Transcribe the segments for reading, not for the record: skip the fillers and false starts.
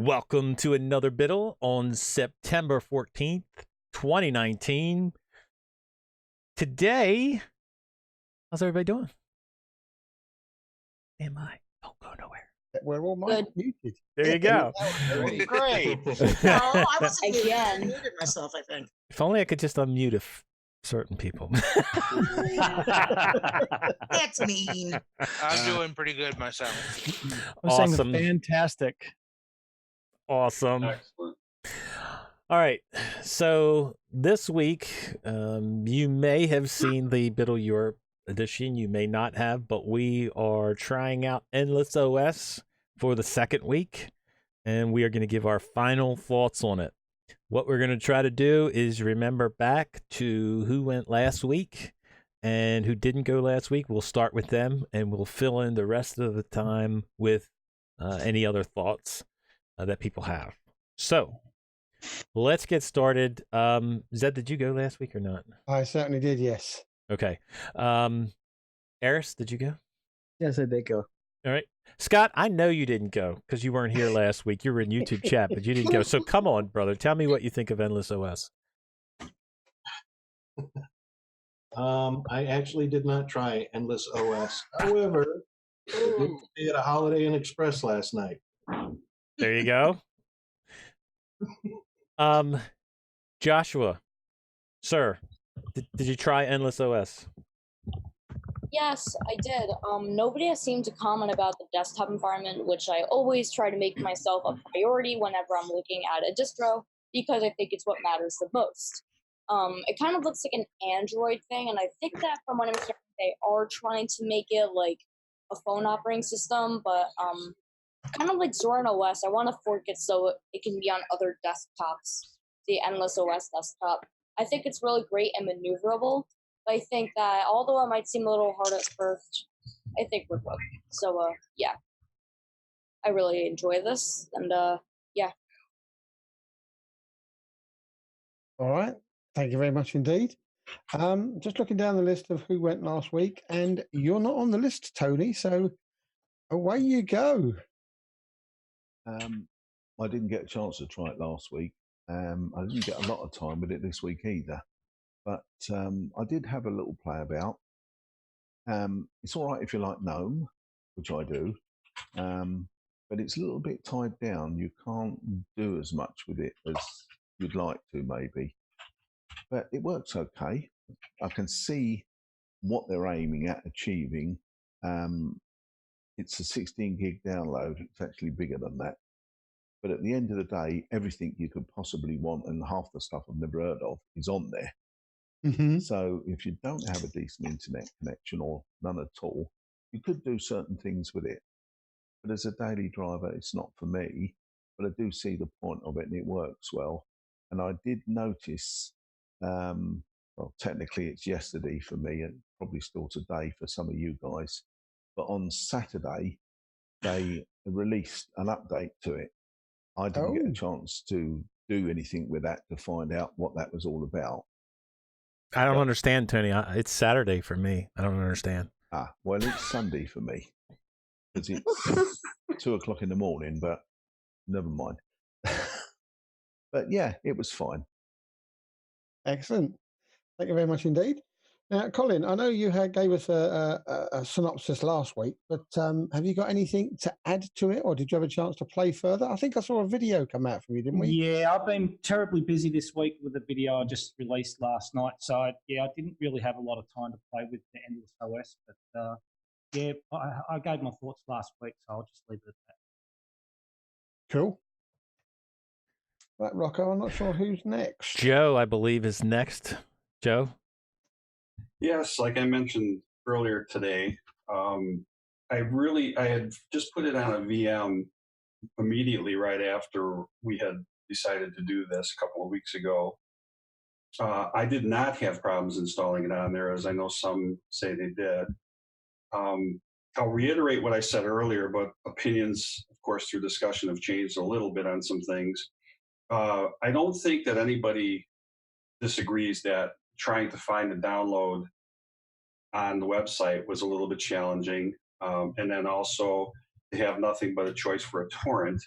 Welcome to another Biddle on September 14th, 2019. Today, how's everybody doing? Don't go nowhere. We're all muted. There you go. Great. No, I wasn't Again. I muted myself, I think. If only I could just unmute certain people. That's mean. I'm doing pretty good myself. I'm saying Awesome. fantastic. Awesome. Excellent. All right. So this week, you may have seen the Biddle Europe edition. You may not have, but we are trying out Endless OS for the second week, and we are going to give our final thoughts on it. What we're going to try to do is remember back to who went last week and who didn't go last week. We'll start with them, and we'll fill in the rest of the time with any other thoughts that people have. So let's get started. Zed, did you go last week or not? I certainly did, yes. Okay. Eris, did you go? Yes, I did go. All right. Scott, I know you didn't go because you weren't here last week. You were in YouTube chat, but you didn't go. So come on, brother. Tell me what you think of Endless OS. I actually did not try Endless OS. However, I did stay at a Holiday Inn Express last night. There you go. Joshua, sir, did you try Endless OS? Yes, I did. Nobody has seemed to comment about the desktop environment, which I always try to make myself a priority whenever I'm looking at a distro, because I think it's what matters the most. It kind of looks like an Android thing, and I think that from what I'm hearing, they are trying to make it like a phone operating system, but kind of like Zorin OS, I want to fork it so it can be on other desktops, the Endless OS desktop. I think it's really great and maneuverable. I think that although it might seem a little hard at first, I think we're good. So, yeah. I really enjoy this, and, yeah. All right. Thank you very much indeed. Just looking down the list of who went last week, and you're not on the list, Tony, so away you go. I didn't get a chance to try it last week. I didn't get a lot of time with it this week either. But I did have a little play about. It's all right if you like GNOME, which I do, but it's a little bit tied down. You can't do as much with it as you'd like to, maybe. But it works okay. I can see what they're aiming at achieving. It's a 16 gig download. It's actually bigger than that. But at the end of the day, everything you could possibly want and half the stuff I've never heard of is on there. Mm-hmm. So if you don't have a decent internet connection or none at all, you could do certain things with it. But as a daily driver, it's not for me. But I do see the point of it, and it works well. And I did notice, well, technically it's yesterday for me, and probably still today for some of you guys. But on Saturday, they released an update to it. I didn't get a chance to do anything with that to find out what that was all about. I don't understand, Tony. It's Saturday for me. I don't understand. Well, it's Sunday for me because it's 2:00 in the morning, but never mind. But yeah, it was fine. Excellent. Thank you very much indeed. Now, Colin, I know you gave us a synopsis last week, but have you got anything to add to it, or did you have a chance to play further? I think I saw a video come out from you, didn't we? Yeah, I've been terribly busy this week with a video I just released last night. So, I didn't really have a lot of time to play with the Endless OS. But, I gave my thoughts last week, so I'll just leave it at that. Cool. Right, Rocco, I'm not sure who's next. Joe, I believe, is next. Joe? Yes, like I mentioned earlier today, I had just put it on a VM immediately right after we had decided to do this a couple of weeks ago. I did not have problems installing it on there, as I know some say they did. I'll reiterate what I said earlier, but opinions, of course, through discussion have changed a little bit on some things. I don't think that anybody disagrees that trying to find a download on the website was a little bit challenging. And then also to have nothing but a choice for a torrent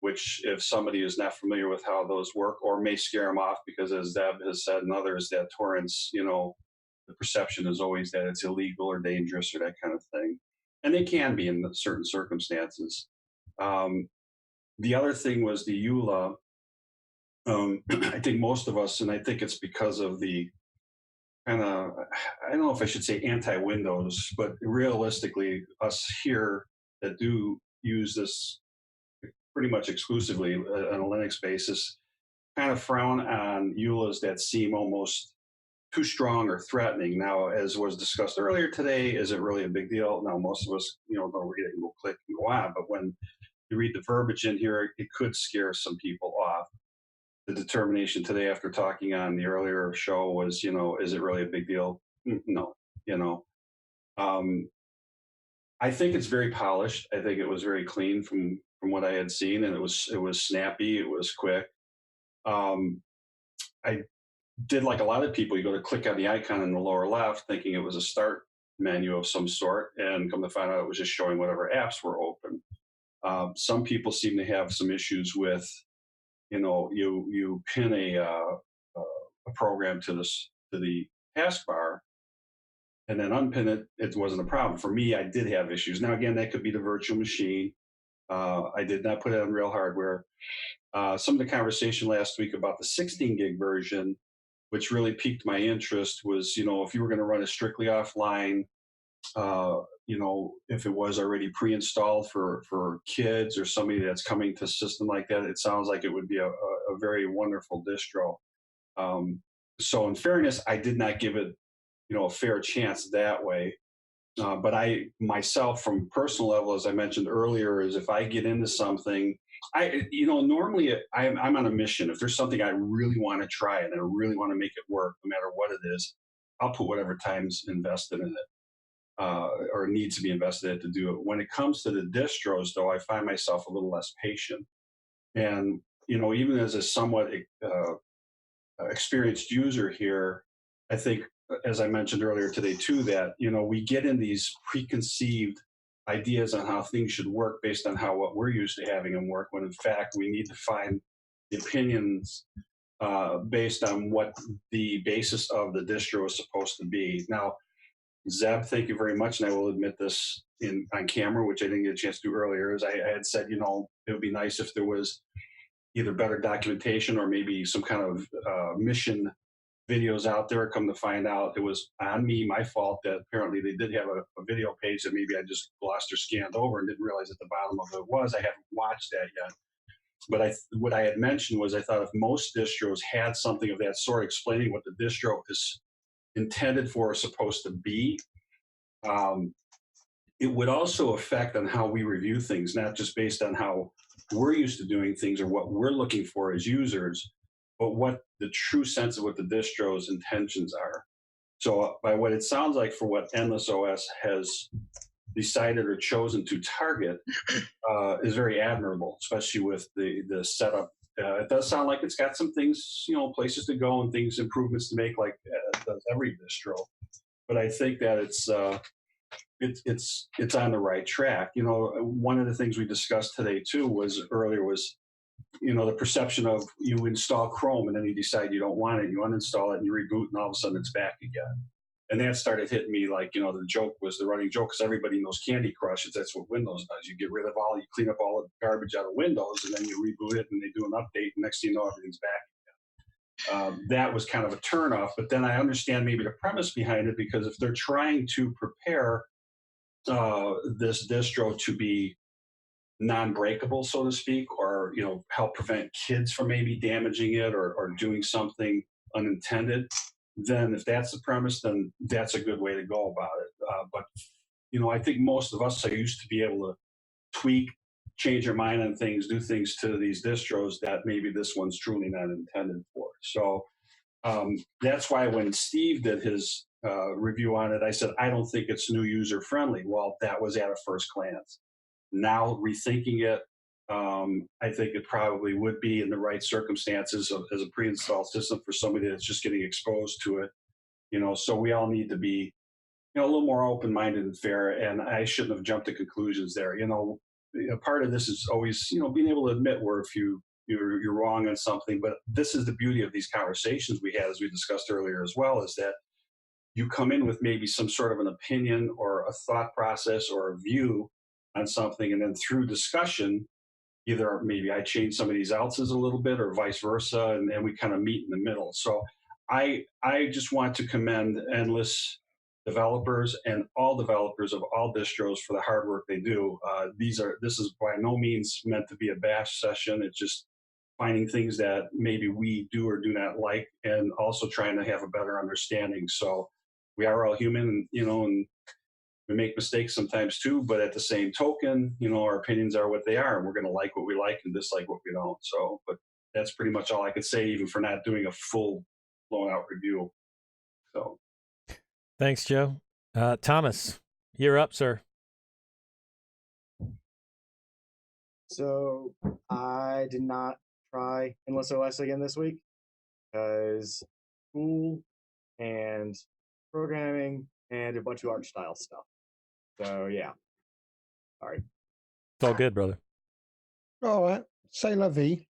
which if somebody is not familiar with how those work or may scare them off because as Deb has said and others, that torrents, the perception is always that it's illegal or dangerous or that kind of thing. And they can be in certain circumstances. The other thing was the EULA. I think most of us, and I think it's because of the kind of, I don't know if I should say anti-Windows, but realistically, us here that do use this pretty much exclusively on a Linux basis, kind of frown on EULAs that seem almost too strong or threatening. Now, as was discussed earlier today, is it really a big deal? Now, most of us, don't read it and we'll click and go on, but when you read the verbiage in here, it could scare some people off. The determination today after talking on the earlier show was, is it really a big deal? No, I think it's very polished. I think it was very clean from what I had seen, and it was snappy. It was quick. I did like a lot of people. You go to click on the icon in the lower left, thinking it was a start menu of some sort, and come to find out it was just showing whatever apps were open. Some people seem to have some issues with, you pin a program to the taskbar, and then unpin it. It wasn't a problem for me. I did have issues. Now again, that could be the virtual machine. I did not put it on real hardware. Some of the conversation last week about the 16 gig version, which really piqued my interest, was if you were going to run it strictly offline, if it was already pre-installed for kids or somebody that's coming to a system like that, it sounds like it would be a very wonderful distro. So in fairness, I did not give it, a fair chance that way. But I myself, from personal level, as I mentioned earlier, is if I get into something, normally I'm on a mission. If there's something I really want to try and I really want to make it work, no matter what it is, I'll put whatever time's invested in it. Or needs to be invested in it to do it. When it comes to the distros, though, I find myself a little less patient. And, even as a somewhat experienced user here, I think, as I mentioned earlier today, too, that, we get in these preconceived ideas on how things should work based on what we're used to having them work, when in fact we need to find the opinions based on what the basis of the distro is supposed to be. Now, Zeb, thank you very much, and I will admit this on camera, which I didn't get a chance to do earlier, is I had said, it would be nice if there was either better documentation or maybe some kind of mission videos out there. Come to find out, it was on me, my fault, that apparently they did have a video page that maybe I just glossed or scanned over and didn't realize at the bottom of it was. I haven't watched that yet. But what I had mentioned was I thought if most distros had something of that sort explaining what the distro is intended for or supposed to be, it would also affect on how we review things, not just based on how we're used to doing things or what we're looking for as users, but what the true sense of what the distro's intentions are. So by what it sounds like, for what Endless OS has decided or chosen to target, is very admirable, especially with the setup. It does sound like it's got some things, places to go and things, improvements to make, like does every distro. But I think that it's on the right track. One of the things we discussed today too was the perception of you install Chrome and then you decide you don't want it, you uninstall it and you reboot, and all of a sudden it's back again. And that started hitting me like, the running joke, because everybody knows Candy Crush. That's what Windows does. You you clean up all the garbage out of Windows, and then you reboot it and they do an update, and next thing you know, everything's back again. That was kind of a turnoff, but then I understand maybe the premise behind it, because if they're trying to prepare this distro to be non-breakable, so to speak, or help prevent kids from maybe damaging it or doing something unintended, then if that's the premise, then that's a good way to go about it. But I think most of us are used to be able to tweak, change our mind on things, do things to these distros that maybe this one's truly not intended for. So that's why when Steve did his review on it, I said, I don't think it's new user friendly. Well, that was at a first glance. Now rethinking it, I think it probably would be in the right circumstances as a pre-installed system for somebody that's just getting exposed to it. So we all need to be, a little more open-minded and fair. And I shouldn't have jumped to conclusions there. part of this is always, being able to admit where if you're wrong on something. But this is the beauty of these conversations we had, as we discussed earlier as well, is that you come in with maybe some sort of an opinion or a thought process or a view on something, and then through discussion, either maybe I change somebody's else's a little bit or vice versa, and we kind of meet in the middle. So I just want to commend Endless developers and all developers of all distros for the hard work they do. This is by no means meant to be a bash session. It's just finding things that maybe we do or do not like, and also trying to have a better understanding. So we are all human, and we make mistakes sometimes too, but at the same token, our opinions are what they are, and we're going to like what we like and dislike what we don't. So, but that's pretty much all I could say, even for not doing a full blown out review. So Thanks, Joe. Thomas, you're up, sir. So I did not try Endless OS again this week because school and programming and a bunch of art style stuff. So yeah, sorry. It's all good, brother. All right, say la vie.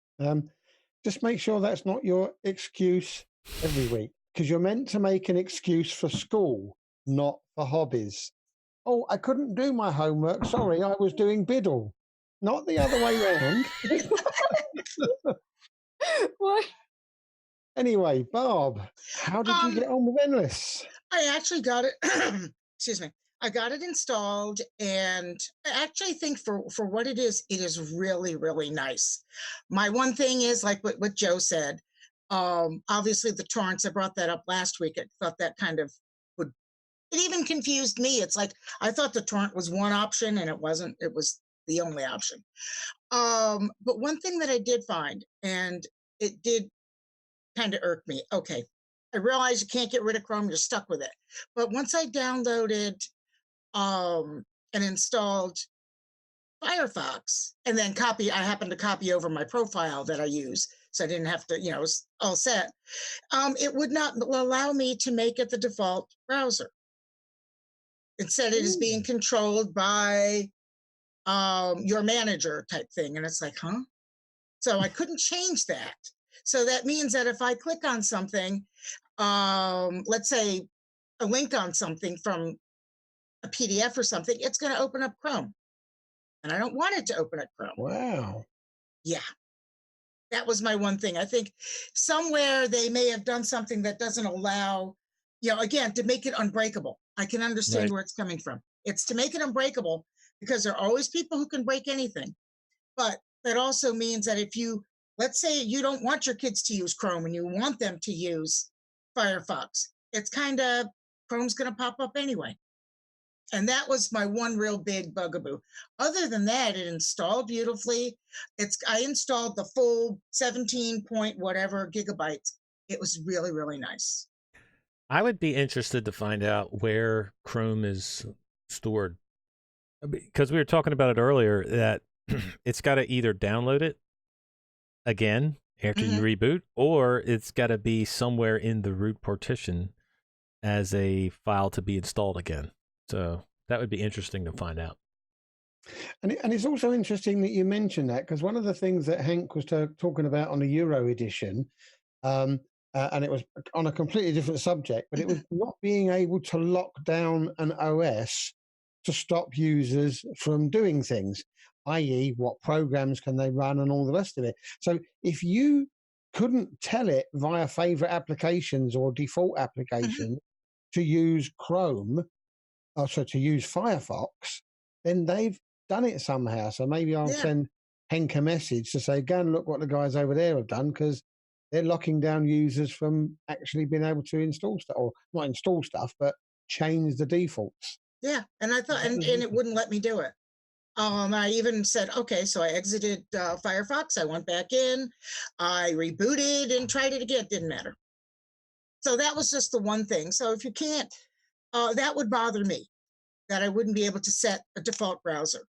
Just make sure that's not your excuse every week, because you're meant to make an excuse for school, not for hobbies. Oh, I couldn't do my homework. Sorry, I was doing Biddle. Not the other way round. What? Anyway, Barb, how did you get on with Endless? I actually got it. Excuse me. I got it installed, and I actually think for what it is really, really nice. My one thing is, like what Joe said, obviously the torrents, I brought that up last week. I thought that kind of it even confused me. It's like, I thought the torrent was one option, and it wasn't. It was the only option. But one thing that I did find, and it did kind of irk me. Okay, I realize you can't get rid of Chrome, you're stuck with it. But once I downloaded and installed Firefox, and then I happened to copy over my profile that I use, so I didn't have to, it was all set. It would not allow me to make it the default browser. Instead, it is being controlled by your manager type thing. And it's like, huh? So I couldn't change that. So that means that if I click on something, let's say a link on something from a PDF or something, it's going to open up Chrome. And I don't want it to open up Chrome. Wow. Yeah. That was my one thing. I think somewhere they may have done something that doesn't allow, again, to make it unbreakable. I can understand where it's coming from. It's to make it unbreakable, because there are always people who can break anything. But that also means that if let's say you don't want your kids to use Chrome and you want them to use Firefox, it's kind of, Chrome's going to pop up anyway. And that was my one real big bugaboo. Other than that, it installed beautifully. I installed the full 17 point whatever gigabytes. It was really, really nice. I would be interested to find out where Chrome is stored, because we were talking about it earlier, that it's got to either download it again after you reboot, or it's got to be somewhere in the root partition as a file to be installed again. So that would be interesting to find out. And it's also interesting that you mentioned that, because one of the things that Hank was talking about on the Euro edition, and it was on a completely different subject, but it was not being able to lock down an OS to stop users from doing things, i.e. what programs can they run and all the rest of it. So if you couldn't tell it via favorite applications or default applications to use Chrome, so to use Firefox, then they've done it somehow. So maybe I'll send Henk a message to say, go and look what the guys over there have done, because they're locking down users from actually being able to install stuff, or not install stuff, but change the defaults. Yeah, and I thought, and it wouldn't let me do it. I even said, okay, so I exited Firefox, I went back in, I rebooted and tried it again, it didn't matter. So that was just the one thing. So if you can't, that would bother me, that I wouldn't be able to set a default browser.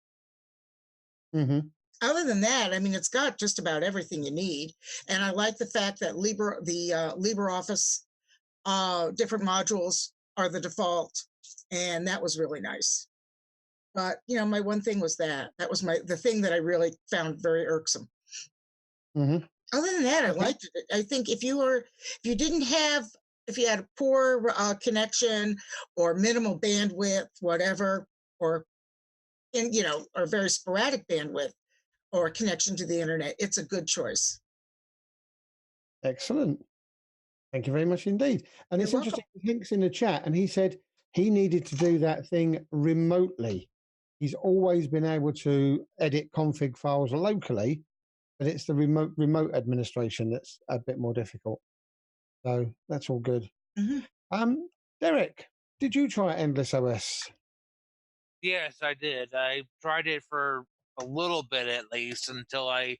Other than that, I mean, it's got just about everything you need. And I like the fact that LibreOffice different modules are the default. And that was really nice. But my one thing was that was the thing that I really found very irksome. Mm-hmm. Other than that, I liked it. I think if you had a poor connection or minimal bandwidth, whatever, or or very sporadic bandwidth or connection to the internet, it's a good choice. Excellent. Thank you very much indeed. And You're it's welcome. interesting, Link's in the chat, and he said he needed to do that thing remotely. He's always been able to edit config files locally, but it's the remote administration that's a bit more difficult. So that's all good. Mm-hmm. Derek, did you try Endless OS? Yes, I did. I tried it for a little bit at least until I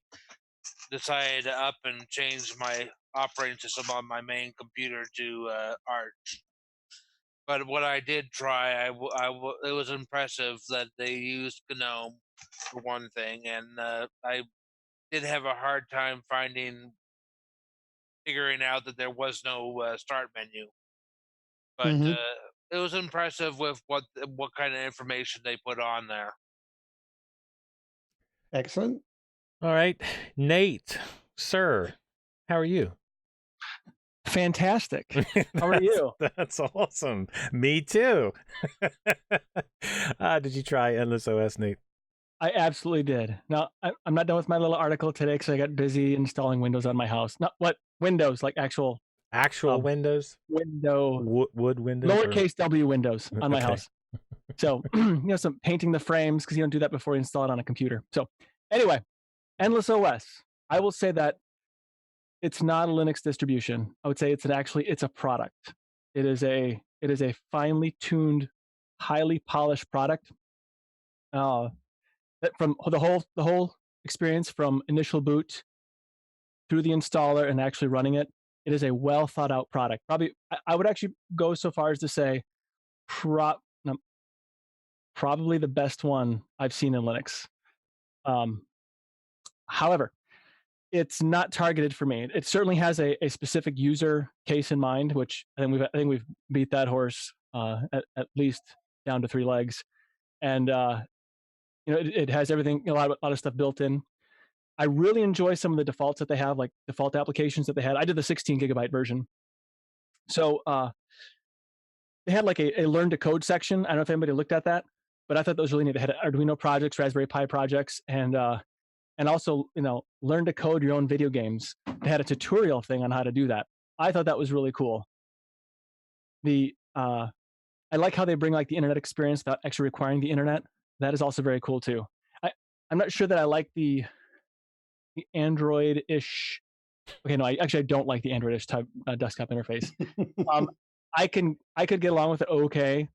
decided to up and change my operating system on my main computer to Arch. But what I did try, it was impressive that they used GNOME for one thing, and I did have a hard time figuring out that there was no start menu. But it was impressive with what kind of information they put on there. Excellent. All right, Nate, sir, how are you? Fantastic. How are you? That's awesome. Me too. Did you try Endless OS, Nate? I absolutely did. Now, I'm not done with my little article today because I got busy installing Windows on my house. Not what Windows, like actual Windows? Window. Wood Windows? Lowercase W Windows on my house. So, some painting the frames because you don't do that before you install it on a computer. So, anyway, Endless OS. I will say that it's not a Linux distribution. I would say it's a product. It is a finely tuned, highly polished product. That from the whole experience from initial boot through the installer and actually running it, it is a well thought out product. Probably, I would actually go so far as to say, probably the best one I've seen in Linux. However, it's not targeted for me. It certainly has a specific user case in mind, which I think we've beat that horse at least down to 3 legs, and it has everything, a lot of stuff built in. I really enjoy some of the defaults that they have, like default applications that they had. I did the 16 gigabyte version, so they had like a learn to code section. I don't know if anybody looked at that, but I thought that was really neat. They had Arduino projects, Raspberry Pi projects, and also, learn to code your own video games. They had a tutorial thing on how to do that. I thought that was really cool. I like how they bring like the internet experience without actually requiring the internet. That is also very cool too. I'm not sure that I like the Android-ish. Okay, no, I don't like the Android-ish type desktop interface. I could get along with it. Okay.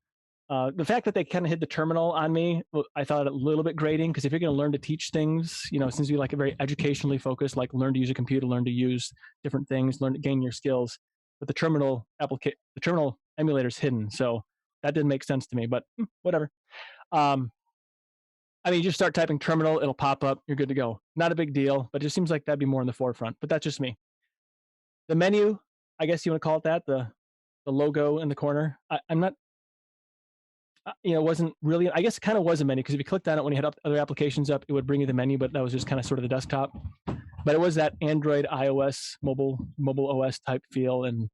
The fact that they kind of hid the terminal on me, I thought a little bit grating, because if you're going to learn to teach things, since you like a very educationally focused, like learn to use a computer, learn to use different things, learn to gain your skills, but the terminal emulator is hidden, so that didn't make sense to me. But whatever. You just start typing terminal, it'll pop up, you're good to go. Not a big deal, but it just seems like that'd be more in the forefront. But that's just me. The menu, I guess you want to call it that, the logo in the corner. I'm not. It wasn't really, I guess it kind of was a menu, because if you clicked on it when you had other applications up, it would bring you the menu, but that was just kind of sort of the desktop. But it was that Android, iOS, mobile OS type feel, and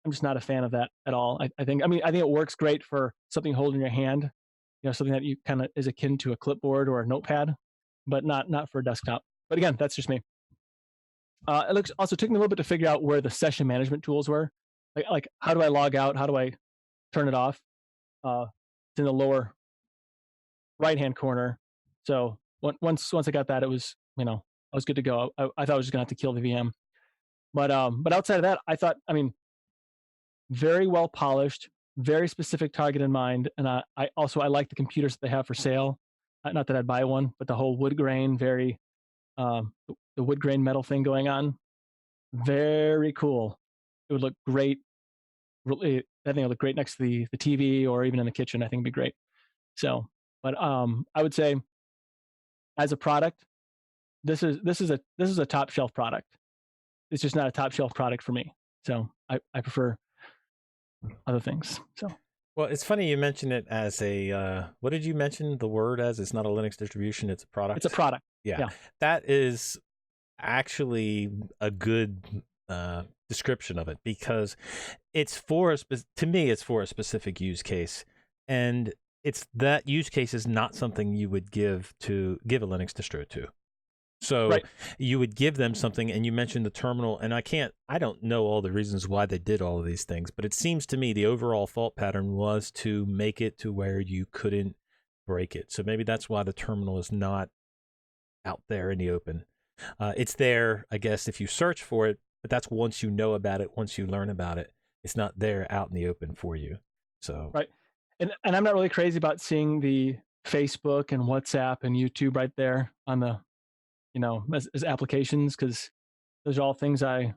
I'm just not a fan of that at all. I think it works great for something holding your hand, something that you kind of is akin to a clipboard or a notepad, but not for a desktop. But again, that's just me. It also took me a little bit to figure out where the session management tools were. Like how do I log out? How do I turn it off? It's in the lower right-hand corner. So once I got that, it was, I was good to go. I thought I was just gonna have to kill the VM. But outside of that, I thought, very well polished, very specific target in mind. And I like the computers that they have for sale. Not that I'd buy one, but the whole wood grain, the wood grain metal thing going on. Very cool. It would look great. Really, I think it would look great next to the TV, or even in the kitchen. I think it'd be great. So, but I would say, as a product, this is a top shelf product. It's just not a top shelf product for me. So I prefer other things. So, Well, it's funny you mention it as a, what did you mention the word as? It's not a Linux distribution, it's a product. It's a product. Yeah. Yeah. That is actually a good description of it, because it's for to me, it's for a specific use case. And it's that use case is not something you would give a Linux distro to. So Right. you would give them something, and you mentioned the terminal, and I don't know all the reasons why they did all of these things, but it seems to me the overall thought pattern was to make it to where you couldn't break it. So maybe that's why the terminal is not out there in the open. It's there, I guess, if you search for it, but that's once you know about it, once you learn about it. It's not there out in the open for you. So Right. And I'm not really crazy about seeing the Facebook and WhatsApp and YouTube right there on the, as applications, because those are all things I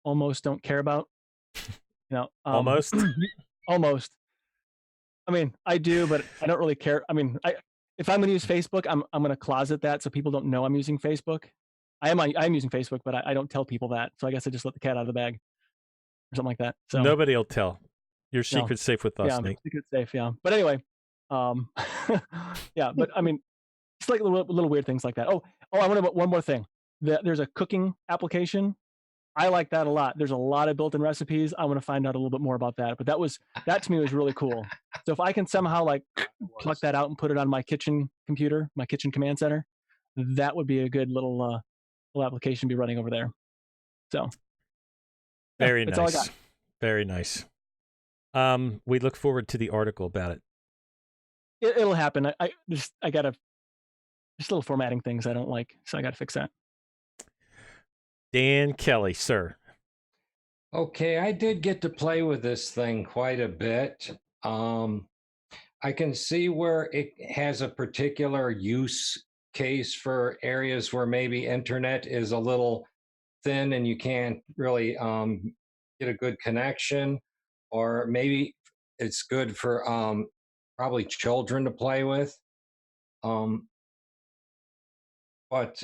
almost don't care about. Almost? Almost. I mean, I do, but I don't really care. I mean, if I'm going to use Facebook, I'm going to closet that so people don't know I'm using Facebook. I'm using Facebook, but I don't tell people that. So I guess I just let the cat out of the bag or something like that. So nobody will tell. Your secret's safe with us, yeah, Nate. secret's safe. Yeah. But anyway, yeah. But I mean, it's like little weird things like that. Oh, I want to one more thing. There's a cooking application. I like that a lot. There's a lot of built-in recipes. I want to find out a little bit more about that. But that to me was really cool. So if I can somehow like pluck that out and put it on my kitchen computer, my kitchen command center, that would be a good little application to be running over there. So very that's nice. all I got. Very nice. We look forward to the article about it. It'll happen. I gotta just little formatting things I don't like, so I gotta fix that. Dan Kelly, sir. Okay, I did get to play with this thing quite a bit. I can see where it has a particular use case for areas where maybe internet is a little thin and you can't really get a good connection, or maybe it's good for probably children to play with. But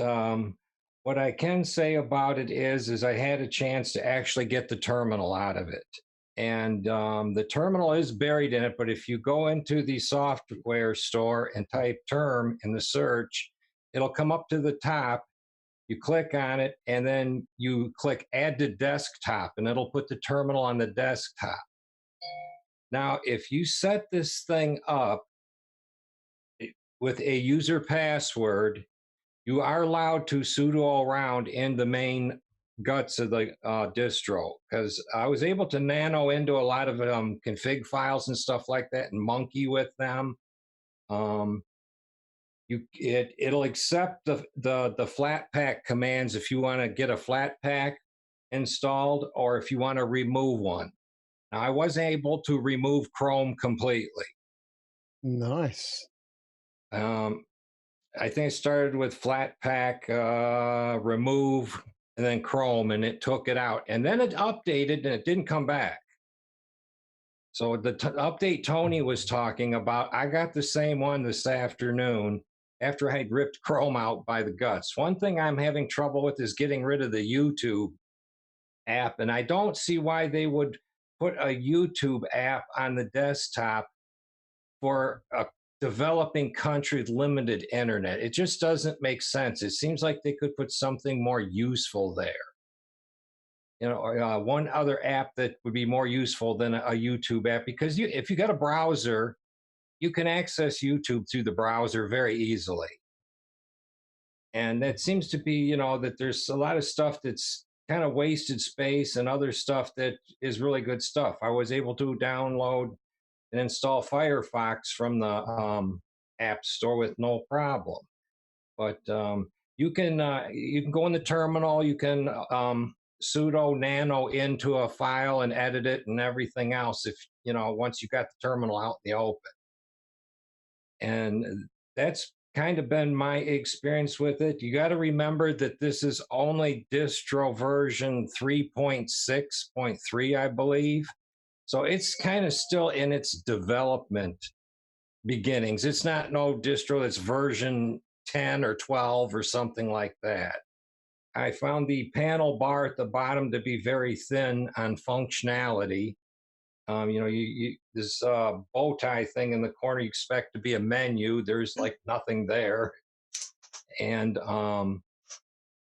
what I can say about it is I had a chance to actually get the terminal out of it. And the terminal is buried in it, but if you go into the software store and type term in the search, it'll come up to the top. You click on it, and then you click add to desktop, and it'll put the terminal on the desktop. Now, if you set this thing up with a user password, you are allowed to sudo around in the main guts of the distro, because I was able to nano into a lot of config files and stuff like that and monkey with them. It'll accept the flat pack commands if you want to get a flat pack installed, or if you want to remove one. Now, I was able to remove Chrome completely. Nice. I think I started with Flatpak, remove, and then Chrome, and it took it out. And then it updated, and it didn't come back. So the update Tony was talking about, I got the same one this afternoon after I had ripped Chrome out by the guts. One thing I'm having trouble with is getting rid of the YouTube app, and I don't see why they would put a YouTube app on the desktop for a developing country limited internet. It just doesn't make sense. It seems like they could put something more useful there. One other app that would be more useful than a YouTube app, because if you got a browser, you can access YouTube through the browser very easily. And that seems to be, that there's a lot of stuff that's kind of wasted space and other stuff that is really good stuff. I was able to download and install Firefox from the App Store with no problem. But you can go in the terminal, you can sudo nano into a file and edit it and everything else if once you got the terminal out in the open. And that's kind of been my experience with it. You got to remember that this is only distro version 3.6.3, I believe. So it's kind of still in its development beginnings. It's not no distro that's version 10 or 12 or something like that. I found the panel bar at the bottom to be very thin on functionality. You this bow tie thing in the corner you expect to be a menu. There's like nothing there, and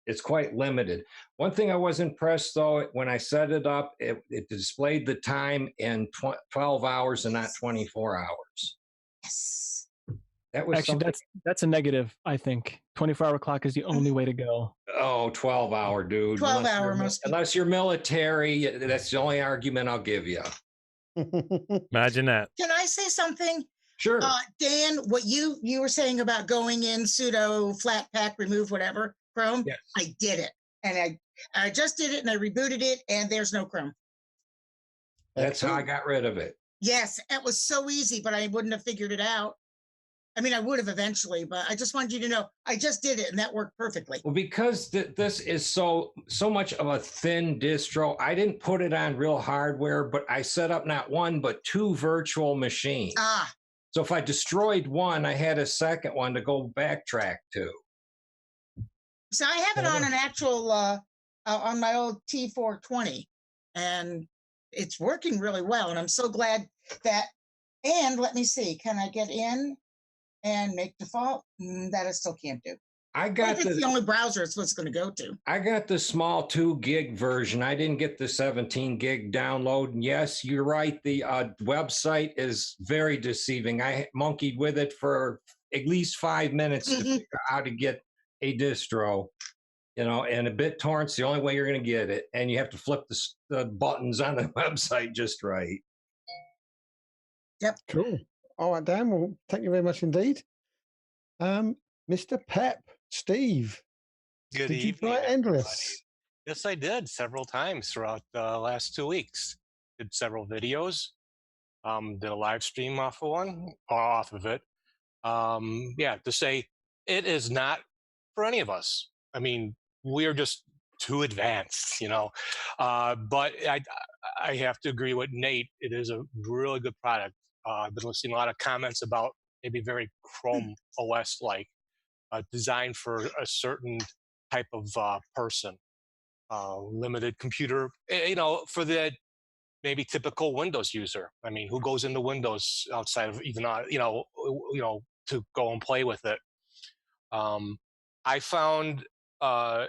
it's quite limited. One thing I was impressed though, when I set it up, it displayed the time in 12 hours and not 24 hours. Yes. That was Actually, something. that's a negative, I think. 24-hour clock is the only way to go. Oh, 12-hour, dude. 12-hour, unless you're military, that's the only argument I'll give you. Imagine that. Can I say something? Sure. Dan, what you were saying about going in sudo flat pack remove whatever Chrome, yes. I did it, and I just did it, and I rebooted it, and there's no Chrome. That's how I got rid of it. Yes, it was so easy, but I wouldn't have figured it out. I mean, I would have eventually, but I just wanted you to know I just did it, and that worked perfectly. Well, because this is so much of a thin distro, I didn't put it on real hardware, but I set up not one but two virtual machines. So if I destroyed one, I had a second one to go backtrack to. So I have it on an actual on my old T420, and it's working really well. And I'm so glad that. And let me see, can I get in and make default? That I still can't do. It's the only browser it's what's going to go to. I got the small 2 gig version. I didn't get the 17 gig download. And yes, you're right. The website is very deceiving. I monkeyed with it for at least 5 minutes to figure out how to get a distro, and a BitTorrent's the only way you're going to get it. And you have to flip the buttons on the website just right. Yep. Cool. All right, Dan. Well, thank you very much indeed. Mr. Pep, Steve. Good evening. Did you try Endless? Yes, I did several times throughout the last 2 weeks. Did several videos. Did a live stream off of it. To say it is not for any of us. I mean, we're just too advanced, But I have to agree with Nate. It is a really good product. I've been listening to a lot of comments about maybe very Chrome OS-like, designed for a certain type of person, limited computer, for the maybe typical Windows user. I mean, who goes into Windows outside of even, to go and play with it? I found, I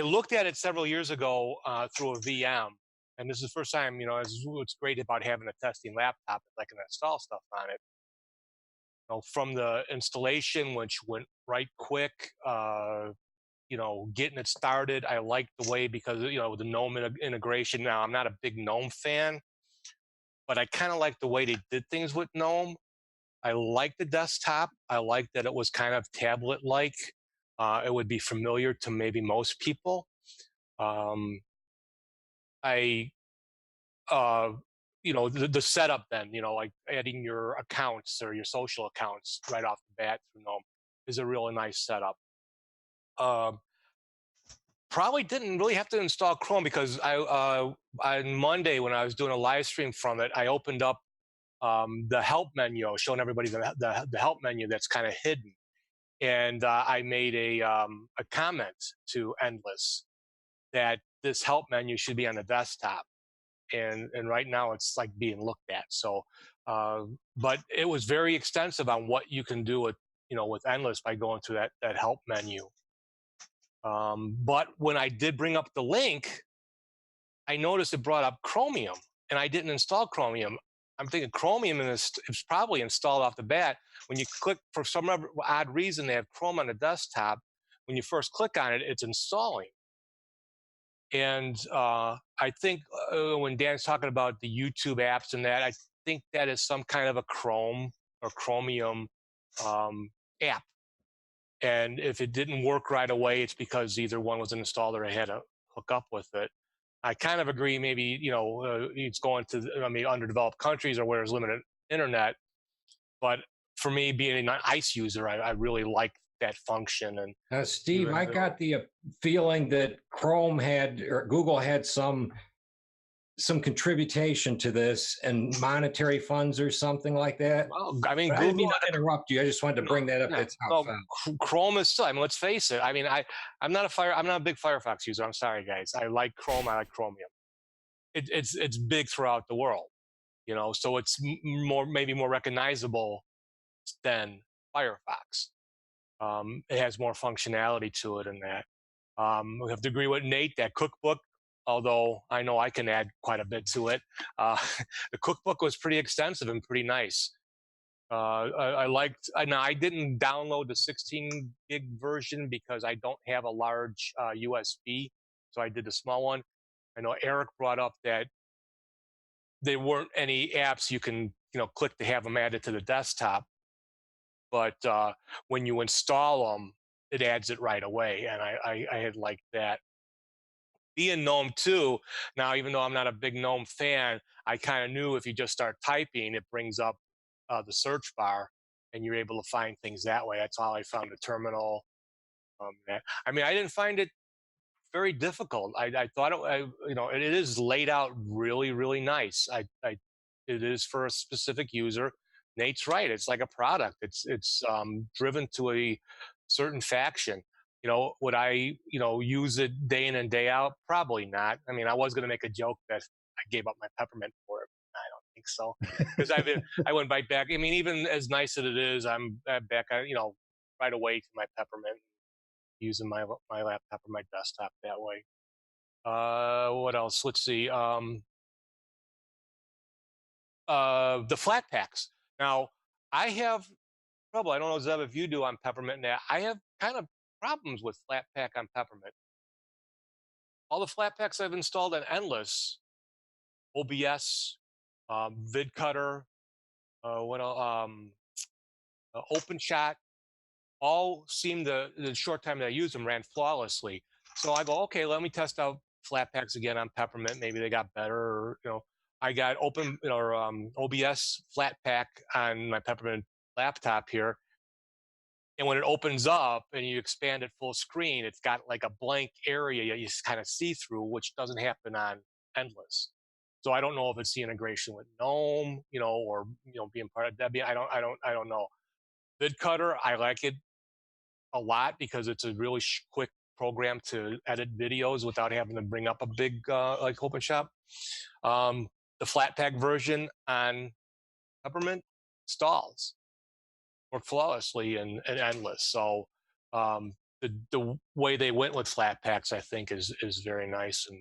looked at it several years ago through a VM. And this is the first time, what's great about having a testing laptop is I can install stuff on it. From the installation, which went right quick, getting it started. I liked the way because, with the GNOME integration. Now, I'm not a big GNOME fan, but I kind of like the way they did things with GNOME. I like the desktop. I like that it was kind of tablet-like. It would be familiar to maybe most people. The setup then, like adding your accounts or your social accounts right off the bat through GNOME is a really nice setup. Probably didn't really have to install Chrome because on Monday when I was doing a live stream from it, I opened up the help menu. I was showing everybody the help menu that's kind of hidden. And I made a comment to Endless that this help menu should be on the desktop. And right now it's like being looked at. So, but it was very extensive on what you can do with Endless by going to that help menu. But when I did bring up the link, I noticed it brought up Chromium, and I didn't install Chromium. I'm thinking Chromium is probably installed off the bat. When you click, for some odd reason, they have Chrome on the desktop. When you first click on it, it's installing. And I think when Dan's talking about the YouTube apps and that, I think that is some kind of a Chrome or Chromium app. And if it didn't work right away, it's because either one was installed or I had to hook up with it. I kind of agree. Maybe it's going to underdeveloped countries or where there's limited internet. But for me, being an ICE user, I really like that function. And Steve, I got the feeling that Chrome had or Google had some contribution to this and monetary funds or something like that. Well, I mean, Google. I didn't mean to interrupt you. I just wanted to bring that up. That's how Chrome is still. I mean, let's face it. I mean, I'm not a big Firefox user. I'm sorry, guys. I like Chrome. I like Chromium. It's big throughout the world. so it's maybe more recognizable than Firefox. It has more functionality to it in that. We have to agree with Nate that cookbook, although I know I can add quite a bit to it. The cookbook was pretty extensive and pretty nice. I liked. Now I didn't download the 16 gig version because I don't have a large USB, so I did the small one. I know Eric brought up that there weren't any apps you can click to have them added to the desktop, but when you install them, it adds it right away, and I had liked that. Being GNOME 2, now even though I'm not a big GNOME fan, I kind of knew if you just start typing, it brings up the search bar, and you're able to find things that way. That's how I found the terminal. I mean, I didn't find it very difficult. I thought it is laid out really, really nice. It is for a specific user. Nate's right. It's like a product. It's driven to a certain faction. Would I use it day in and day out? Probably not. I mean, I was going to make a joke that I gave up my peppermint for it. I don't think so, because I went right back. I mean, even as nice as it is, I'm back. Right away to my peppermint, using my laptop or my desktop that way. What else? Let's see. The flat packs. Now, I have trouble. I don't know, Zeb, if you do on Peppermint. Now, I have kind of problems with flat pack on Peppermint. All the flat packs I've installed on Endless, OBS, VidCutter, OpenShot, all seemed the short time that I used them ran flawlessly. So I go, okay, let me test out flat packs again on Peppermint. Maybe they got better. Or, I got OBS flat pack on my Peppermint laptop here. And when it opens up and you expand it full screen, it's got like a blank area you just kind of see through, which doesn't happen on Endless. So I don't know if it's the integration with GNOME, or being part of Debian. I don't know. VidCutter, I like it a lot because it's a really quick program to edit videos without having to bring up a big like OpenShop. The Flatpak version on Peppermint stalls, work flawlessly and Endless. So the way they went with Flatpaks, I think, is very nice. And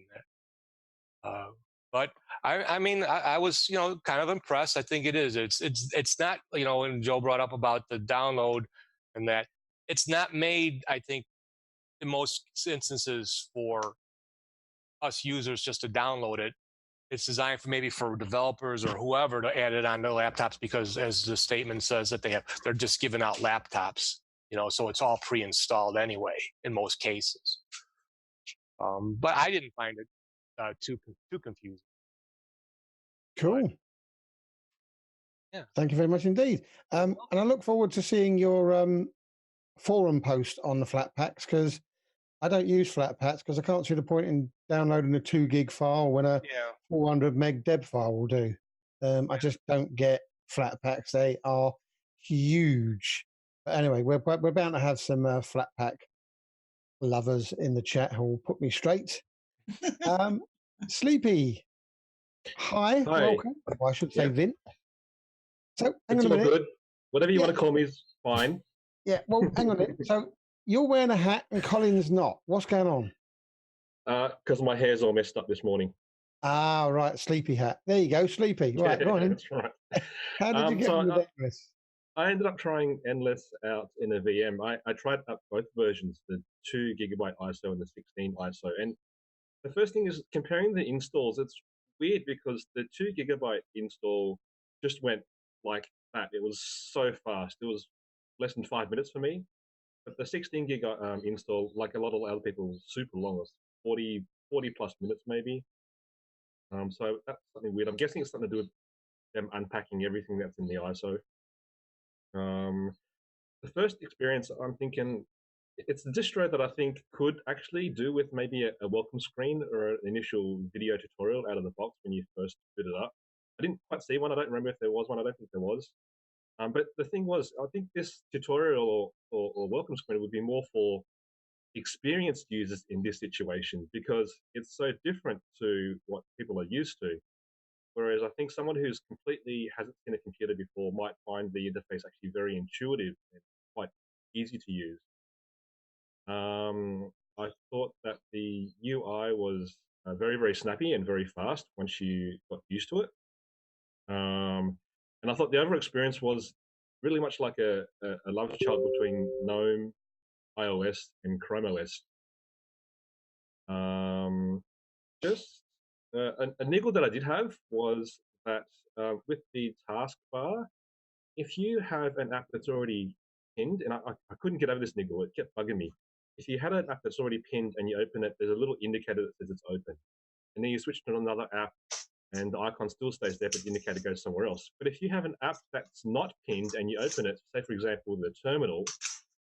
but I mean, I was kind of impressed. I think it is. It's not when Joe brought up about the download and that it's not made, I think, in most instances for us users just to download it. It's designed for developers or whoever to add it onto laptops because, as the statement says, that they're just giving out laptops, so it's all pre-installed anyway in most cases. But I didn't find it too confusing. Cool. Yeah. Thank you very much indeed. And I look forward to seeing your forum post on the Flatpaks, because I don't use Flatpaks because I can't see the point in downloading a 2 gig file when a 400 meg deb file will do. I just don't get Flatpaks. They are huge. But anyway, we're bound to have some Flatpak lovers in the chat who will put me straight. Sleepy, hi, welcome. Well, I should say Vint. So hang on a minute. Good. Whatever you want to call me is fine. Yeah, well, hang on a minute. So you're wearing a hat and Colin's not. What's going on? Because my hair's all messed up this morning. Ah, right, sleepy hat. There you go, sleepy. Right, go on in. That's right. How did you get on with Endless? I ended up trying Endless out in a VM. I tried out both versions, the 2 gigabyte ISO and the 16 ISO. And the first thing is comparing the installs. It's weird because the 2 gigabyte install just went like that. It was so fast. It was less than 5 minutes for me. But the 16 gig install, like a lot of other people, super long. It was 40 plus minutes maybe. So that's something weird. I'm guessing it's something to do with them unpacking everything that's in the ISO. The first experience, I'm thinking, it's a distro that I think could actually do with maybe a welcome screen or an initial video tutorial out of the box when you first boot it up. I didn't quite see one. I don't remember if there was one. I don't think there was. But the thing was, I think this tutorial or welcome screen would be more for experienced users in this situation because it's so different to what people are used to. Whereas I think someone who's completely hasn't seen a computer before might find the interface actually very intuitive and quite easy to use. I thought that the UI was very, very snappy and very fast once you got used to it. And I thought the overall experience was really much like a love child between GNOME, iOS, and Chrome OS. Just a niggle that I did have was that with the taskbar, if you have an app that's already pinned, and I couldn't get over this niggle, it kept bugging me. If you had an app that's already pinned and you open it, there's a little indicator that says it's open. And then you switch to another app and the icon still stays there, but the indicator goes somewhere else. But if you have an app that's not pinned and you open it, say for example, the terminal,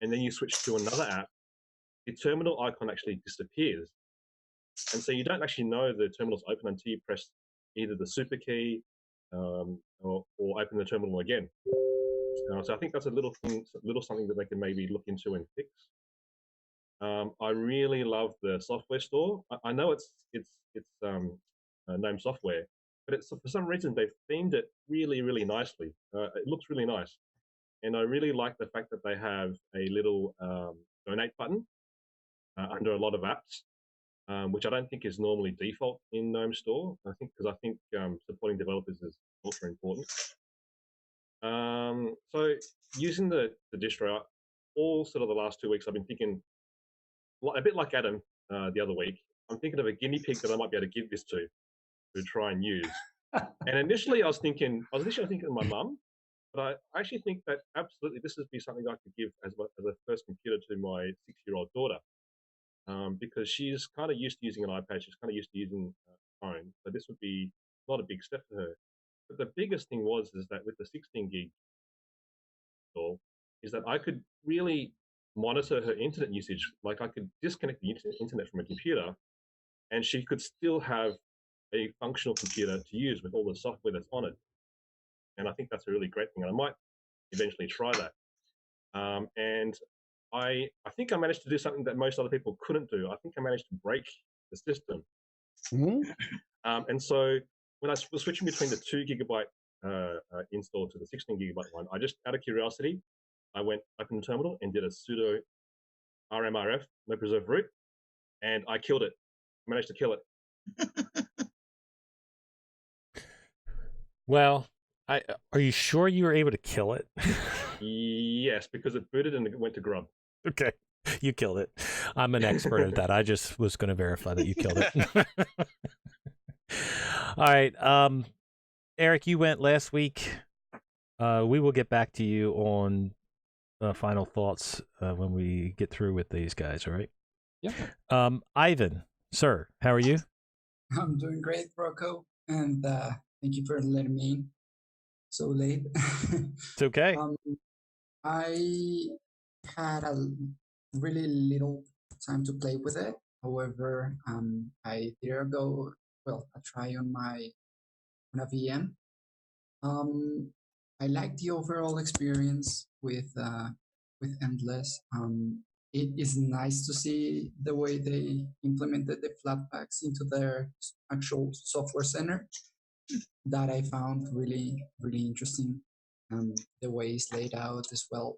and then you switch to another app, the terminal icon actually disappears. And so you don't actually know the terminal's open until you press either the super key or open the terminal again. So I think that's a little something that they can maybe look into and fix. I really love the software store. I know it's GNOME software, but it's for some reason they've themed it really, really nicely. It looks really nice, and I really like the fact that they have a little donate button under a lot of apps, which I don't think is normally default in GNOME Store. I think supporting developers is also important. So using the distro, all sort of the last 2 weeks, I've been thinking, a bit like Adam the other week, I'm thinking of a guinea pig that I might be able to give this to try and use. And initially I was thinking of my mum, but I actually think that absolutely this would be something I could give as a first computer to my 6-year-old daughter, because she's kind of used to using an iPad, she's kind of used to using a phone, so this would be not a big step for her. But the biggest thing is that with the 16 gig install, is that I could really monitor her internet usage. Like I could disconnect the internet from a computer and she could still have a functional computer to use with all the software that's on it. And I think that's a really great thing. And I might eventually try that. And I think I managed to do something that most other people couldn't do. I think I managed to break the system. Mm-hmm. And so when I was switching between the 2 gigabyte install to the 16 gigabyte one, I just, out of curiosity, I went open the terminal and did a sudo rmrf, no preserve root, and I killed it. I managed to kill it. Well, are you sure you were able to kill it? Yes, because it booted and it went to grub. Okay, you killed it. I'm an expert at that. I just was going to verify that you killed it. All right, Eric, you went last week. We will get back to you on final thoughts when we get through with these guys. All right. Yeah. Ivan, sir, how are you? I'm doing great, Rocco, and thank you for letting me in so late. It's okay. I had a really little time to play with it. However, I did a try on a VM. I like the overall experience with Endless. It is nice to see the way they implemented the Flatpaks into their actual software center. That I found really, really interesting. The way it's laid out as well.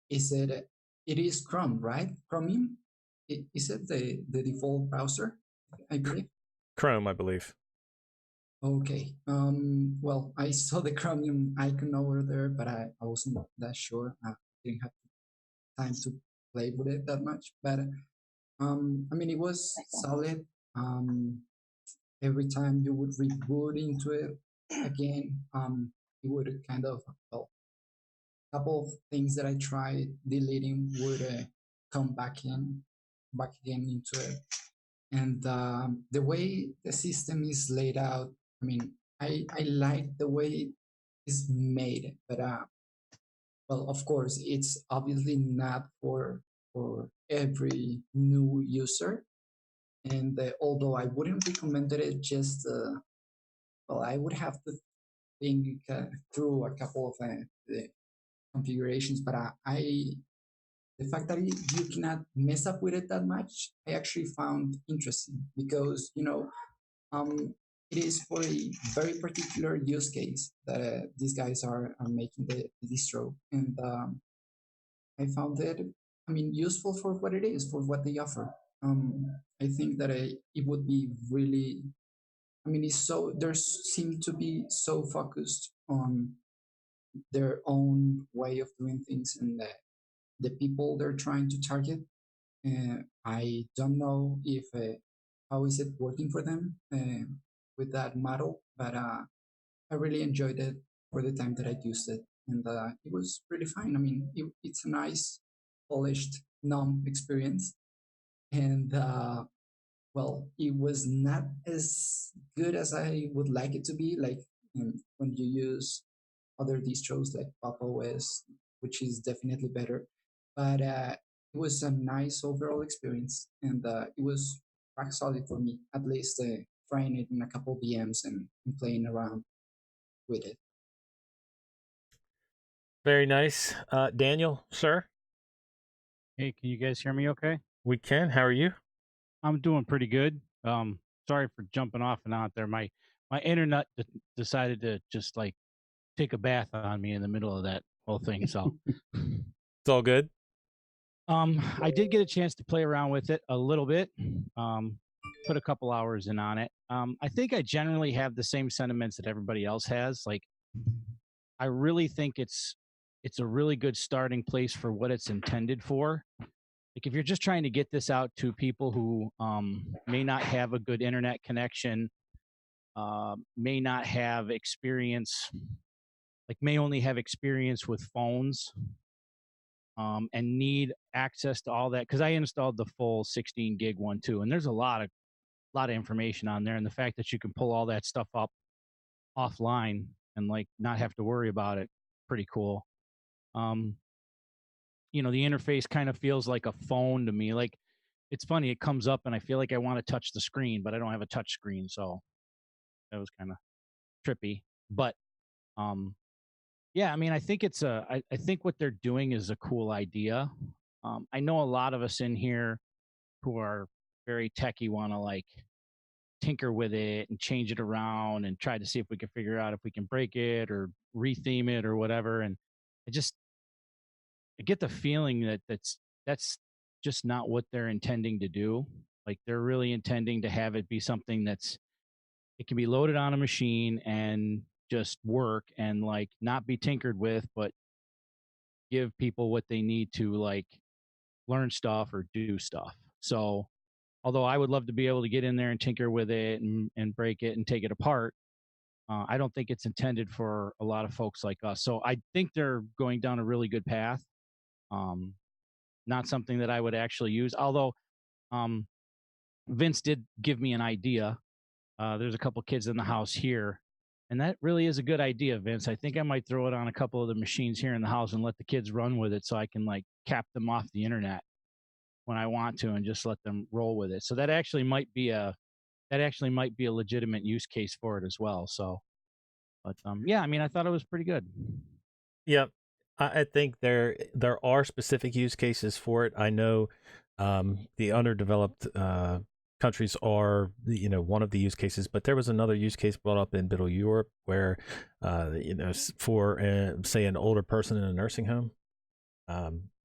It is Chrome, right? Chromium? Is it the default browser, I believe? Chrome, I believe. Okay. Well, I saw the Chromium icon over there, but I wasn't that sure. I didn't have time to play with it that much. But I mean, it was solid. Every time you would reboot into it again, it would kind of, well, a couple of things that I tried deleting would come back again into it. And the way the system is laid out, I mean, I like the way it's made, but well, of course, it's obviously not for every new user. And although I wouldn't recommend it, just I would have to think through a couple of the configurations. But the fact that you cannot mess up with it that much, I actually found interesting because it is for a very particular use case that these guys are making the distro, and I found it, I mean, useful for what it is, for what they offer. I think that it would be really, I mean, it's so, there seem to be so focused on their own way of doing things and the people they're trying to target. I don't know if how is it working for them with that model, but I really enjoyed it for the time that I used it, and it was pretty fine. I mean, it's a nice, polished GNOME experience, and well, it was not as good as I would like it to be. Like when you use other distros like Pop OS, which is definitely better, but it was a nice overall experience, and it was rock solid for me. At least trying it in a couple VMs and playing around with it. Very nice. Daniel, sir? Hey, can you guys hear me okay? We can. How are you? I'm doing pretty good. Sorry for jumping off and out there. My internet decided to just like take a bath on me in the middle of that whole thing. So it's all good. I did get a chance to play around with it a little bit. Put a couple hours in on it. I think I generally have the same sentiments that everybody else has. Like, I really think it's a really good starting place for what it's intended for. Like, if you're just trying to get this out to people who may not have a good internet connection, may not have experience, like may only have experience with phones, and need access to all that, because I installed the full 16 gig one too, and there's a lot of information on there, and the fact that you can pull all that stuff up offline and like not have to worry about it, pretty cool. You know, the interface kind of feels like a phone to me. Like, it's funny, it comes up and I feel like I want to touch the screen, but I don't have a touch screen, so that was kind of trippy. But yeah, I mean, I think it's I think what they're doing is a cool idea. I know a lot of us in here who are very techie want to like tinker with it and change it around and try to see if we can figure out if we can break it or retheme it or whatever. And I get the feeling that that's just not what they're intending to do. Like, they're really intending to have it be something it can be loaded on a machine and just work and like not be tinkered with, but give people what they need to like learn stuff or do stuff. So although I would love to be able to get in there and tinker with it and break it and take it apart, I don't think it's intended for a lot of folks like us. So I think they're going down a really good path. Not something that I would actually use, although Vince did give me an idea. There's a couple kids in the house here, and that really is a good idea, Vince. I think I might throw it on a couple of the machines here in the house and let the kids run with it so I can like cap them off the internet when I want to and just let them roll with it. So that actually might be a legitimate use case for it as well. So, but yeah, I mean, I thought it was pretty good. Yep. I think there are specific use cases for it. I know the underdeveloped countries are, you know, one of the use cases, but there was another use case brought up in Middle Europe where, you know, for say an older person in a nursing home,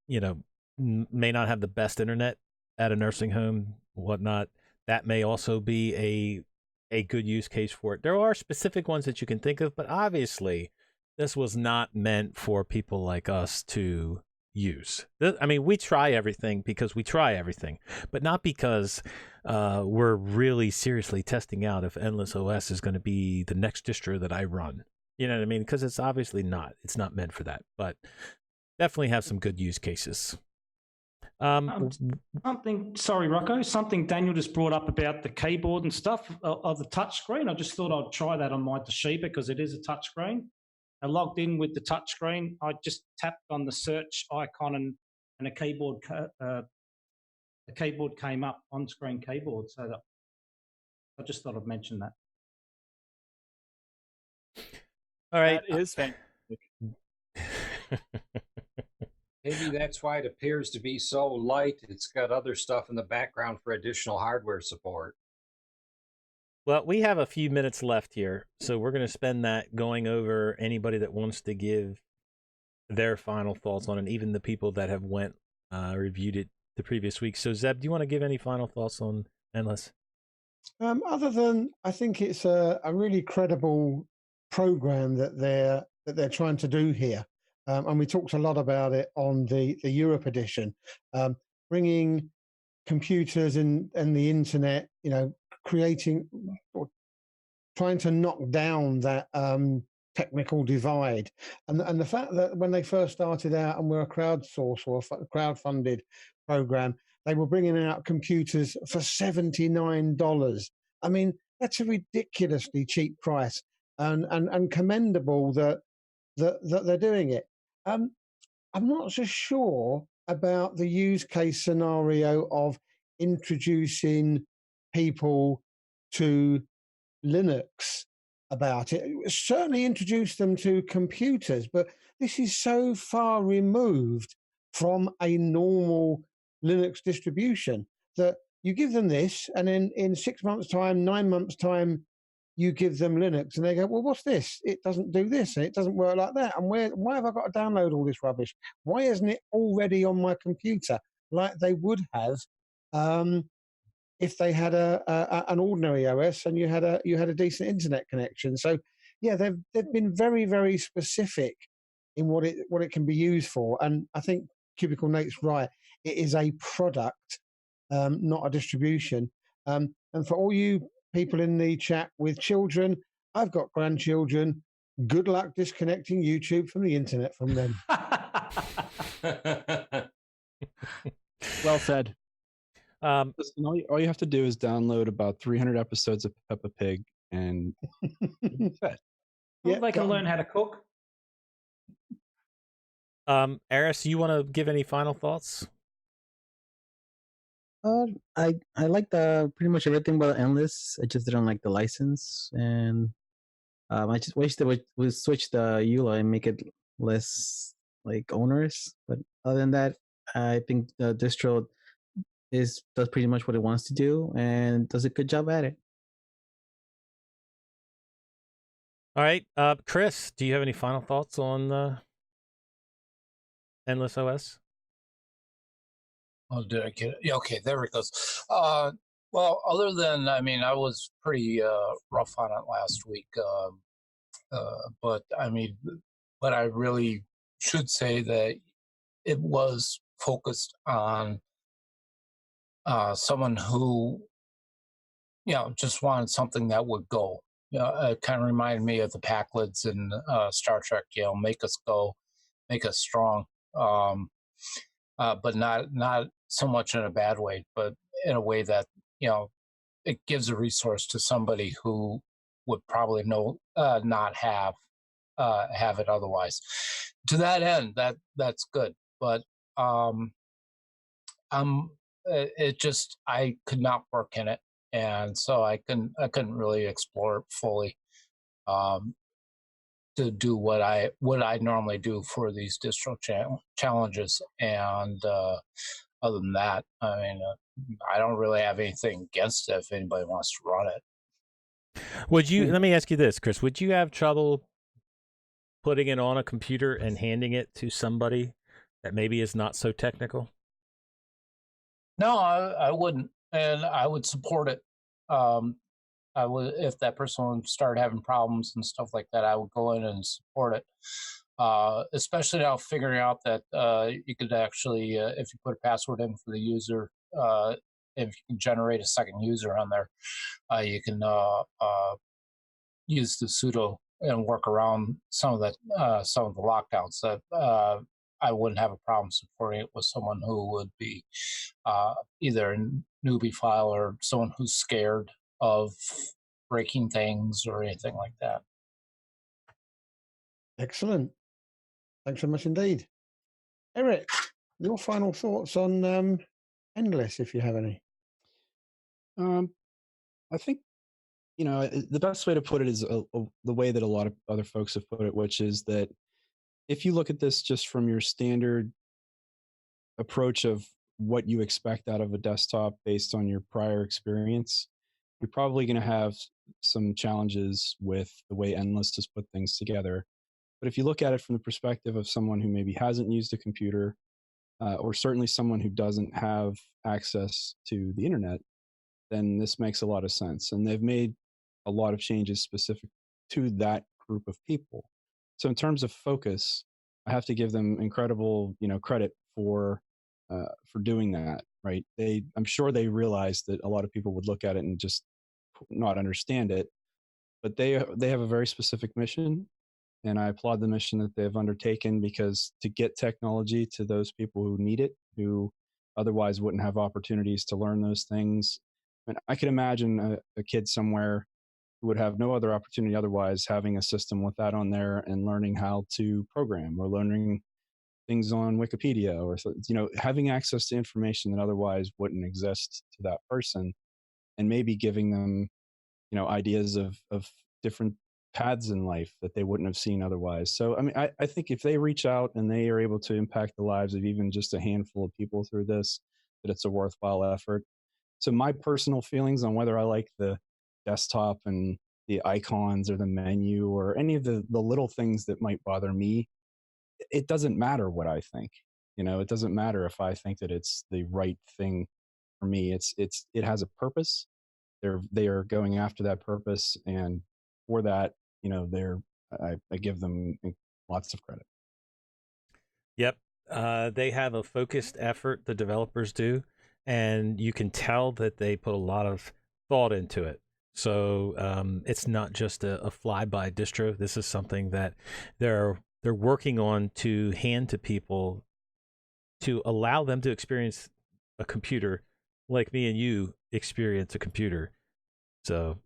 you know, may not have the best internet at a nursing home, whatnot. That may also be a good use case for it. There are specific ones that you can think of, but obviously this was not meant for people like us to use. I mean, we try everything because we try everything, but not because we're really seriously testing out if Endless OS is going to be the next distro that I run. You know what I mean? Because it's obviously not. It's not meant for that, but definitely have some good use cases. Sorry, Rocco, something Daniel just brought up about the keyboard and stuff of the touch screen. I just thought I'd try that on my Toshiba because it is a touch screen. I logged in with the touch screen. I just tapped on the search icon and a keyboard came up, on-screen keyboard. So that I just thought I'd mention that. All right. That is fantastic. Maybe that's why it appears to be so light. It's got other stuff in the background for additional hardware support. Well, we have a few minutes left here, so we're going to spend that going over anybody that wants to give their final thoughts on it, even the people that have went reviewed it the previous week. So, Zeb, do you want to give any final thoughts on Endless? Other than I think it's a really credible program that they're trying to do here, and we talked a lot about it on the Europe edition, bringing computers and the internet, creating or trying to knock down that technical divide, and the fact that when they first started out and were a crowdsourced or crowdfunded program, they were bringing out computers for $79. I mean, that's a ridiculously cheap price, and commendable that they're doing it. I'm not so sure about the use case scenario of introducing people to Linux about it. Certainly introduce them to computers, but this is so far removed from a normal Linux distribution that you give them this, and then in 6 months' time, 9 months' time, you give them Linux, and they go, "Well, what's this? It doesn't do this, and it doesn't work like that. And why have I got to download all this rubbish? Why isn't it already on my computer like they would have if they had an ordinary OS and you had a decent internet connection?" So, yeah, they've been very, very specific in what it can be used for, and I think Cubicle Nate's right. It is a product, not a distribution. And for all you people in the chat with children, I've got grandchildren. Good luck disconnecting YouTube from the internet from them. Well said. Listen, all you have to do is download about 300 episodes of Peppa Pig, and They can learn how to cook. Eris, you want to give any final thoughts? I like pretty much everything about Endless. I just didn't like the license, and I just wish they would switch the EULA and make it less like onerous. But other than that, I think the distro does pretty much what it wants to do and does a good job at it. All right, Chris, do you have any final thoughts on Endless OS? Oh, did I get it? Yeah, okay, there it goes. Well, other than, I mean, I was pretty rough on it last week, but I really should say that it was focused on someone who, just wanted something that would go. It kind of reminded me of the Packlids in Star Trek. Make us go, make us strong. But not so much in a bad way, but in a way that it gives a resource to somebody who would probably not have it otherwise. To that end, that's good, but I could not work in it, and so I couldn't really explore it fully. To do what I normally do for these distro challenges, and other than that, I don't really have anything against it if anybody wants to run it. Would you? Let me ask you this, Chris. Would you have trouble putting it on a computer and handing it to somebody that maybe is not so technical? No, I wouldn't, and I would support it. I would, if that person started having problems and stuff like that, I would go in and support it. Especially now figuring out that you could actually, if you put a password in for the user, if you can generate a second user on there, you can use the sudo and work around some of the lockdowns. That I wouldn't have a problem supporting it with someone who would be either a newbie file or someone who's scared of breaking things or anything like that. Excellent. Thanks very much indeed. Eric, your final thoughts on Endless, if you have any. I think, the best way to put it is the way that a lot of other folks have put it, which is that if you look at this just from your standard approach of what you expect out of a desktop based on your prior experience, you're probably going to have some challenges with the way Endless has put things together. But if you look at it from the perspective of someone who maybe hasn't used a computer, or certainly someone who doesn't have access to the internet, then this makes a lot of sense. And they've made a lot of changes specific to that group of people. So in terms of focus, I have to give them incredible, credit for doing that. Right? I'm sure they realized that a lot of people would look at it and just not understand it, but they have a very specific mission, and I applaud the mission that they've undertaken, because to get technology to those people who need it, who otherwise wouldn't have opportunities to learn those things. And I can imagine a kid somewhere who would have no other opportunity otherwise having a system with that on there and learning how to program, or learning things on Wikipedia, or having access to information that otherwise wouldn't exist to that person, and maybe giving them ideas of different paths in life that they wouldn't have seen otherwise. So I mean, I think if they reach out and they are able to impact the lives of even just a handful of people through this, that it's a worthwhile effort. So my personal feelings on whether I like the desktop and the icons or the menu or any of the little things that might bother me, it doesn't matter what I think. It doesn't matter if I think that it's the right thing for me. It has a purpose. They are going after that purpose, and for that, I give them lots of credit. Yep. They have a focused effort, the developers do, and you can tell that they put a lot of thought into it. So it's not just a fly-by distro. This is something that they're working on to hand to people, to allow them to experience a computer like me and you experience a computer. So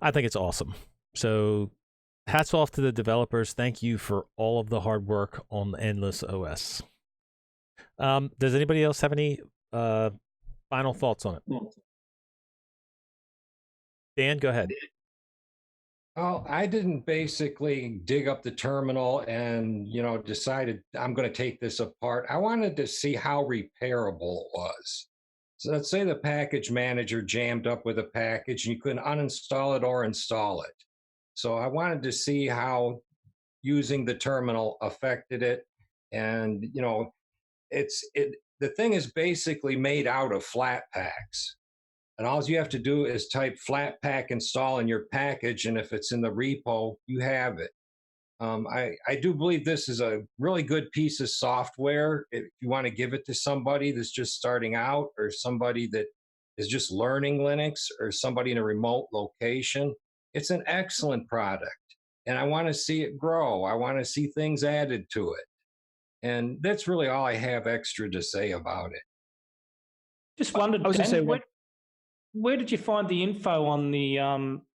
I think it's awesome. So hats off to the developers. Thank you for all of the hard work on Endless OS. Does anybody else have any final thoughts on it? Dan, go ahead. Oh, I didn't basically dig up the terminal and, decided I'm going to take this apart. I wanted to see how repairable it was. So let's say the package manager jammed up with a package and you couldn't uninstall it or install it. So I wanted to see how using the terminal affected it. And, the thing is basically made out of flat packs. And all you have to do is type Flatpak install in your package, and if it's in the repo, you have it. I do believe this is a really good piece of software if you want to give it to somebody that's just starting out, or somebody that is just learning Linux, or somebody in a remote location. It's an excellent product, and I want to see it grow. I want to see things added to it. And that's really all I have extra to say about it. Just wondered, I was going to say, where did you find the info on the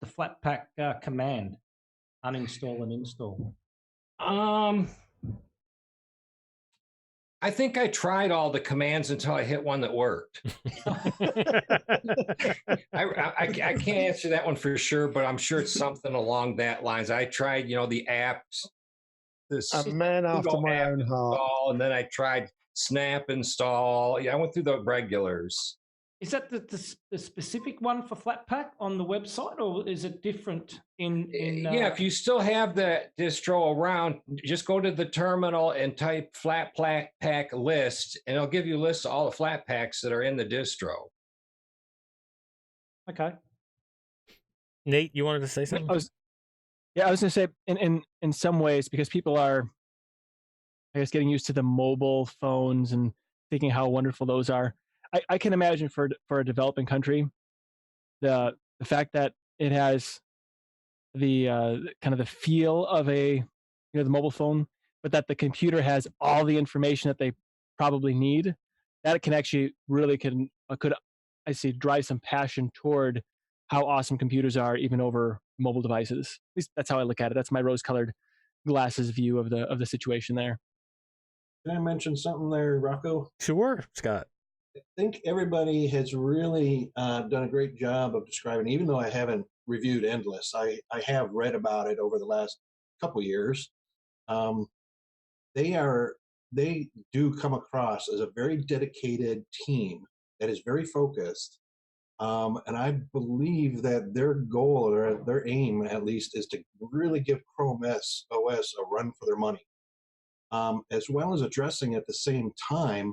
Flatpak command, uninstall and install? I think I tried all the commands until I hit one that worked. I can't answer that one for sure, but I'm sure it's something along that lines. I tried, the apps. A man after my own heart. Install, and then I tried snap install. Yeah, I went through the regulars. Is that the specific one for Flatpak on the website, or is it different in Yeah, if you still have the distro around, just go to the terminal and type Flatpak list, and it'll give you a list of all the Flatpaks that are in the distro. Okay. Nate, you wanted to say something? I was going to say in some ways, because people are, I guess, getting used to the mobile phones and thinking how wonderful those are. I can imagine for a developing country, the fact that it has the kind of the feel of the mobile phone, but that the computer has all the information that they probably need, that can actually really could I see drive some passion toward how awesome computers are even over mobile devices. At least that's how I look at it. That's my rose-colored glasses view of the situation there. Can I mention something there, Rocco? Sure, Scott. I think everybody has really done a great job of describing, even though I haven't reviewed Endless, I have read about it over the last couple years. They do come across as a very dedicated team that is very focused And I believe that their goal or their aim, at least, is to really give Chrome OS a run for their money, as well as addressing at the same time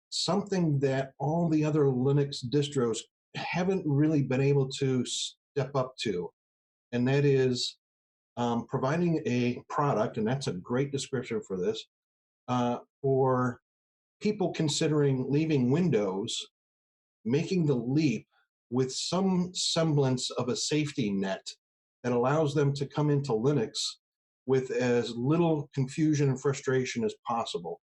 something that all the other Linux distros haven't really been able to step up to, and that is providing a product, and that's a great description for this, for people considering leaving Windows, making the leap with some semblance of a safety net that allows them to come into Linux with as little confusion and frustration as possible.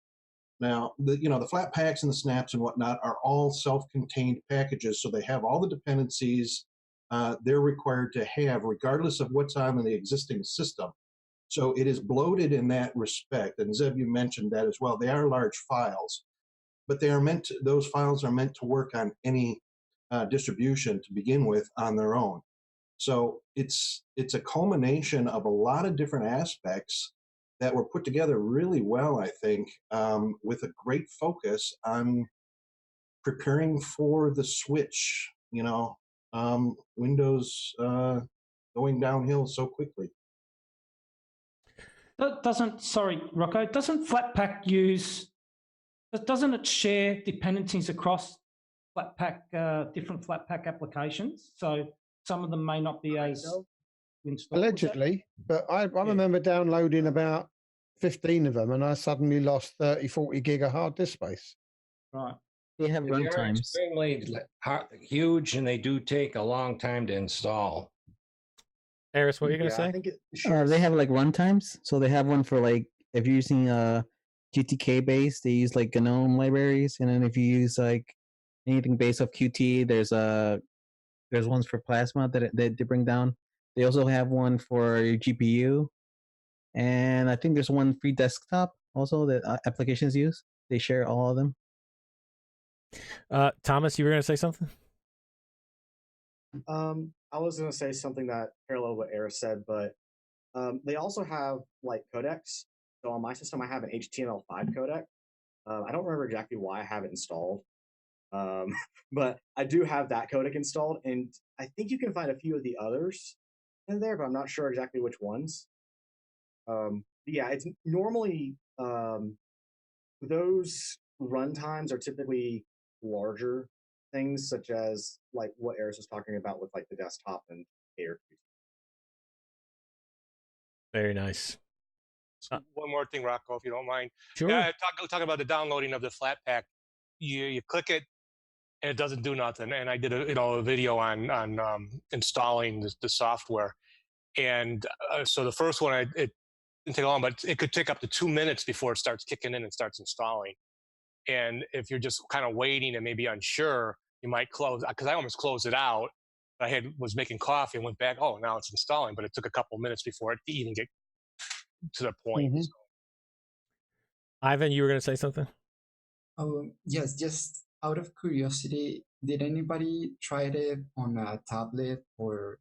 Now, the Flatpaks and the snaps and whatnot are all self-contained packages, so they have all the dependencies they're required to have, regardless of what's on the existing system. So it is bloated in that respect. And Zeb, you mentioned that as well. They are large files, but those files are meant to work on any distribution to begin with on their own. So it's a culmination of a lot of different aspects that were put together really well, I think, with a great focus on preparing for the switch, Windows going downhill so quickly. Sorry, Rocco, doesn't Flatpak doesn't it share dependencies across Flatpak, different Flatpak applications? So some of them may not be as installed. Allegedly, but I remember downloading about 15 of them and I suddenly lost 30, 40 gig of hard disk space. Right. They have They are runtimes. extremely huge, and they do take a long time to install. Eris, what are you going to say? I think They have like runtimes. So they have one for like if you're using GTK base, they use like GNOME libraries, and then if you use like anything based off Qt, there's ones for Plasma that they bring down. They also have one for your GPU, and I think there's one free desktop also that applications use. They share all of them. Thomas, you were going to say something? I was going to say something that paralleled what Eris said, but they also have like codecs. So on my system, I have an HTML5 codec. I don't remember exactly why I have it installed, but I do have that codec installed, and I think you can find a few of the others in there, but I'm not sure exactly which ones. Yeah, it's normally those runtimes are typically larger things, such as like what Eris was talking about with like the desktop and Air. Very nice. One more thing, Rocco, if you don't mind. Sure. Yeah, talk about the downloading of the Flatpak. You click it, and it doesn't do nothing. And I did a video on installing the software, and so the first one it didn't take long, but it could take up to 2 minutes before it starts kicking in and starts installing. And if you're just kind of waiting and maybe unsure, you might close, because I almost closed it out. I was making coffee and went back. Oh, now it's installing, but it took a couple minutes before it even get to the point. Mm-hmm. So. Ivan, you were going to say something? Yes, just out of curiosity, did anybody try it on a tablet or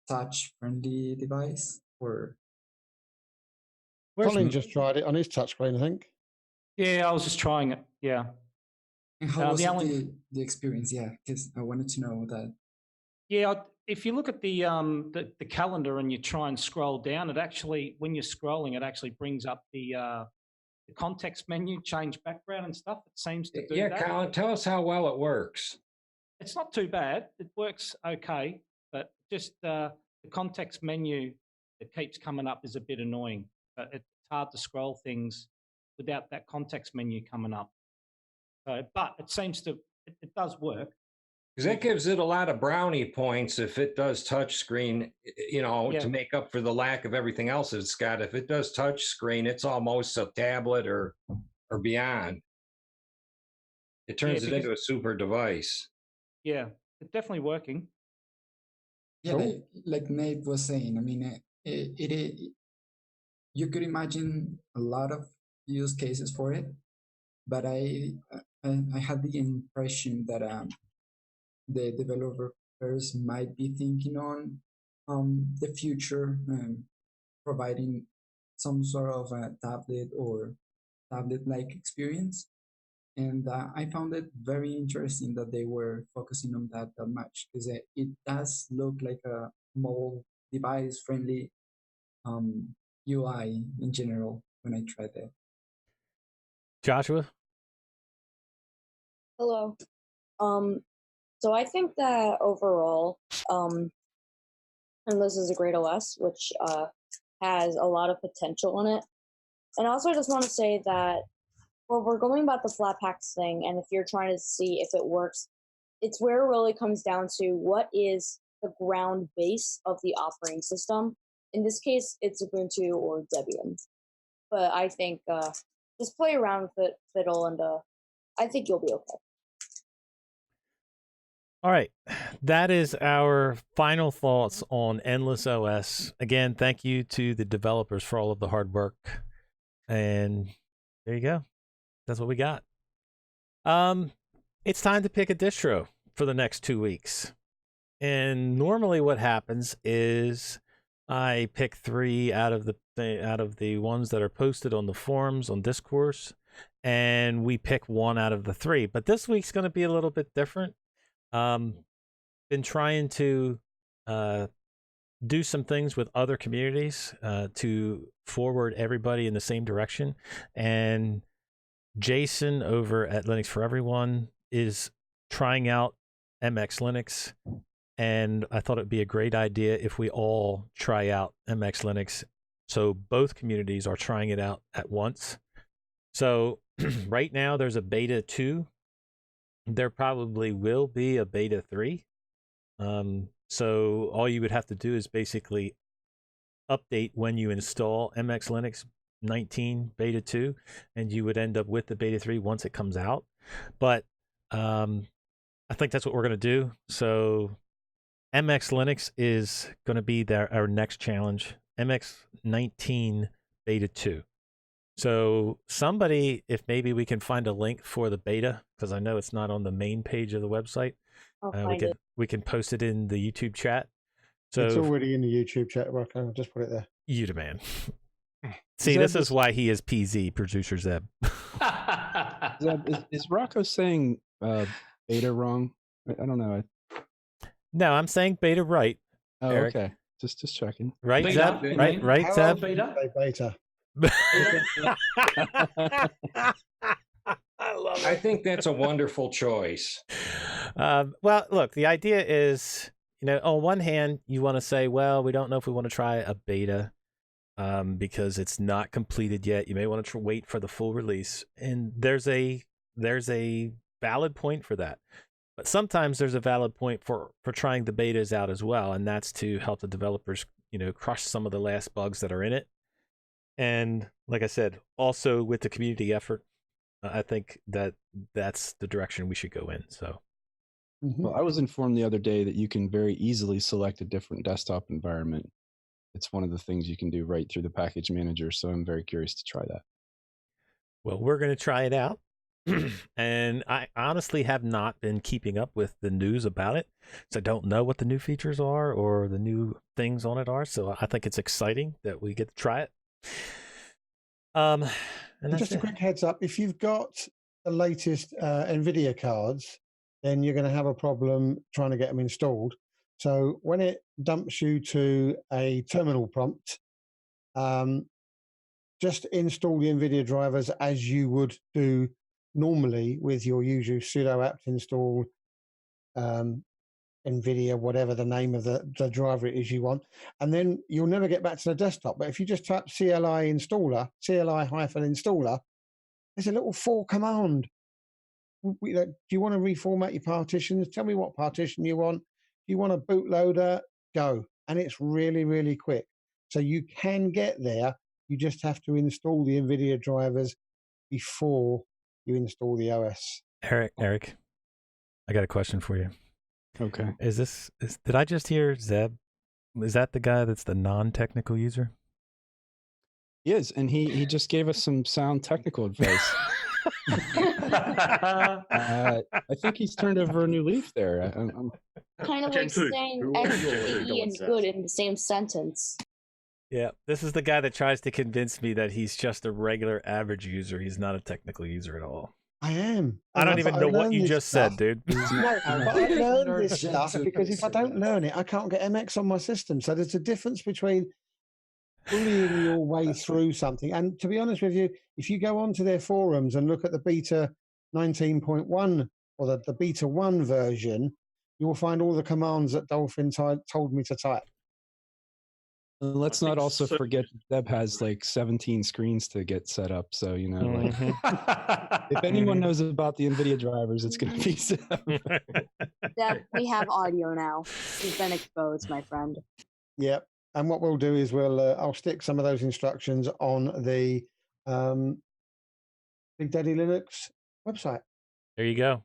touch-friendly device? Or Colin just tried it on his touchscreen, I think. Yeah, I was just trying it. Yeah. And how was the experience? Yeah, because I wanted to know that. Yeah, if you look at the calendar and you try and scroll down, it actually, when you're scrolling, it actually brings up the context menu, change background and stuff. It seems to do that. Yeah, Colin, tell us how well it works. It's not too bad. It works okay, but just the context menu that keeps coming up is a bit annoying. It's hard to scroll things without that context menu coming up. But it seems to, it does work. Because that gives it a lot of brownie points if it does touch screen, to make up for the lack of everything else it's got. If it does touch screen, it's almost a tablet or beyond. It turns it into a super device. Yeah, it's definitely working. Yeah, like Nate was saying, I mean, you could imagine a lot of use cases for it, but I had the impression that the developers might be thinking on the future, providing some sort of a tablet or tablet-like experience. And I found it very interesting that they were focusing on that much, because it does look like a more device-friendly UI in general when I tried it. Joshua? Hello. So I think that overall, and this is a great OS, which has a lot of potential in it. And also, I just want to say that well, we're going about the flat packs thing, and if you're trying to see if it works, it's where it really comes down to what is the ground base of the operating system. In this case, it's Ubuntu or Debian. But I think just play around with it, fiddle, and I think you'll be okay. All right, that is our final thoughts on Endless OS. Again, thank you to the developers for all of the hard work. And there you go. That's what we got. It's time to pick a distro for the next 2 weeks. And normally what happens is I pick 3 out of the ones that are posted on the forums on Discourse, and we pick 1 out of the 3. But this week's going to be a little bit different. Been trying to do some things with other communities to forward everybody in the same direction. And Jason over at Linux for Everyone is trying out MX Linux. And I thought it'd be a great idea if we all try out MX Linux. So both communities are trying it out at once. So right now there's a beta 2. There probably will be a beta 3. So all you would have to do is basically update when you install MX Linux 19 beta 2, and you would end up with the beta 3 once it comes out. But I think that's what we're going to do. So MX Linux is going to be our next challenge. MX 19 beta 2. So somebody, if maybe we can find a link for the beta, because I know it's not on the main page of the website. We can post it in the YouTube chat. So it's already in the YouTube chat. I'll just put it there. You demand. See, this is why he is PZ, producer Zeb. Zeb, is Rocco saying beta wrong? I don't know. No, I'm saying beta right. Oh, Eric. Okay. Just checking. Right, Beta, Zeb? Right, Zeb? Beta. Beta. I think that's a wonderful choice. Well, look, the idea is, on one hand, you want to say, well, we don't know if we want to try a beta because it's not completed yet. You may want to wait for the full release. And there's a valid point for that. But sometimes there's a valid point for trying the betas out as well. And that's to help the developers, crush some of the last bugs that are in it. And like I said, also with the community effort, I think that's the direction we should go in. So, well, I was informed the other day that you can very easily select a different desktop environment. It's one of the things you can do right through the package manager. So I'm very curious to try that. Well, we're going to try it out. And I honestly have not been keeping up with the news about it. So I don't know what the new features are or the new things on it are. So I think it's exciting that we get to try it. And just a quick heads up, if you've got the latest Nvidia cards, then you're going to have a problem trying to get them installed. So when it dumps you to a terminal prompt, just install the Nvidia drivers as you would do normally with your usual sudo apt install Nvidia, whatever the name of the driver it is you want, and then you'll never get back to the desktop. But if you just type CLI -installer, there's a little 4 command. Do you want to reformat your partitions? Tell me what partition you want. You want a bootloader? Go. And it's really, really quick. So you can get there. You just have to install the Nvidia drivers before you install the OS. Eric, I got a question for you. Okay. Did I just hear Zeb? Is that the guy that's the non-technical user? He is, and he just gave us some sound technical advice. I think he's turned over a new leaf there. I'm kind of like saying XGE and good in the same sentence. Yeah, this is the guy that tries to convince me that he's just a regular average user. He's not a technical user at all. I am. I don't even know what you learned this just said, stuff. dude. No, but I learned this Gen stuff 2 because if I user, don't yeah. learn it, I can't get MX on my system. So there's a difference between bullying your way through something. And to be honest with you, if you go onto their forums and look at the beta 19.1 or the beta 1 version, you will find all the commands that Dolphin told me to type. And let's not also forget Deb has like 17 screens to get set up. So, you know, like if anyone knows about the Nvidia drivers, it's going to be Deb. Deb, we have audio now. You've been exposed, my friend. Yep. And what we'll do is I'll stick some of those instructions on the Big Daddy Linux website. There you go.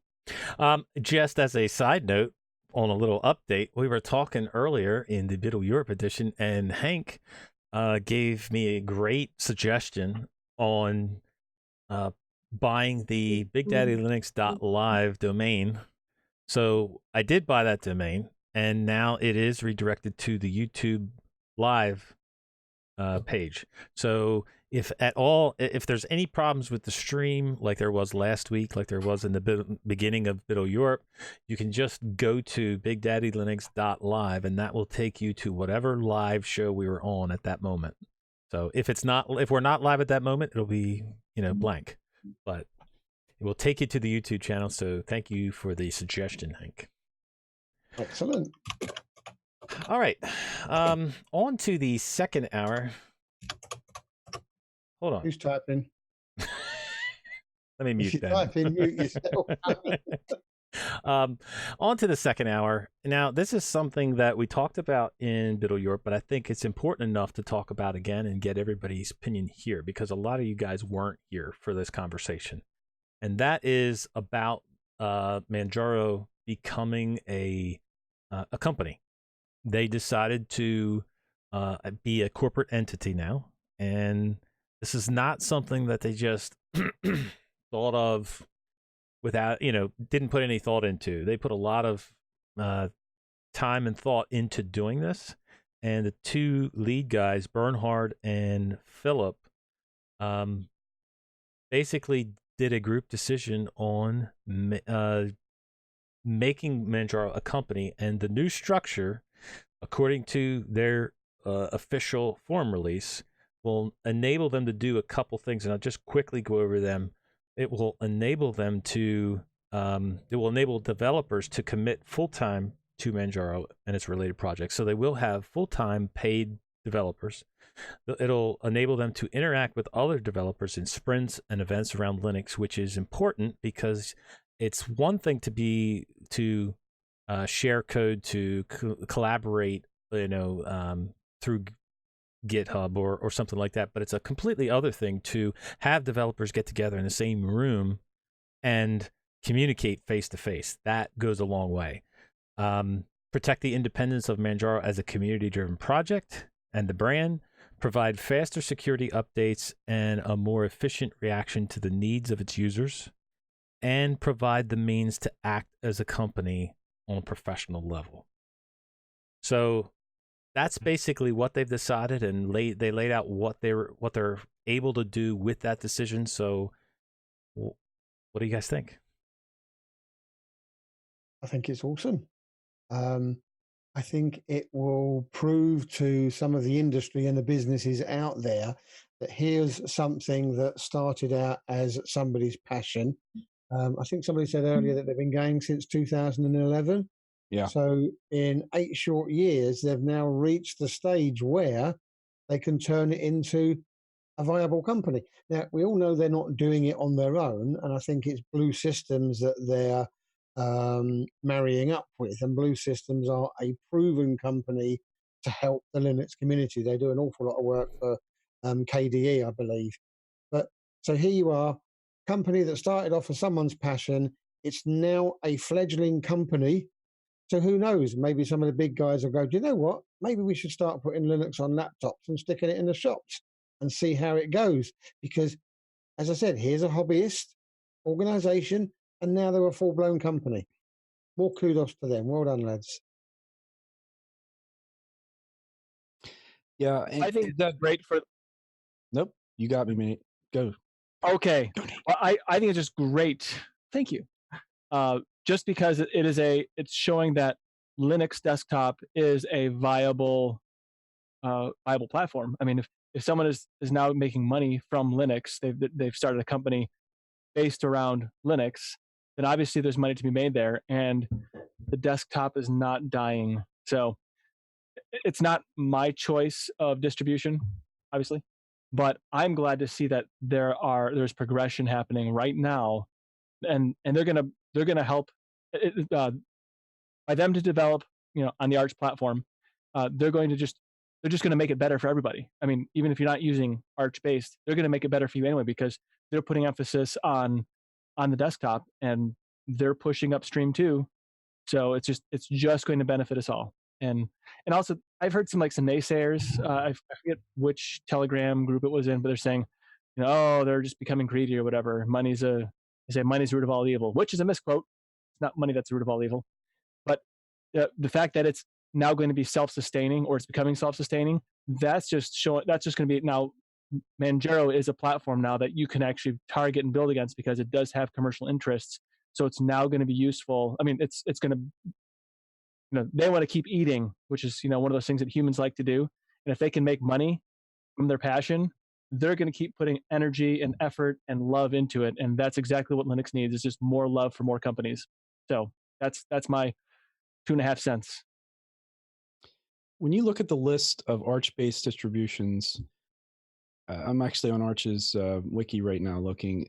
Just as a side note, on a little update, we were talking earlier in the Biddle Europe edition, and Hank gave me a great suggestion on buying the BigDaddyLinux.live domain. So I did buy that domain, and now it is redirected to the YouTube Live page. So if there's any problems with the stream, like there was last week, like there was in the beginning of Biddle Europe, you can just go to BigDaddyLinux.live, and that will take you to whatever live show we were on at that moment. So if we're not live at that moment, it'll be blank, but it will take you to the YouTube channel. So thank you for the suggestion, Hank. Excellent. All right, on to the second hour. Hold on. Who's typing? Let me mute that. Typing, mute yourself. On to the second hour. Now, this is something that we talked about in Biddle Europe, but I think it's important enough to talk about again and get everybody's opinion here, because a lot of you guys weren't here for this conversation. And that is about Manjaro becoming a company. They decided to be a corporate entity now, and this is not something that they just thought of without, didn't put any thought into. They put a lot of time and thought into doing this, and the two lead guys, Bernhard and Philip, basically did a group decision on making Manjaro a company, and the new structure, according to their official form release, will enable them to do a couple things, and I'll just quickly go over them. It will enable them to, it will enable developers to commit full-time to Manjaro and its related projects. So they will have full-time paid developers. It'll enable them to interact with other developers in sprints and events around Linux, which is important because it's one thing to share code, to collaborate, through GitHub or something like that, but it's a completely other thing to have developers get together in the same room and communicate face to face. That goes a long way. Protect the independence of Manjaro as a community-driven project and the brand. Provide faster security updates and a more efficient reaction to the needs of its users, and provide the means to act as a company on a professional level. So that's basically what they've decided, and they laid out what they're able to do with that decision. So what do you guys think? I think it's awesome. I think it will prove to some of the industry and the businesses out there that here's something that started out as somebody's passion. I think somebody said earlier that they've been going since 2011. Yeah. So in 8 short years, they've now reached the stage where they can turn it into a viable company. Now, we all know they're not doing it on their own, and I think it's Blue Systems that they're marrying up with, and Blue Systems are a proven company to help the Linux community. They do an awful lot of work for KDE, I believe. But so here you are, company that started off as someone's passion. It's now a fledgling company. So who knows? Maybe some of the big guys will go, do you know what? Maybe we should start putting Linux on laptops and sticking it in the shops and see how it goes. Because, as I said, here's a hobbyist organization, and now they're a full-blown company. More kudos to them. Well done, lads. Yeah, I think that's great for. Nope, you got me, mate. Go. Okay. Well, I think it's just great. Thank you. Just because it's showing that Linux desktop is a viable platform. I mean, if someone is now making money from Linux, they've started a company based around Linux, then obviously there's money to be made there, and the desktop is not dying. So it's not my choice of distribution, obviously, but I'm glad to see that there's progression happening right now, and they're gonna help by them to develop, on the Arch platform. They're just going to make it better for everybody. I mean, even if you're not using Arch based, they're going to make it better for you anyway, because they're putting emphasis on the desktop, and they're pushing upstream too. So it's just going to benefit us all. And also, I've heard some naysayers. I forget which Telegram group it was in, but they're saying, oh, they're just becoming greedy or whatever. Money's the root of all evil, which is a misquote. It's not money that's the root of all evil. But the fact that it's now going to be self-sustaining, or it's becoming self-sustaining, that's just going to be now. Manjaro is a platform now that you can actually target and build against, because it does have commercial interests. So it's now going to be useful. I mean, it's going to, they want to keep eating, which is, one of those things that humans like to do. And if they can make money from their passion, they're going to keep putting energy and effort and love into it. And that's exactly what Linux needs, is just more love for more companies. So that's my 2.5 cents. When you look at the list of Arch-based distributions, I'm actually on Arch's wiki right now looking.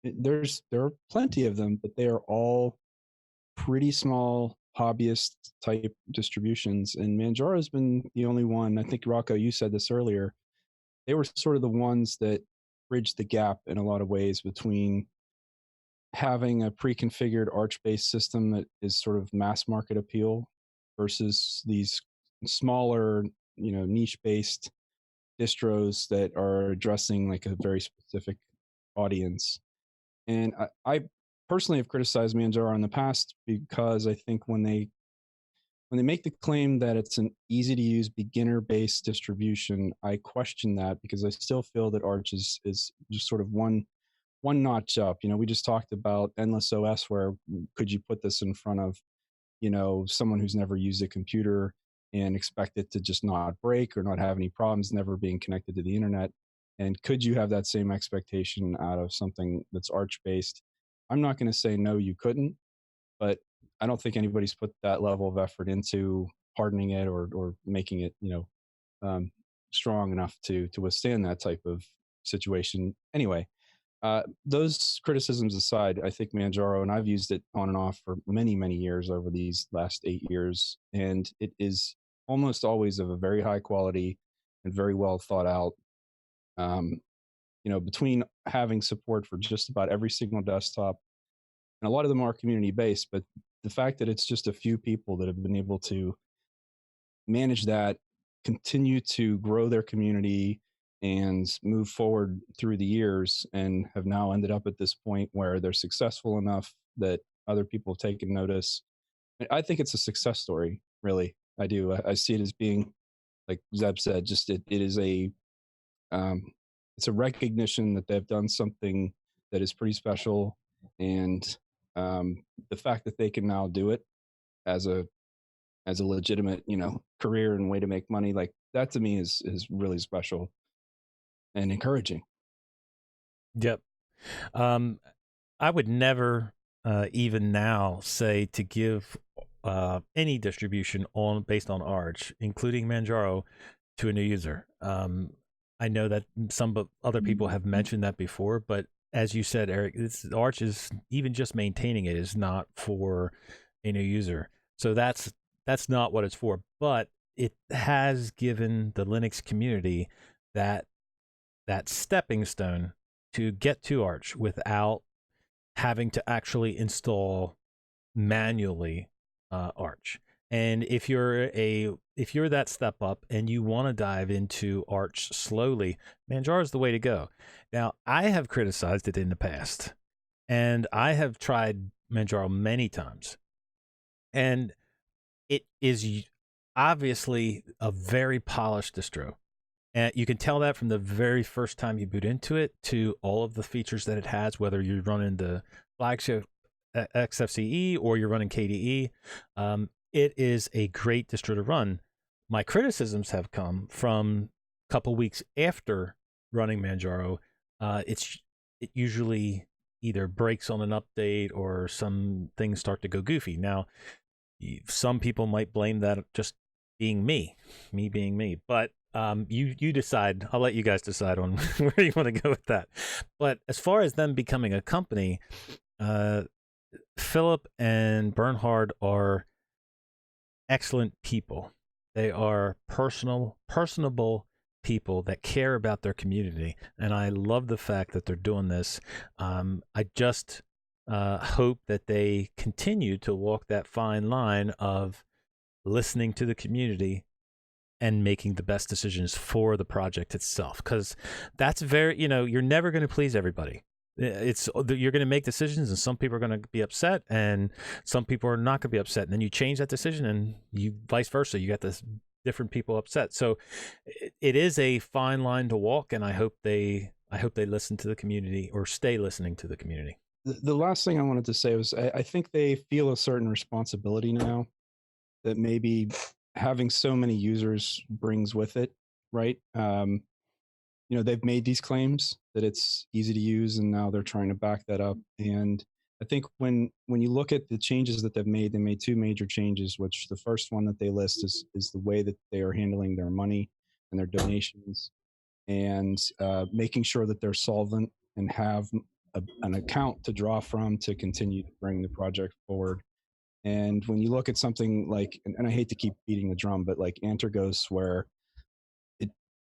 There are plenty of them, but they are all pretty small hobbyist type distributions. And Manjaro has been the only one. I think, Rocco, you said this earlier. They were sort of the ones that bridged the gap in a lot of ways between having a pre-configured Arch-based system that is sort of mass market appeal versus these smaller, niche-based distros that are addressing like a very specific audience. And I personally have criticized Manjaro in the past, because I think when they make the claim that it's an easy to use beginner-based distribution, I question that, because I still feel that Arch is just sort of one notch up. We just talked about Endless OS, where could you put this in front of, someone who's never used a computer and expect it to just not break or not have any problems, never being connected to the internet? And could you have that same expectation out of something that's Arch-based? I'm not going to say no, you couldn't, but I don't think anybody's put that level of effort into hardening it or making it, strong enough to withstand that type of situation. Anyway, those criticisms aside, I think Manjaro, and I've used it on and off for many, many years over these last 8 years, and it is almost always of a very high quality and very well thought out. Between having support for just about every single desktop, and a lot of them are community based, but the fact that it's just a few people that have been able to manage that, continue to grow their community, and move forward through the years, and have now ended up at this point where they're successful enough that other people have taken notice. I think it's a success story, really. I do. I see it as being, like Zeb said, just it is it's a recognition that they've done something that is pretty special, and the fact that they can now do it as a legitimate, career and way to make money, like that to me is really special and encouraging. Yep. I would never even now say to give any distribution based on Arch, including Manjaro, to a new user. I know that some other people have mentioned that before, but as you said, Eric, Arch is, even just maintaining it is not for a new user. So that's not what it's for. But it has given the Linux community that stepping stone to get to Arch without having to actually install manually Arch. And if you're that step up and you want to dive into Arch slowly, Manjaro is the way to go. Now, I have criticized it in the past, and I have tried Manjaro many times, and it is obviously a very polished distro. And you can tell that from the very first time you boot into it to all of the features that it has, whether you're running the flagship XFCE or you're running KDE. It is a great distro to run. My criticisms have come from a couple weeks after running Manjaro. It usually either breaks on an update or some things start to go goofy. Now, some people might blame that just being me being me, but you decide. I'll let you guys decide on where you want to go with that. But as far as them becoming a company, Philip and Bernhard are excellent people. They are personable people that care about their community, and I love the fact that they're doing this. I just hope that they continue to walk that fine line of listening to the community and making the best decisions for the project itself, because that's very, you're never going to please everybody. You're going to make decisions, and some people are going to be upset, and some people are not going to be upset. And then you change that decision, and you vice versa. You got this different people upset. So it is a fine line to walk, and I hope they listen to the community, or stay listening to the community. The last thing I wanted to say was I think they feel a certain responsibility now that maybe having so many users brings with it, right? They've made these claims that it's easy to use, and now they're trying to back that up. And I think when you look at the changes that they've made, they made two major changes, which the first one that they list is the way that they are handling their money and their donations, and making sure that they're solvent and have an account to draw from to continue to bring the project forward. And when you look at something like, and I hate to keep beating the drum, but like Antergos, where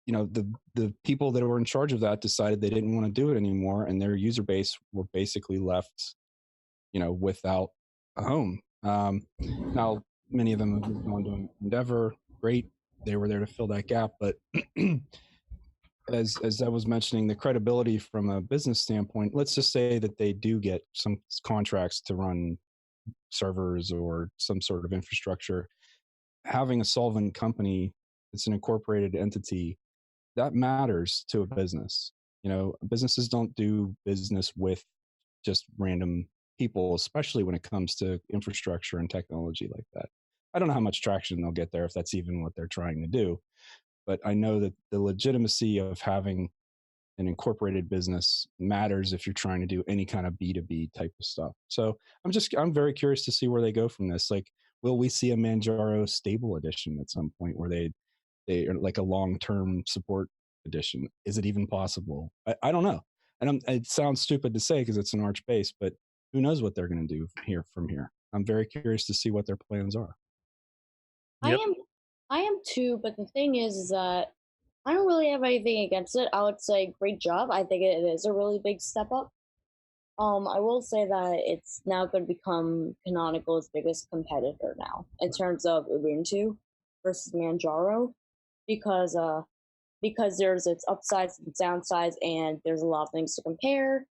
the people that were in charge of that decided they didn't want to do it anymore, and their user base were basically left, without a home. Now, many of them have gone to Endeavor. Great, they were there to fill that gap. But as I was mentioning, the credibility from a business standpoint, let's just say that they do get some contracts to run servers or some sort of infrastructure. Having a solvent company, it's an incorporated entity, that matters to a business. Businesses don't do business with just random people, especially when it comes to infrastructure and technology like that. I don't know how much traction they'll get there, if that's even what they're trying to do. But I know that the legitimacy of having an incorporated business matters if you're trying to do any kind of B2B type of stuff. So I'm very curious to see where they go from this. Like, will we see a Manjaro stable edition at some point where they are like a long-term support edition? Is it even possible? I don't know. And it sounds stupid to say because it's an Arch base, but who knows what they're going to do from here. I'm very curious to see what their plans are. Yep. I am too, but the thing is that I don't really have anything against it. I would say great job. I think it is a really big step up. I will say that it's now going to become Canonical's biggest competitor now in terms of Ubuntu versus Manjaro, because there's its upsides and downsides, and there's a lot of things to compare.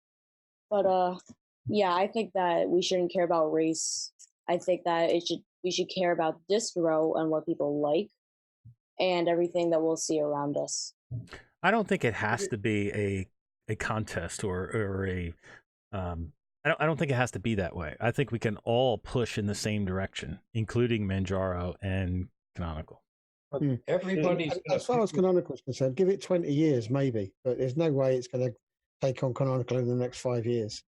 But yeah, I think that we shouldn't care about race. I think that we should care about distro and what people like, and everything that we'll see around us. I don't think it has to be a contest or a I don't think it has to be that way. I think we can all push in the same direction, including Manjaro and Canonical. Everybody's as far as Canonical is concerned, give it 20 years maybe, but there's no way it's going to take on Canonical in the next 5 years.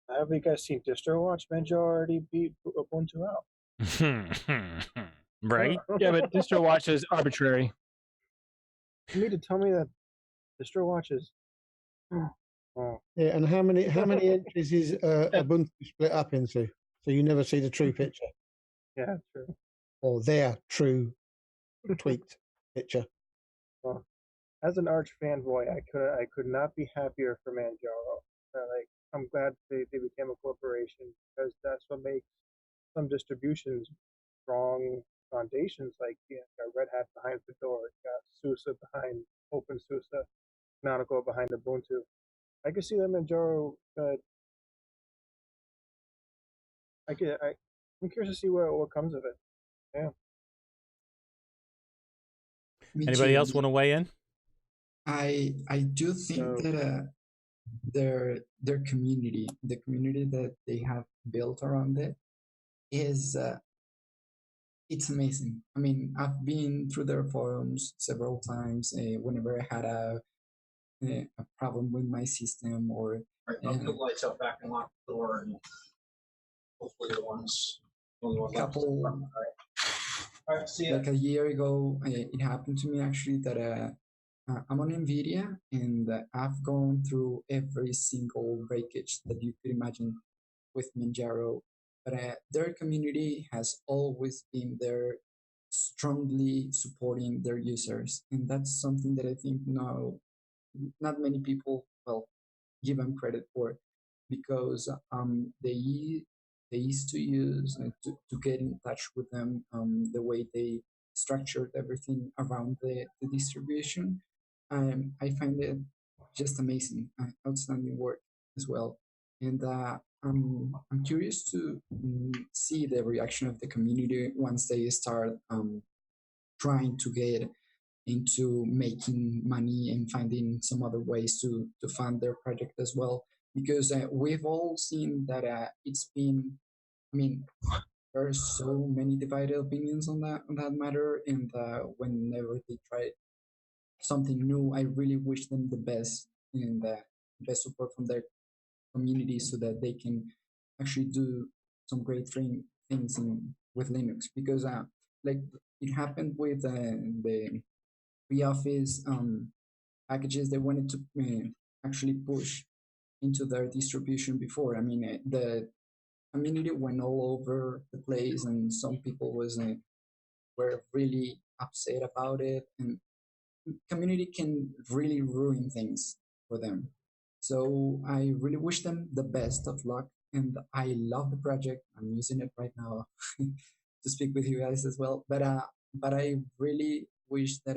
Have you guys seen DistroWatch? Manjaro already beat Ubuntu out. Right? Yeah, but DistroWatch is arbitrary. You need to tell me that DistroWatch is. Oh. Yeah, and how many entries is Ubuntu split up into? So you never see the true picture. Yeah, true. Or their true tweaked picture. Well, as an Arch fanboy, I could not be happier for Manjaro. I'm glad they became a corporation, because that's what makes some distributions strong foundations. Like, got Red Hat behind Fedora, got SUSE behind OpenSUSE, Canonical behind Ubuntu. I can see that Manjaro. I'm curious to see what comes of it. Yeah. Anybody else want to weigh in? I do think So- that their community, the community that they have built around it, is it's amazing. I mean, I've been through their forums several times. Whenever I had a problem with my system, or I'll put the lights up back and lock the door, and hopefully the only one left. couple All right, see ya. like a year ago, it happened to me actually that I'm on Nvidia, and I've gone through every single breakage that you could imagine with Manjaro, but their community has always been there, strongly supporting their users, and that's something that I think now not many people give them credit for, because they used to use to get in touch with them, the way they structured everything around the distribution. I find it just amazing, outstanding work as well. And I'm curious to see the reaction of the community once they start trying to get into making money and finding some other ways to fund their project as well. Because we've all seen that it's been, I mean, there are so many divided opinions on that matter, and whenever they try something new, I really wish them the best and best support from their community so that they can actually do some great things with Linux. Because like it happened with the pre-office packages they wanted to actually push into their distribution before. I mean, the community went all over the place, and some people were really upset about it. And community can really ruin things for them. So I really wish them the best of luck, and I love the project. I'm using it right now to speak with you guys as well. But I really wish that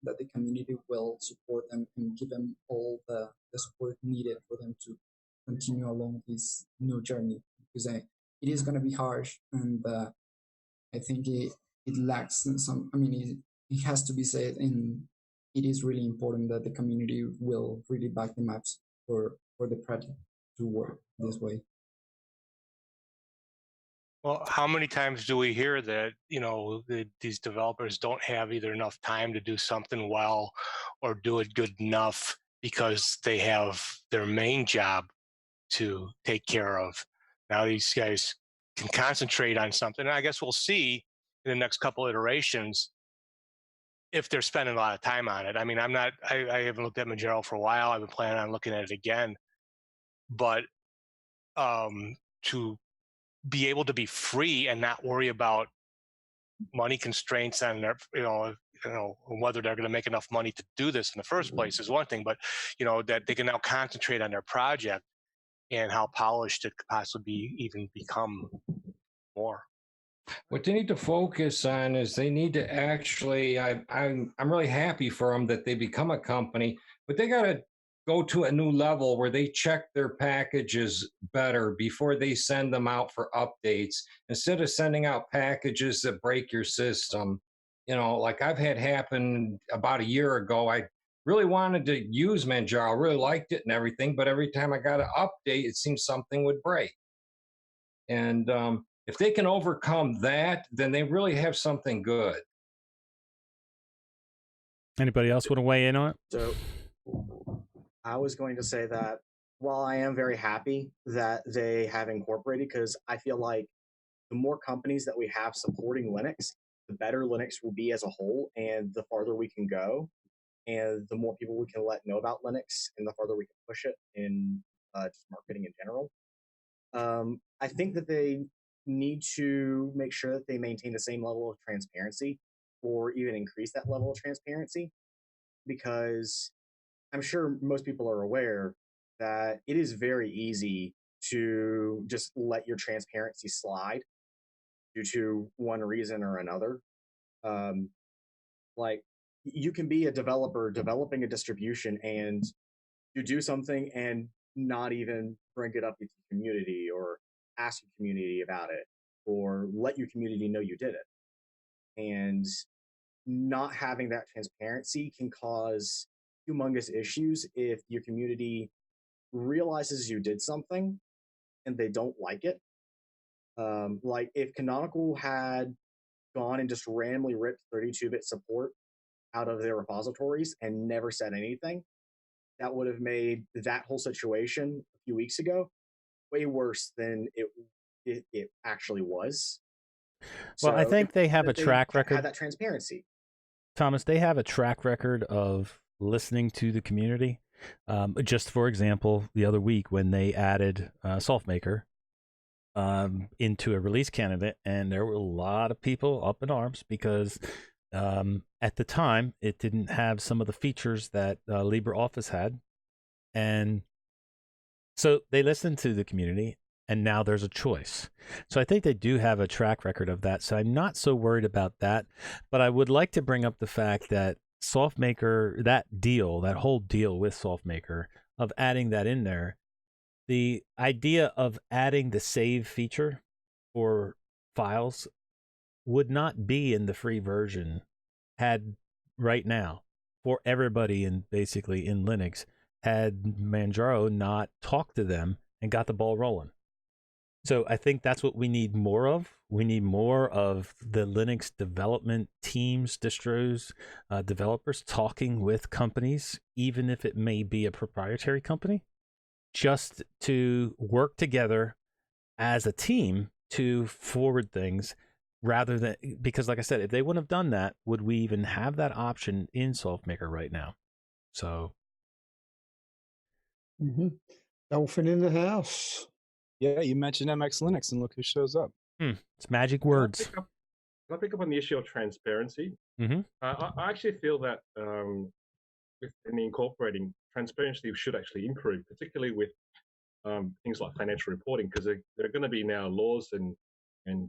that the community will support them and give them all the support needed for them to continue along this new journey, because it is going to be harsh, and I think it lacks in some. I mean, it has to be said, and it is really important that the community will really back them up for the project to work this way. Well, how many times do we hear that, these developers don't have either enough time to do something well or do it good enough because they have their main job to take care of? Now these guys can concentrate on something. And I guess we'll see in the next couple iterations if they're spending a lot of time on it. I mean, I haven't looked at Manjaro for a while. I've been planning on looking at it again. But to be able to be free and not worry about money constraints and their, whether they're going to make enough money to do this in the first place is one thing, but that they can now concentrate on their project and how polished it could possibly even become more. What they need to focus on is they need to actually. I'm really happy for them that they become a company, but they got to go to a new level where they check their packages better before they send them out for updates, instead of sending out packages that break your system. Like I've had happen about a year ago. I really wanted to use Manjaro, really liked it and everything, but every time I got an update, it seemed something would break. And if they can overcome that, then they really have something good. Anybody else want to weigh in on it? So I was going to say that while I am very happy that they have incorporated, because I feel like the more companies that we have supporting Linux, the better Linux will be as a whole, and the farther we can go, and the more people we can let know about Linux, and the farther we can push it in just marketing in general. I think that they need to make sure that they maintain the same level of transparency, or even increase that level of transparency, because I'm sure most people are aware that it is very easy to just let your transparency slide due to one reason or another. Like you can be a developer developing a distribution and you do something and not even bring it up with your community or ask your community about it or let your community know you did it. And not having that transparency can cause humongous issues if your community realizes you did something and they don't like it. Like if Canonical had gone and just randomly ripped 32-bit support out of their repositories and never said anything, that would have made that whole situation a few weeks ago way worse than it actually was. Well, I think they have a track record. Had that transparency. Thomas, they have a track record of listening to the community. Just for example, the other week when they added SoftMaker into a release candidate, and there were a lot of people up in arms because at the time it didn't have some of the features that LibreOffice had, and so they listened to the community, and now there's a choice. So I think they do have a track record of that. So I'm not so worried about that, but I would like to bring up the fact that SoftMaker, that whole deal with SoftMaker of adding that in there, the idea of adding the save feature for files would not be in the free version had right now for everybody in basically in Linux had Manjaro not talked to them and got the ball rolling. So I think that's what we need more of. We need more of the Linux development teams, distros, developers talking with companies, even if it may be a proprietary company, just to work together as a team to forward things rather than, because like I said, if they wouldn't have done that, would we even have that option in SoftMaker right now? So. Dolphin in the house. Yeah, you mentioned MX Linux, and look who shows up. It's magic words. Can I pick up on the issue of transparency? I actually feel that in incorporating transparency should actually improve, particularly with things like financial reporting, because there are going to be now laws and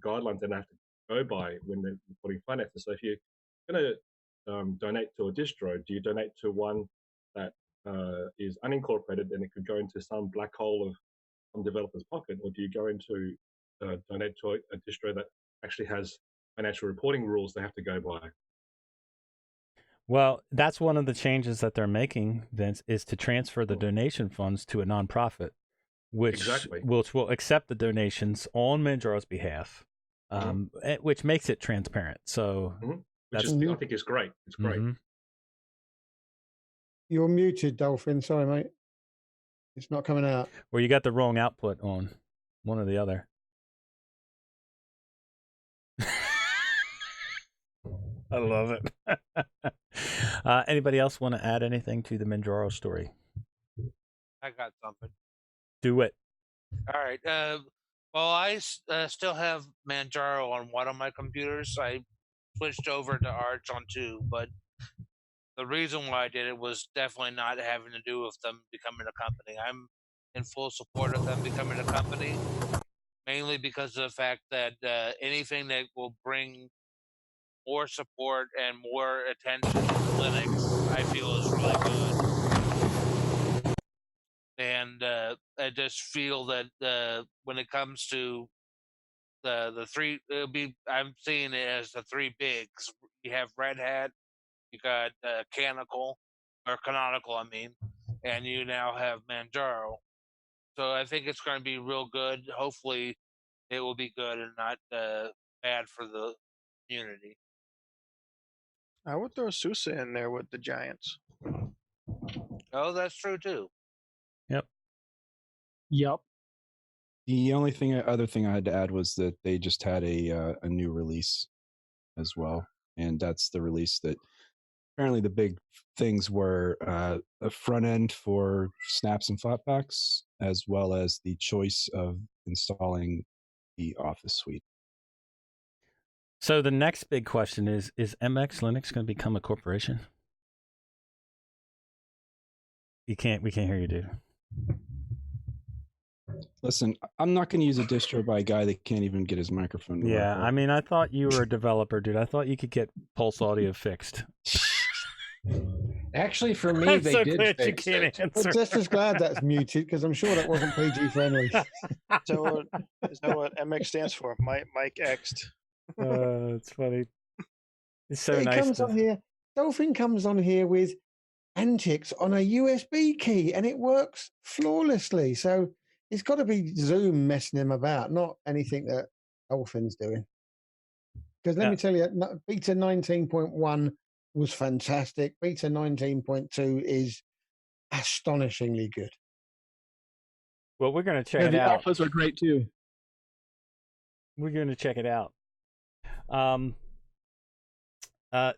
guidelines that they have to go by when they're reporting finances. So if you're going to donate to a distro, do you donate to one that is unincorporated and it could go into some black hole of some developer's pocket, or do you go into donate to a distro that actually has financial reporting rules they have to go by? Well, that's one of the changes that they're making, Vince, is to transfer the donation funds to a nonprofit, which will accept the donations on Manjaro's behalf, which makes it transparent. So I think is great. It's great. You're muted, Dolphin. Sorry, mate. It's not coming out. Well, you got the wrong output on one or the other. I love it. Anybody else want to add anything to the Manjaro story? I got something. Do it. All right. Well, I still have Manjaro on one of my computers. I switched over to Arch on two, but the reason why I did it was definitely not having to do with them becoming a company. I'm in full support of them becoming a company, mainly because of the fact that anything that will bring more support and more attention to Linux, I feel is really good. And I just feel that when it comes to the three, I'm seeing it as the three bigs. You have Red Hat, you got Canonical, I mean, and you now have Manjaro. So I think it's going to be real good. Hopefully, it will be good and not bad for the community. I would throw SUSE in there with the Giants. Oh, that's true too. Yep. The only other thing I had to add was that they just had a new release as well, and that's the release that apparently the big things were a front end for snaps and flatpaks, as well as the choice of installing the Office suite. So the next big question is MX Linux going to become a corporation? We can't hear you, dude. Listen, I'm not going to use a distro by a guy that can't even get his microphone to Yeah, work. I mean, I thought you were a developer, dude. I thought you could get Pulse Audio fixed. Actually, for me, I'm they so did glad you fix can't it. answer. I'm just as glad that's muted because I'm sure that wasn't PG friendly. So is that what MX stands for? Mike X'd. It's funny. It's so He nice. comes on here. Dolphin comes on here with antics on a USB key, and it works flawlessly. So it's got to be Zoom messing him about, not anything that Elfin's doing. Because let me tell you, beta 19.1 was fantastic. Beta 19.2 is astonishingly good. Well, we're going to check it the out. alphas are great too. We're going to check it out.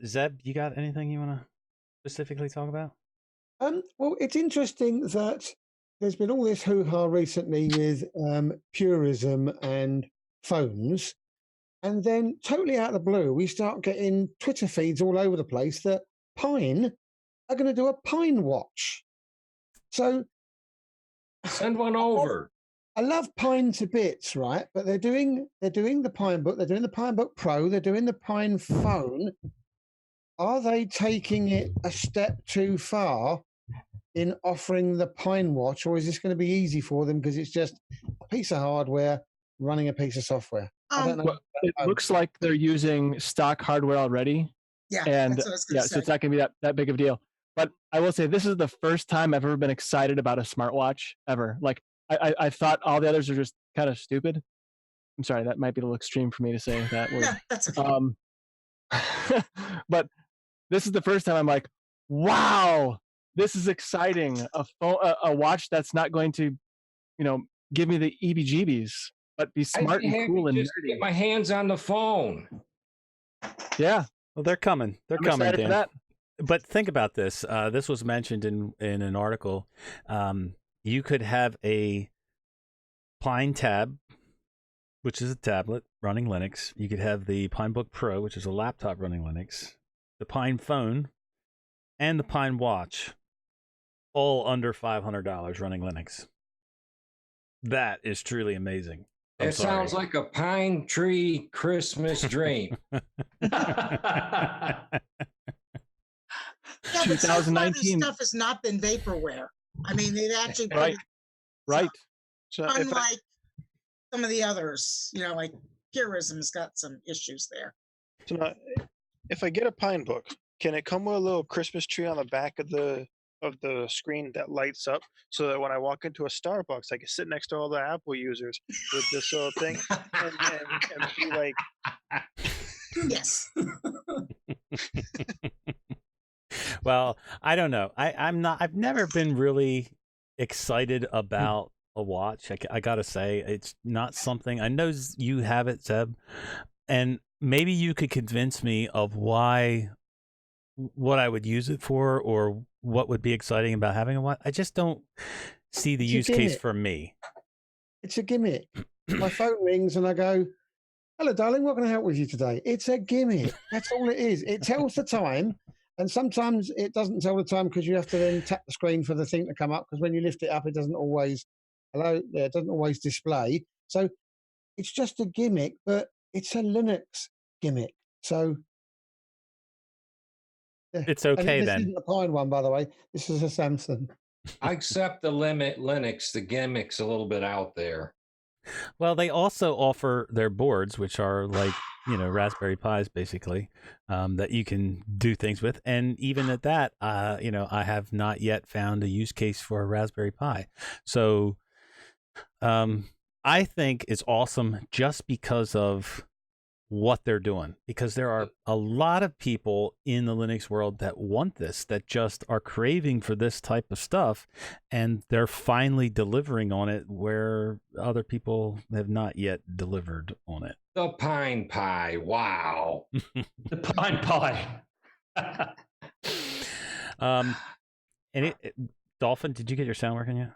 Zeb, you got anything you want to specifically talk about? Well, it's interesting that there's been all this hoo-ha recently with purism and phones, and then totally out of the blue, we start getting Twitter feeds all over the place that Pine are going to do a Pine watch. So send one over. I love Pine to bits, right? But they're doing the Pine Book, they're doing the Pine Book Pro, they're doing the Pine phone. Are they taking it a step too far in offering the Pine watch, or is this going to be easy for them because it's just a piece of hardware running a piece of software? I don't know. Well, it looks like they're using stock hardware already. Yeah, and that's what I was gonna so say. it's not going to be that big of a deal. But I will say this is the first time I've ever been excited about a smartwatch ever. Like I thought all the others are just kind of stupid. I'm sorry, that might be a little extreme for me to say that word. Yeah, that's okay. But this is the first time I'm like, wow, this is exciting. A watch that's not going to, give me the EBGBs, but be smart and cool and just nerdy. get my hands on the phone. Yeah. Well, they're coming. They're I'm coming, excited for Dan. that. But think about this. This was mentioned in an article. You could have a Pine Tab, which is a tablet running Linux. You could have the Pinebook Pro, which is a laptop running Linux, the Pine Phone, and the Pine Watch, all under $500 running Linux. That is truly amazing. It sounds like a pine tree Christmas dream. Yeah, but so far this 2019. stuff has not been vaporware. I mean, they've actually put Right. it, Right. So if I, unlike some of the others, like Purism's got some issues there. so now, if I get a Pine Book, can it come with a little Christmas tree on the back of the screen that lights up, so that when I walk into a Starbucks, I can sit next to all the Apple users with this little thing and be like, Yes. Well, I don't know. I've never been really excited about a watch. I gotta say, it's not something. I know you have it, Zeb, and maybe you could convince me of what I would use it for, or what would be exciting about having a watch. I just don't see the use case for me. It's a gimmick. My phone rings and I go, "Hello, darling. What can I help with you today?" It's a gimmick. That's all it is. It tells the time, and sometimes it doesn't tell the time because you have to then tap the screen for the thing to come up. Because when you lift it up, it doesn't always it doesn't always display. So it's just a gimmick, but it's a Linux gimmick. So it's okay this then. isn't a Pine one, by the way. This is a Samsung. I accept the limit Linux. The gimmick's a little bit out there. Well, they also offer their boards, which are like, Raspberry Pis, basically, that you can do things with. And even at that, I have not yet found a use case for a Raspberry Pi. So I think it's awesome just because of what they're doing, because there are a lot of people in the Linux world that want this, that just are craving for this type of stuff, and they're finally delivering on it where other people have not yet delivered on it. The Pine Pie, wow. The Pine Pie. Dolphin, did you get your sound working yet?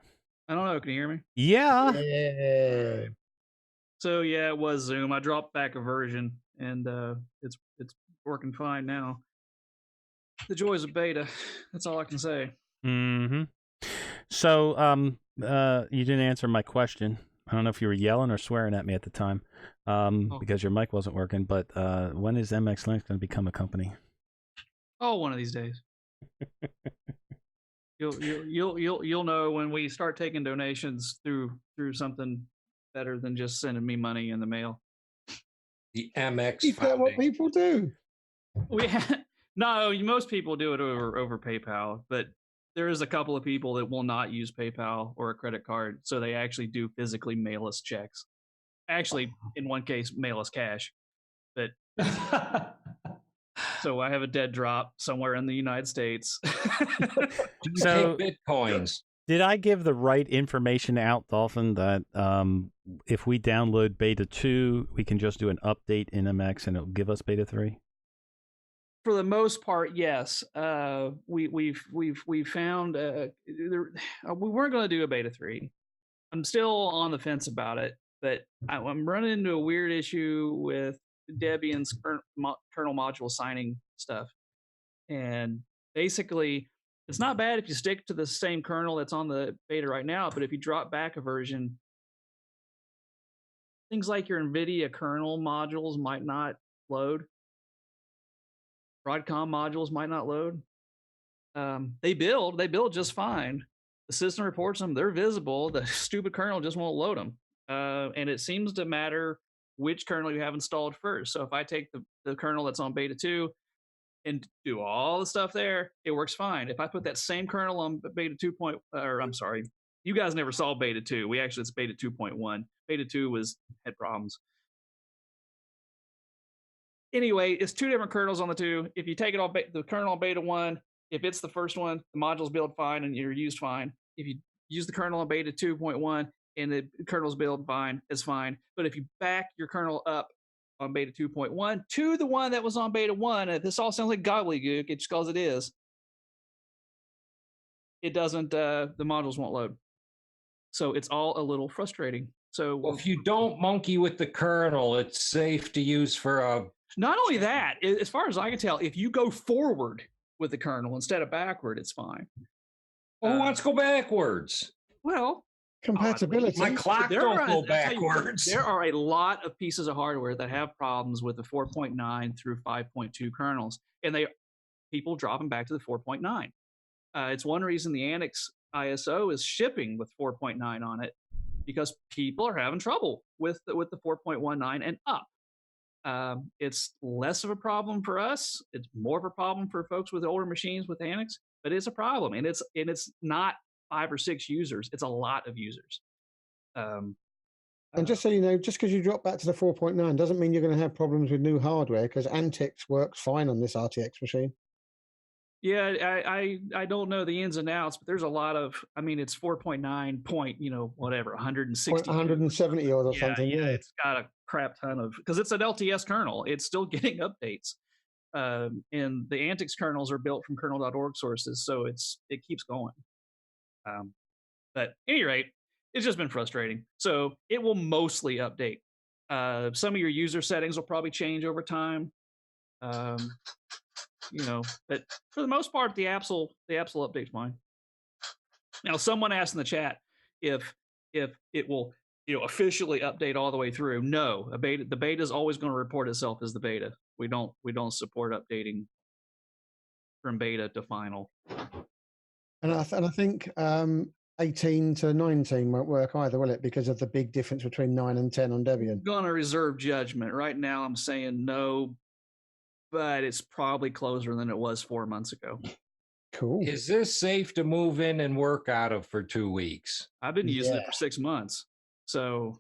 I don't know. Can you hear me? Yeah. So yeah, it was Zoom. I dropped back a version, and it's working fine now. The joys of beta. That's all I can say. Mm-hmm. So you didn't answer my question. I don't know if you were yelling or swearing at me at the time, because your mic wasn't working. But when is MX Linux going to become a company? Oh, one of these days. You'll know when we start taking donations through something better than just sending me money in the mail. The MX Is that what people do? No, most people do it over PayPal, but there is a couple of people that will not use PayPal or a credit card, so they actually do physically mail us checks. Actually, in one case, mail us cash. But so I have a dead drop somewhere in the United States. So Bitcoins. did I give the right information out, Dolphin, that if we download Beta 2, we can just do an update in MX and it'll give us Beta 3? For the most part, yes. We've found we weren't going to do a Beta 3. I'm still on the fence about it, but I'm running into a weird issue with Debian's kernel module signing stuff. And basically, it's not bad if you stick to the same kernel that's on the beta right now, but if you drop back a version, things like your Nvidia kernel modules might not load. Broadcom modules might not load. They build just fine. The system reports them, they're visible. The stupid kernel just won't load them. And it seems to matter which kernel you have installed first. So if I take the kernel that's on beta 2 and do all the stuff there, it works fine. If I put that same kernel on beta 2. I'm sorry, you guys never saw beta 2. It's beta 2.1. Beta 2 had problems. Anyway, it's two different kernels on the 2. If you take it off the kernel on beta 1, if it's the first one, the modules build fine and you're used fine. If you use the kernel on beta 2.1 and the kernels build fine, it's fine. But if you back your kernel up on beta 2.1 to the one that was on beta 1, if this all sounds like gobbledygook, it's because it is. It doesn't, the modules won't load. So it's all a little frustrating. So well, if you don't monkey with the kernel, it's safe to use for a... Not only that, as far as I can tell, if you go forward with the kernel instead of backward, it's fine. Well, who wants to go backwards? Well, compatibility. My clock don't go backwards. There are a lot of pieces of hardware that have problems with the 4.9 through 5.2 kernels, and people drop them back to the 4.9. It's one reason the Annex ISO is shipping with 4.9 on it, because people are having trouble with the 4.19 and up. It's less of a problem for us. It's more of a problem for folks with older machines with Annex, but it's a problem, and it's not 5 or 6 users. It's a lot of users. And just so you know, just because you drop back to the 4.9 doesn't mean you're going to have problems with new hardware, because Antix works fine on this RTX machine. Yeah, I don't know the ins and outs, but there's a lot of, it's 4.9 point, whatever, 160. 170 or something. Yeah, it's got a crap ton of, because it's an LTS kernel. It's still getting updates. And the Antix kernels are built from kernel.org sources, so it keeps going. But at any rate, it's just been frustrating. So it will mostly update. Some of your user settings will probably change over time. But for the most part, the apps will update fine. Now, someone asked in the chat if it will officially update all the way through. No, the beta is always going to report itself as the beta. We don't support updating from beta to final. And I think 18 to 19 won't work either, will it? Because of the big difference between 9 and 10 on Debian. I'm going to reserve judgment. Right now, I'm saying no, but it's probably closer than it was 4 months ago. Cool. Is this safe to move in and work out of for 2 weeks? I've been using it for 6 months, but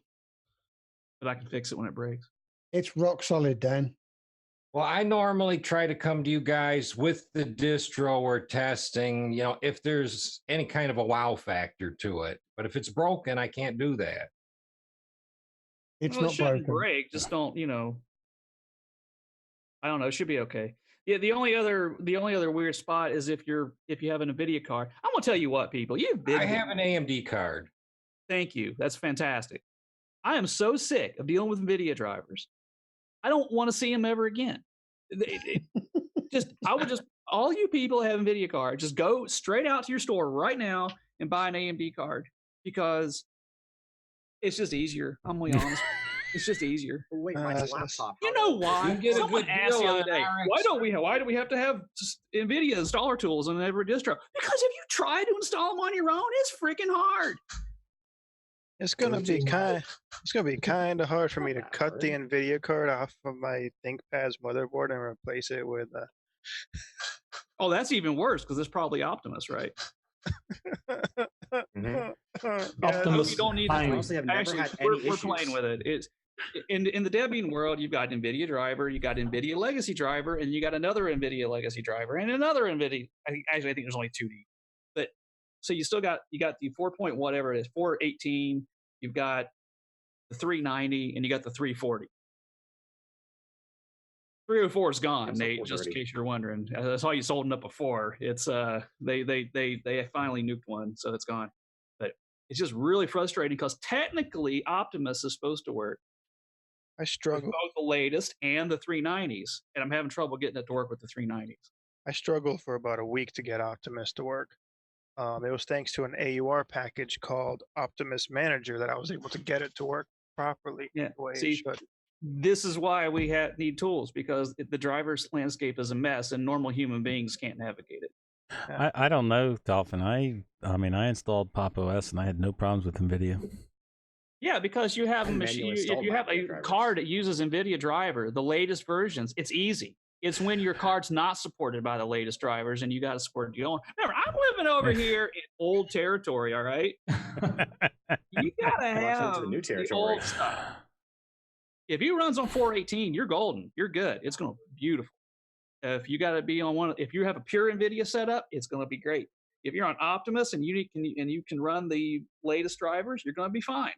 I can fix it when it breaks. It's rock solid, Dan. Well, I normally try to come to you guys with the distro we're testing, if there's any kind of a wow factor to it. But if it's broken, I can't do that. It's it not shouldn't broken. break. Just don't, I don't know. It should be okay. Yeah. The only other weird spot is if you have an Nvidia card. I'm gonna tell you what, people. I have an AMD card. Thank you. That's fantastic. I am so sick of dealing with Nvidia drivers. I don't want to see them ever again. All you people that have Nvidia card, just go straight out to your store right now and buy an AMD card, because it's just easier. I'm gonna be honest. It's just easier. Wait, my laptop. You know why? You get a Someone good asked the deal other on day, RX. why do we have to have Nvidia installer tools on every distro? Because if you try to install them on your own, it's freaking hard. It's gonna be kind of hard for me to cut the Nvidia card off of my ThinkPad's motherboard and replace it with Oh, that's even worse because it's probably Optimus, right? Mhm. Optimus. You don't need to. Honestly, I've never Actually, had any we're playing issues. with it. It's in the Debian world. You've got Nvidia driver, you got Nvidia legacy driver, and you got another Nvidia legacy driver, and another Nvidia. Actually, I think there's only 2D, but so you still got the 4 point whatever it is, 418. You've got the 390, and you got the 340. 304 is gone, Yes, Nate. Just in 430. case you're wondering, I saw you sold it before. It's they finally nuked one, so it's gone. But it's just really frustrating because technically Optimus is supposed to work. I struggle. Both the latest and the 390s, and I'm having trouble getting it to work with the 390s. I struggled for about a week to get Optimus to work. It was thanks to an AUR package called Optimus Manager that I was able to get it to work properly Yeah. the way it See, should. this is why we need tools because the driver's landscape is a mess, and normal human beings can't navigate it. I don't know, Dolphin. I mean, I installed Pop OS and I had no problems with NVIDIA. Yeah, because you have a And machine. manually If installed you have NVIDIA a drivers. card that uses NVIDIA driver, the latest versions, it's easy. It's when your card's not supported by the latest drivers, and you got to support your own. Remember, I'm living over here in old territory. All right, you gotta Come on, have to the new the territory. old stuff. If he runs on 418, you're golden. You're good. It's gonna be beautiful. If you got to be on one, if you have a pure NVIDIA setup, it's gonna be great. If you're on Optimus and you can run the latest drivers, you're gonna be fine.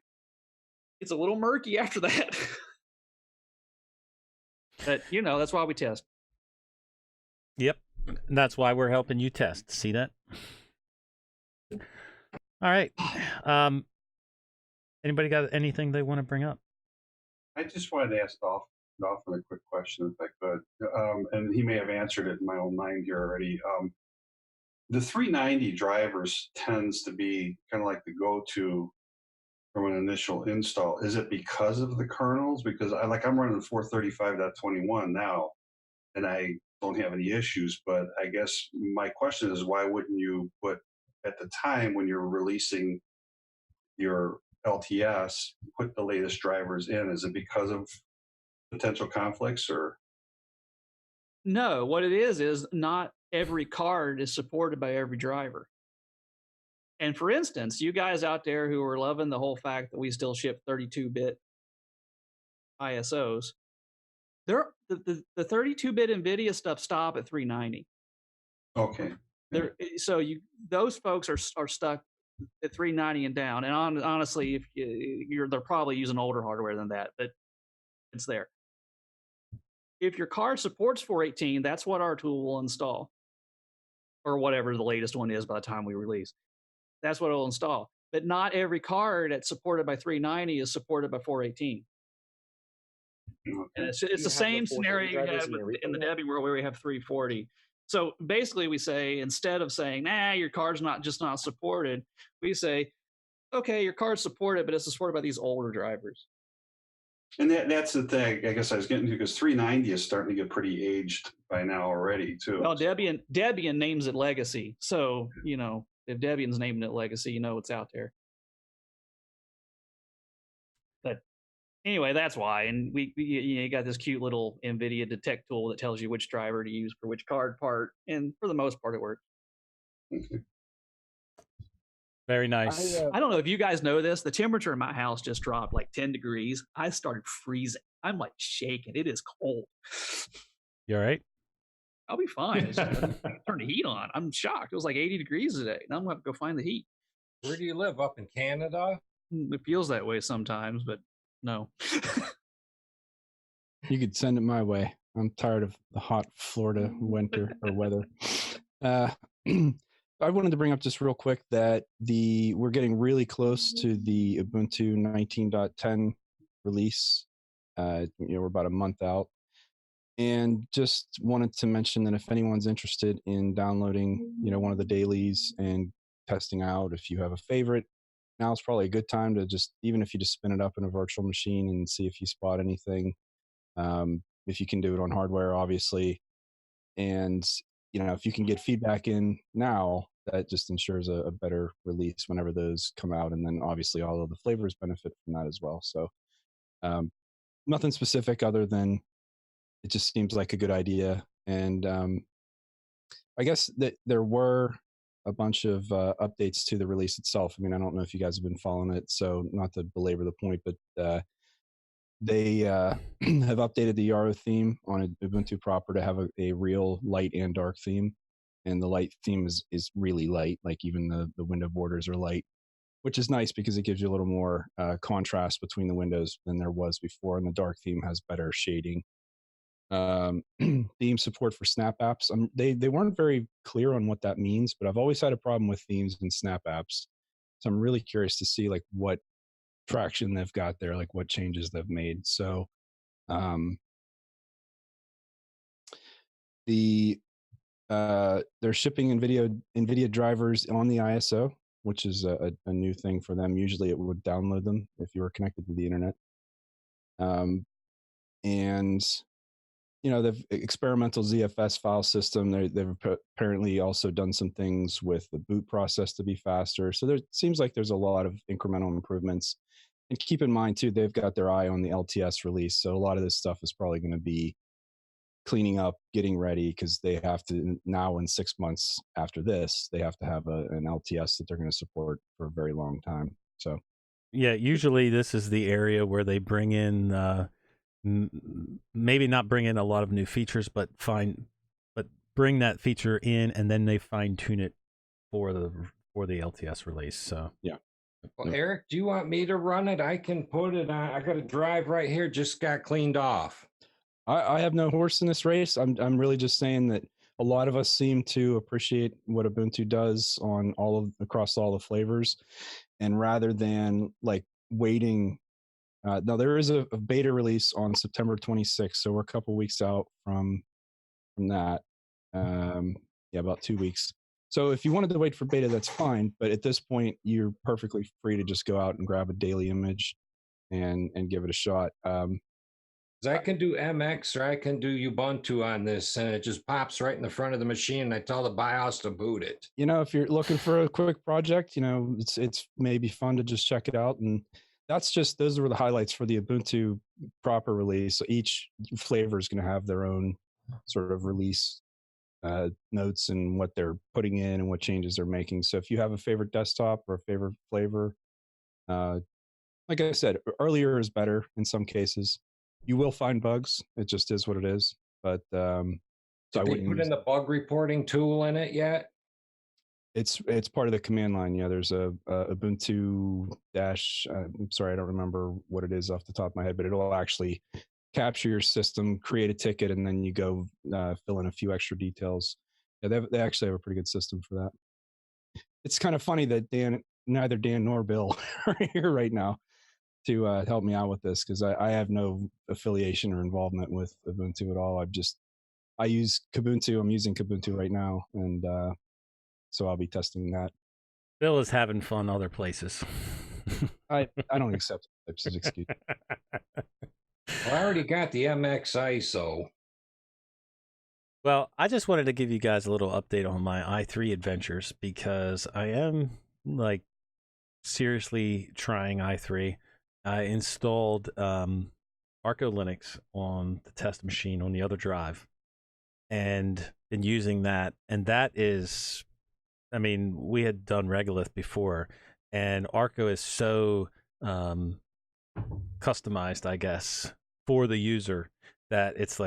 It's a little murky after that. But that's why we test. Yep. And that's why we're helping you test. See that? All right. Anybody got anything they want to bring up? I just wanted to ask Dolphin a quick question, if I could. And he may have answered it in my own mind here already. The 390 drivers tends to be kind of like the go-to from an initial install. Is it because of the kernels? Because I'm running 435.21 now, and I don't have any issues. But I guess my question is, why wouldn't you put at the time when you're releasing your LTS, put the latest drivers in? Is it because of potential conflicts or? No, what it is not every card is supported by every driver. And for instance, you guys out there who are loving the whole fact that we still ship 32-bit ISOs, the 32-bit NVIDIA stuff stop at 390. Okay. So those folks are stuck at 390 and down. And honestly, if they're probably using older hardware than that, but it's there. If your card supports 418, that's what our tool will install, or whatever the latest one is by the time we release. That's what it'll install. But not every card that's supported by 390 is supported by 418. And it's the same scenario you have in the Debian world where we have 340. So basically we say, instead of saying, your card's not supported, we say, okay, your card's supported, but it's supported by these older drivers. And that's the thing I guess I was getting to, because 390 is starting to get pretty aged by now already too. Well, Debian names it legacy. So, if Debian's naming it legacy, it's out there. But anyway, that's why. And you got this cute little NVIDIA detect tool that tells you which driver to use for which card part. And for the most part, it works. Very nice. I don't know if you guys know this. The temperature in my house just dropped like 10 degrees. I started freezing. I'm like shaking. It is cold. You all right? I'll be fine. It's just, turn the heat on. I'm shocked. It was like 80 degrees today. Now I'm going to have to go find the heat. Where do you live? Up in Canada? It feels that way sometimes, but no. You could send it my way. I'm tired of the hot Florida winter or weather. I wanted to bring up just real quick that we're getting really close to the Ubuntu 19.10 release. We're about a month out. And just wanted to mention that if anyone's interested in downloading, one of the dailies and testing out, if you have a favorite, now's probably a good time to even if you just spin it up in a virtual machine and see if you spot anything. If you can do it on hardware, obviously. And, if you can get feedback in now, that just ensures a better release whenever those come out. And then obviously all of the flavors benefit from that as well. So nothing specific other than it just seems like a good idea. And I guess that there were a bunch of updates to the release itself. I mean, I don't know if you guys have been following it, so not to belabor the point, but they have updated the Yarrow theme on Ubuntu proper to have a real light and dark theme. And the light theme is really light, like even the window borders are light, which is nice because it gives you a little more contrast between the windows than there was before. And the dark theme has better shading. Theme support for snap apps. They weren't very clear on what that means, but I've always had a problem with themes and snap apps. So I'm really curious to see like what traction they've got there, like what changes they've made. So they're shipping Nvidia drivers on the ISO, which is a new thing for them. Usually it would download them if you were connected to the internet. And the experimental ZFS file system, they've apparently also done some things with the boot process to be faster. So there seems like there's a lot of incremental improvements. And keep in mind too, they've got their eye on the LTS release. So a lot of this stuff is probably going to be cleaning up, getting ready, because they have to now in 6 months after this, they have to have an LTS that they're going to support for a very long time. So yeah, usually this is the area where they bring in maybe not bring in a lot of new features, but bring that feature in, and then they fine tune it for the LTS release. So yeah. Well, Eric, do you want me to run it? I can put it on. I got a drive right here, just got cleaned off. I have no horse in this race. I'm really just saying that a lot of us seem to appreciate what Ubuntu does on across all the flavors, and rather than like waiting. Now there is a beta release on September 26th, so we're a couple weeks out from that. About 2 weeks. So if you wanted to wait for beta, that's fine. But at this point, you're perfectly free to just go out and grab a daily image and give it a shot. I can do MX or I can do Ubuntu on this, and it just pops right in the front of the machine. And I tell the BIOS to boot it. If you're looking for a quick project, it's maybe fun to just check it out. And those were the highlights for the Ubuntu proper release. So each flavor is going to have their own sort of release notes and what they're putting in and what changes they're making. So if you have a favorite desktop or a favorite flavor, like I said, earlier is better in some cases. You will find bugs. It just is what it is. But did they put in the bug reporting tool in it yet? It's part of the command line. Yeah, there's a Ubuntu dash. I'm sorry, I don't remember what it is off the top of my head, but it'll actually capture your system, create a ticket, and then you go fill in a few extra details. Yeah, they actually have a pretty good system for that. It's kind of funny that neither Dan nor Bill are here right now to help me out with this, because I have no affiliation or involvement with Ubuntu at all. I use Kubuntu. I'm using Kubuntu right now, and so I'll be testing that. Bill is having fun other places. I don't accept types of excuse. Well, I already got the MX ISO. Well, I just wanted to give you guys a little update on my i3 adventures, because I am seriously trying i3. I installed Arco Linux on the test machine on the other drive and been using that. And that is, we had done Regolith before, and Arco is so customized, I guess, for the user that it's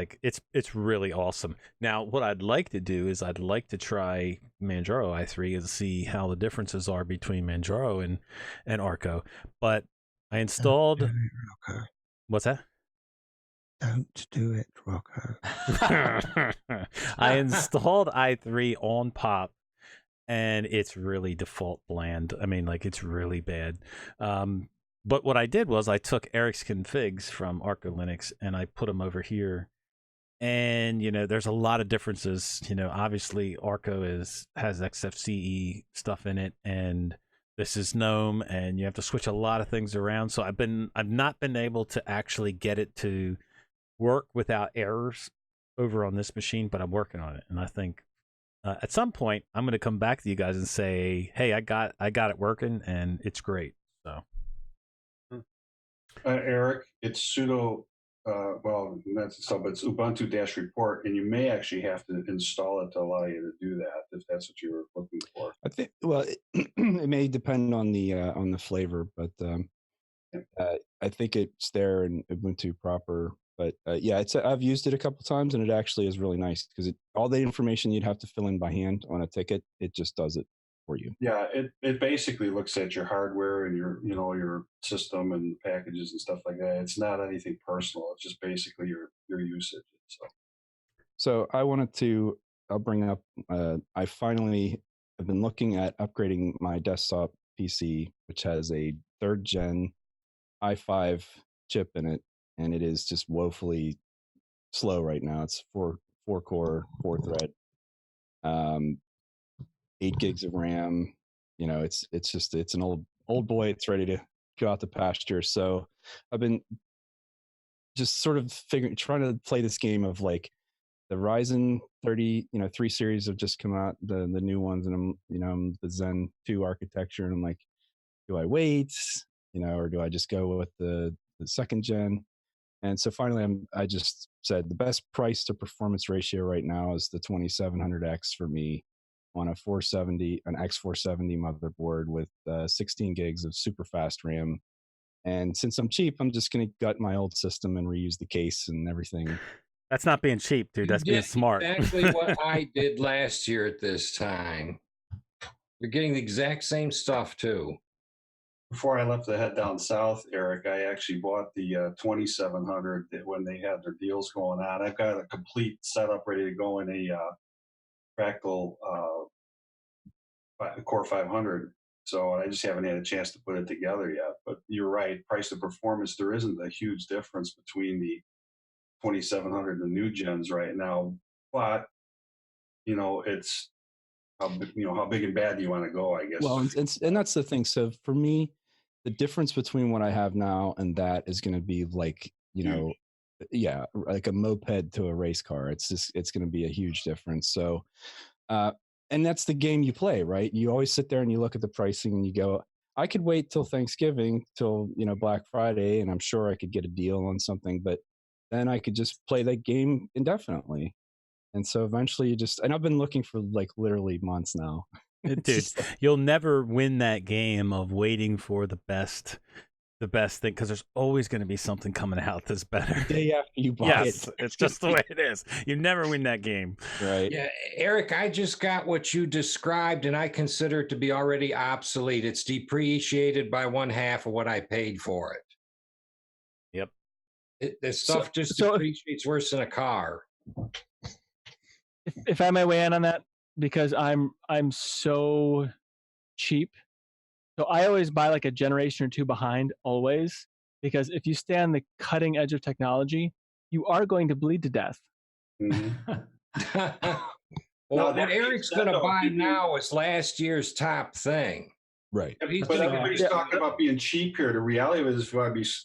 really awesome. Now, what I'd like to do is I'd like to try Manjaro i3 and see how the differences are between Manjaro and Arco. But I installed. Don't do it, Rocco. What's that? Don't do it, Rocco. I installed i3 on Pop, and it's really default bland. It's really bad. But what I did was I took Eric's configs from Arco Linux and I put them over here. And, there's a lot of differences. Obviously Arco has XFCE stuff in it, and this is GNOME, and you have to switch a lot of things around. So I've not been able to actually get it to work without errors over on this machine, but I'm working on it. And I think at some point I'm going to come back to you guys and say, hey, I got it working and it's great. So. Eric, it's sudo well, that's so, but it's Ubuntu-report, and you may actually have to install it to allow you to do that if that's what you were looking for. I think, well, it may depend on the flavor, but I think it's there in Ubuntu proper. But yeah, I've used it a couple times, and it actually is really nice because all the information you'd have to fill in by hand on a ticket, it just does it for you. Yeah, it basically looks at your hardware and your system and packages and stuff like that. It's not anything personal. It's just basically your usage. So I'll bring up, I finally have been looking at upgrading my desktop PC, which has a 3rd gen i5 chip in it, and it is just woefully slow right now. It's 4 core, 4 thread, 8 gigs of RAM. It's an old boy. It's ready to go out the pasture. So I've been just sort of trying to play this game of like the Ryzen 3 series have just come out, the new ones, and I'm the Zen 2 architecture, and I'm like, do I wait, or do I just go with the 2nd gen? And so finally, I just said the best price to performance ratio right now is the 2700X for me on an X470 motherboard with 16 gigs of super fast RAM. And since I'm cheap, I'm just going to gut my old system and reuse the case and everything. That's not being cheap, dude. That's being smart. Exactly what I did last year at this time. You're getting the exact same stuff too. Before I left to head down south, Eric, I actually bought the 2700 when they had their deals going on. I've got a complete setup ready to go in a Fractal Core 500. So I just haven't had a chance to put it together yet. But you're right, price to performance, there isn't a huge difference between the 2700 and the new gens right now. But it's how big and bad do you want to go, I guess. Well, and that's the thing. So for me, the difference between what I have now and that is going to be like, yeah, like a moped to a race car. It's going to be a huge difference. So, and that's the game you play, right? You always sit there and you look at the pricing and you go, I could wait till Thanksgiving, till Black Friday, and I'm sure I could get a deal on something, but then I could just play that game indefinitely. And so eventually and I've been looking for like literally months now. Dude, you'll never win that game of waiting for the best thing, because there's always going to be something coming out that's better. The day after you buy it. it. It's just the way it is. You never win that game. Right. Yeah, Eric, I just got what you described, and I consider it to be already obsolete. It's depreciated by 1/2 of what I paid for it. Yep. The stuff just depreciates worse than a car. If I may weigh in on that, because I'm so cheap. So I always buy like a generation or two behind, always, because if you stay on the cutting edge of technology, you are going to bleed to death. Well, what Eric's going to buy now is last year's top thing. Right. But everybody's talking about being cheap here. The reality is,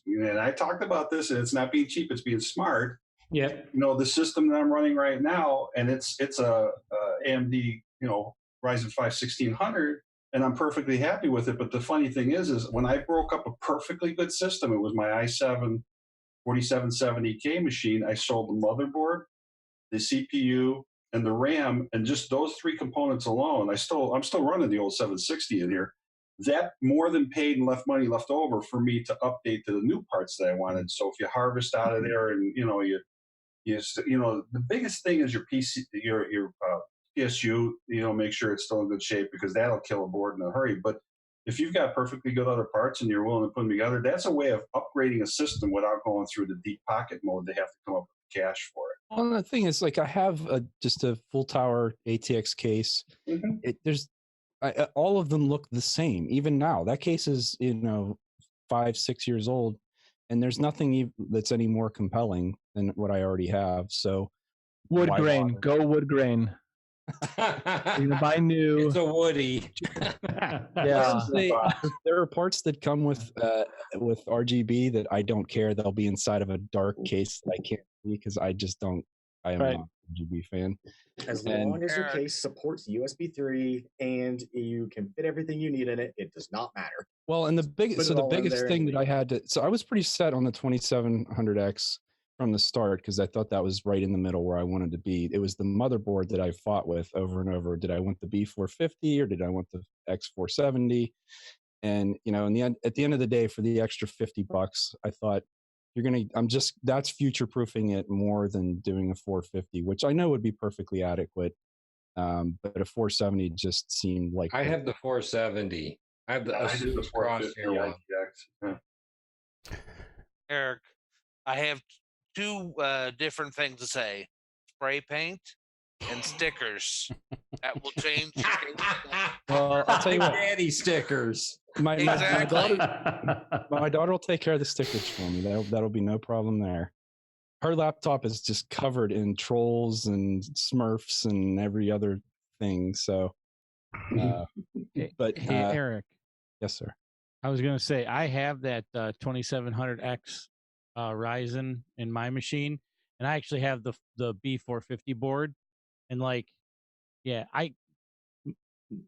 and I talked about this, and it's not being cheap, it's being smart. Yeah. The system that I'm running right now, and it's a AMD, Ryzen 5 1600, and I'm perfectly happy with it. But the funny thing is when I broke up a perfectly good system, it was my i7 4770K machine. I sold the motherboard, the CPU, and the RAM, and just those 3 components alone, I'm still running the old 760 in here. That more than paid and left money left over for me to update to the new parts that I wanted. So if you harvest out of there, and the biggest thing is your PC, your PSU. Make sure it's still in good shape, because that'll kill a board in a hurry. But if you've got perfectly good other parts and you're willing to put them together, that's a way of upgrading a system without going through the deep pocket mode. They have to come up with cash for it. Well, the thing is, like, I have just a full tower ATX case. Mm-hmm. All of them look the same. Even now, that case is 5-6 years old, and there's nothing that's any more compelling than what I already have. So, wood grain, go wood grain. You're gonna buy new. It's a Woody. Yeah. There are parts that come with RGB that I don't care. They'll be inside of a dark case that I can't see, because I just don't. I am not an RGB fan. As long as your case supports USB 3 and you can fit everything you need in it, it does not matter. Well, and the biggest thing that I had to, so I was pretty set on the 2700X, from the start because I thought that was right in the middle where I wanted to be. It was the motherboard that I fought with over and over. Did I want the B450 or did I want the X470? And at the end of the day, for the extra $50, I thought that's future proofing it more than doing a 450, which I know would be perfectly adequate. But a 470 just seemed like I have the 470. I have the Asus Crosshair one. Eric, I have two different things to say: spray paint and stickers. That will change. Well, I'll tell you what. Daddy stickers. My Exactly. daughter will take care of the stickers for me. That'll be no problem there. Her laptop is just covered in trolls and Smurfs and every other thing. So, Hey, Eric. Yes, sir. I was going to say, I have that 2700X Ryzen in my machine, and I actually have the B450 board. And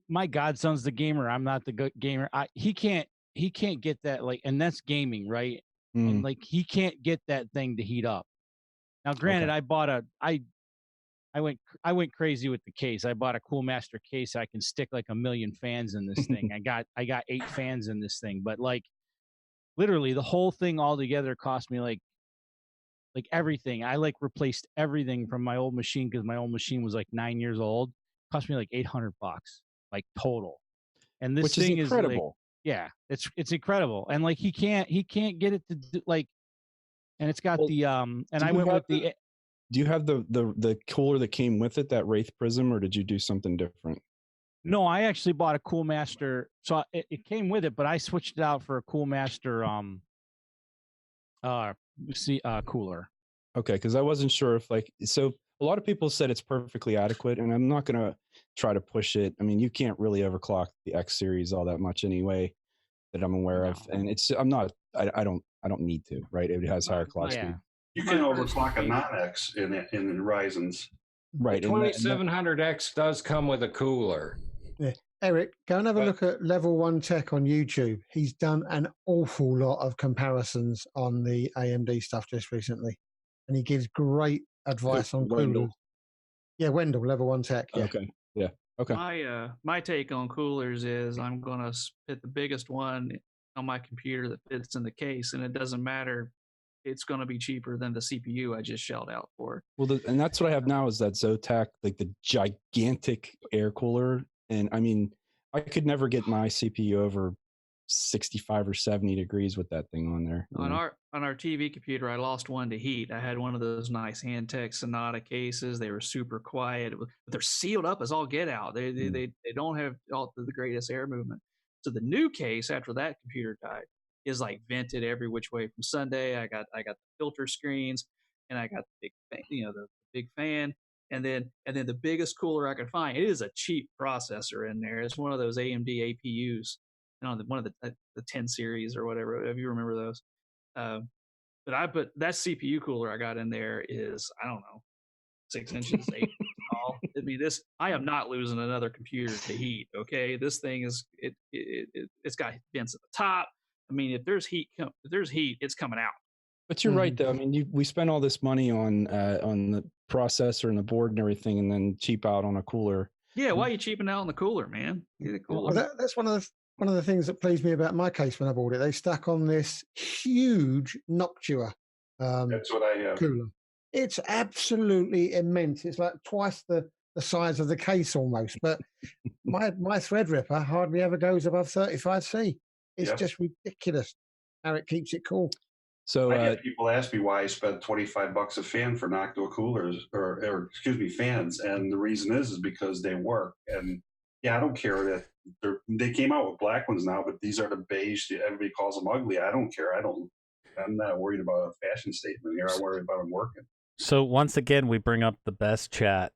my godson's the gamer. I'm not the gamer. He can't get that, and that's gaming, right? And he can't get that thing to heat up. Now, granted, okay. I went crazy with the case. I bought a Coolmaster case. I can stick like 1 million fans in this thing. I got 8 fans in this thing, but literally the whole thing altogether cost me like everything. I replaced everything from my old machine because my old machine was 9 years old. Cost me $800, total. And this thing is incredible. It's incredible. And he can't get it to do, and it's got and I went with the. Do you have the cooler that came with it, that Wraith Prism, or did you do something different? No, I actually bought a Coolmaster. So it came with it, but I switched it out for a Coolmaster cooler. Okay, because I wasn't sure if so a lot of people said it's perfectly adequate, and I'm not gonna try to push it. I mean, you can't really overclock the X series all that much anyway, that I'm aware of, and I don't need to, right? It has higher clock speed. You can overclock a non-X in the Ryzen's. Right. The 2700X does come with a cooler. Yeah. Eric, go and have a look at Level 1 Tech on YouTube. He's done an awful lot of comparisons on the AMD stuff just recently. And he gives great advice on coolers. Yeah, Wendell, Level 1 Tech. Yeah. Okay. Yeah. Okay. My take on coolers is I'm going to put the biggest one on my computer that fits in the case, and it doesn't matter. It's going to be cheaper than the CPU I just shelled out for. Well, and that's what I have now is that Zotac, the gigantic air cooler. And I mean, I could never get my CPU over 65 or 70 degrees with that thing on there. On our TV computer, I lost one to heat. I had one of those nice Handtech Sonata cases. They were super quiet, but they're sealed up as all get out. They don't have all the greatest air movement. So the new case after that computer died is vented every which way from Sunday. I got the filter screens, and I got the big, the big fan, and then the biggest cooler I could find. It is a cheap processor in there. It's one of those AMD APUs, one of the 10 series or whatever, if you remember those. But that CPU cooler I got in there is, I don't know, 6 inches, 8 inches tall. I mean, I am not losing another computer to heat. Okay, this thing is it's got vents at the top. I mean, if there's heat, it's coming out. But you're right, though. I mean, we spend all this money on the processor and the board and everything, and then cheap out on a cooler. Yeah, why are you cheaping out on the cooler, man? Get a cooler. Well, that's one of the things that pleased me about my case when I bought it. They stuck on this huge Noctua. That's what I have. Cooler. It's absolutely immense. It's like twice the size of the case almost. But my Threadripper hardly ever goes above 35C. It's just ridiculous how it keeps it cool. So I had people ask me why I spent $25 a fan for Noctua coolers or fans, and the reason is because they work. And yeah, I don't care that they came out with black ones now, but these are the beige. Everybody calls them ugly. I don't care. I'm not worried about a fashion statement here. I worry about them working. So once again, we bring up the best chat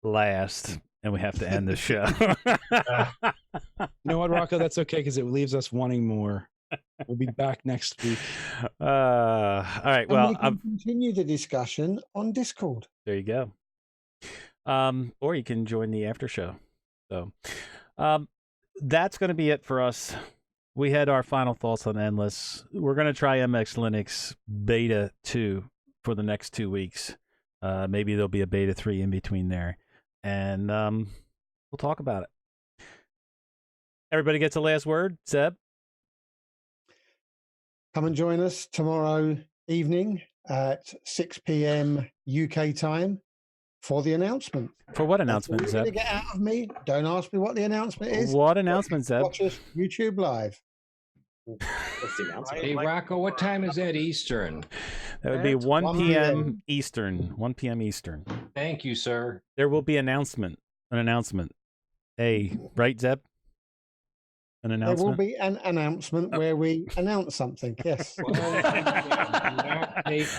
last, and we have to end the show. You know what, Rocco? That's okay because it leaves us wanting more. We'll be back next week. All right. Well, we can continue the discussion on Discord. There you go. Or you can join the after show. So that's going to be it for us. We had our final thoughts on Endless. We're going to try MX Linux Beta 2 for the next 2 weeks. Maybe there'll be a beta 3 in between there, and we'll talk about it. Everybody gets a last word. Zeb? Come and join us tomorrow evening at 6 p.m. UK time for the announcement. For what announcement, That's all you're Zeb? gonna get out of me. Don't ask me what the announcement is. What announcement, Zeb? Watch us YouTube live. What's the announcement? Hey, Rocco, what time is that Eastern? That would be That's 1 1 p.m. p.m. Eastern. 1 p.m. Eastern. Thank you, sir. There will be an announcement. Right, Zeb? An There will announcement? be an announcement where we announce something. Yes.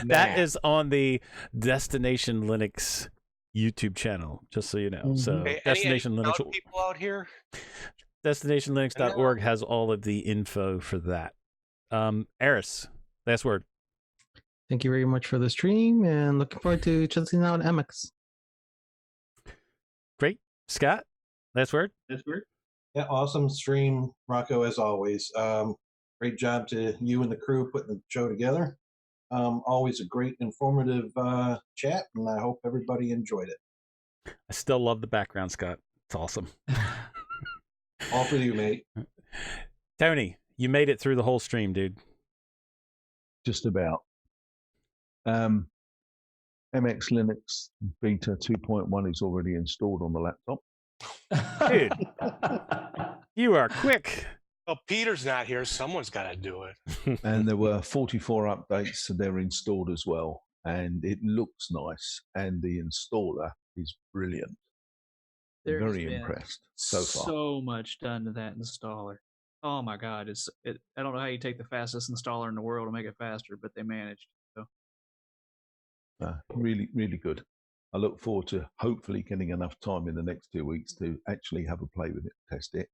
That is on the Destination Linux YouTube channel, just so you know. So Hey, Destination any Linux. people out here? DestinationLinux.org has all of the info for that. Eris, last word. Thank you very much for the stream, and looking forward to checking out MX. Great. Scott, last word. Yeah, awesome stream, Rocco, as always. Great job to you and the crew putting the show together. Always a great, informative chat, and I hope everybody enjoyed it. I still love the background, Scott. It's awesome. All for you, mate. Tony, you made it through the whole stream, dude. Just about. MX Linux Beta 2.1 is already installed on the laptop. Dude, you are quick. Well, Peter's not here. Someone's got to do it. And there were 44 updates, so they're installed as well. And it looks nice. And the installer is brilliant. There has Very been impressed so far. So much done to that installer. Oh my God! I don't know how you take the fastest installer in the world and make it faster, but they managed. So Really, really good. I look forward to hopefully getting enough time in the next 2 weeks to actually have a play with it, test it.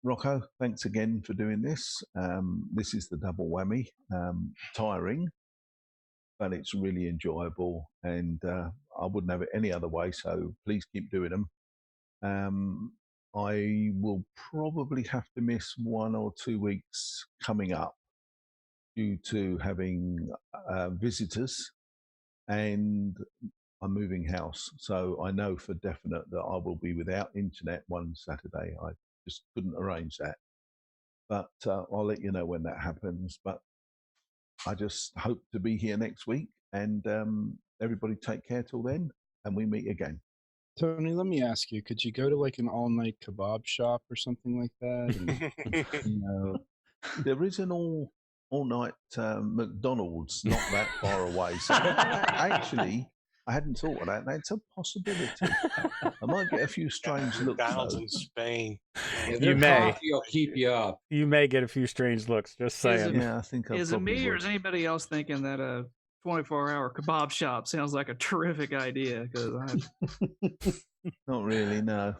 Rocco, thanks again for doing this. This is the double whammy. Tiring, but it's really enjoyable, and I wouldn't have it any other way, so please keep doing them. I will probably have to miss 1 or 2 weeks coming up due to having visitors, and I'm moving house. So I know for definite that I will be without internet one Saturday. I just couldn't arrange that. But I'll let you know when that happens. But I just hope to be here next week, and everybody take care till then, and we meet again. Tony, let me ask you, could you go to like an all-night kebab shop or something like that? And, there is an all-night McDonald's not that far away. So actually, I hadn't thought of that. That's a possibility. I might get a few strange looks. McDonald's though. in Spain. You may. You'll keep you up. You may get a few strange looks. Just saying. Yeah, I think I is it probably me or would. is anybody else thinking that a 24-hour kebab shop sounds like a terrific idea? Because Not really, no.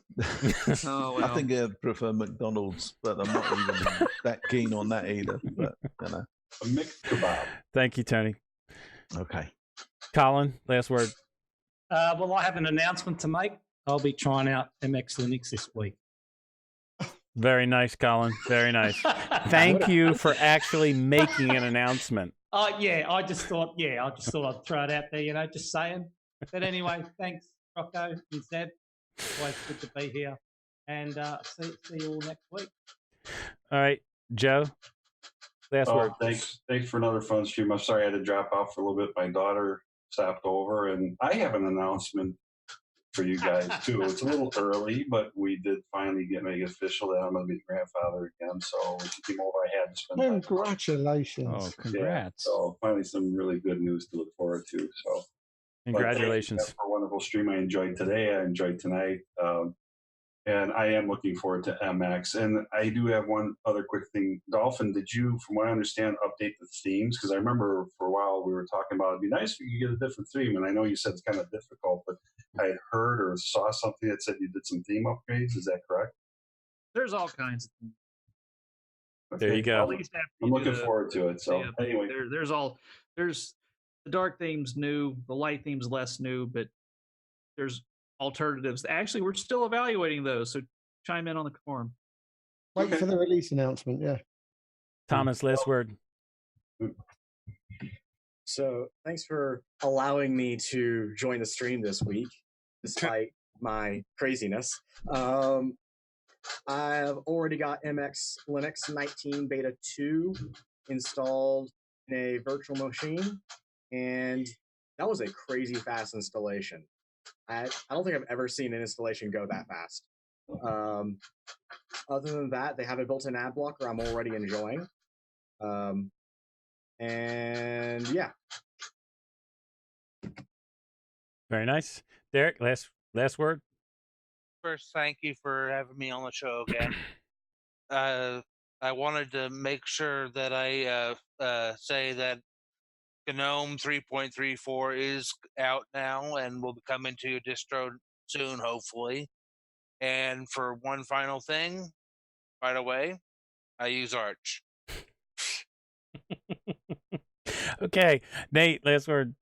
Oh, I well. think I'd prefer McDonald's, but I'm not even that keen on that either. But you know, a mixed kebab. Thank you, Tony. Okay. Colin, last word. Well, I have an announcement to make. I'll be trying out MX Linux this week. Very nice, Colin. Very nice. Thank you for actually making an announcement. Yeah, I just thought I'd throw it out there, just saying. But anyway, thanks, Rocco and Zeb. Always good to be here. And see you all next week. All right, Joe, last word. Thanks for another fun stream. I'm sorry I had to drop off for a little bit. My daughter stopped over, and I have an announcement for you guys too. It's a little early, but we did finally make it official that I'm going to be a grandfather again. So when she came over, I had to spend time. Congratulations. Oh, congrats. Yeah, so finally some really good news to look forward to. So Congratulations. for a wonderful stream I enjoyed today. I enjoyed tonight. And I am looking forward to MX. And I do have one other quick thing. Dolphin, did you, from what I understand, update the themes? Because I remember for a while we were talking about it'd be nice if you could get a different theme. And I know you said it's kind of difficult, but I had heard or saw something that said you did some theme upgrades. Is that correct? There's all kinds of things. Okay. There you go. At least after I'm you looking do forward to it. So yeah, anyway. There's the dark theme's new, the light theme's less new, but there's alternatives. Actually, we're still evaluating those, so chime in on the forum. Wait for the release announcement. Yeah. Thomas, last word. So thanks for allowing me to join the stream this week, despite my craziness. I've already got MX Linux 19 Beta 2 installed in a virtual machine, and that was a crazy fast installation. I don't think I've ever seen an installation go that fast. Other than that, they have a built-in ad blocker I'm already enjoying. And yeah. Very nice. Derek, last word. First, thank you for having me on the show again. I wanted to make sure that I say that GNOME 3.34 is out now and will be coming to your distro soon, hopefully. And for one final thing, by the way, I use Arch. Okay, Nate, last word.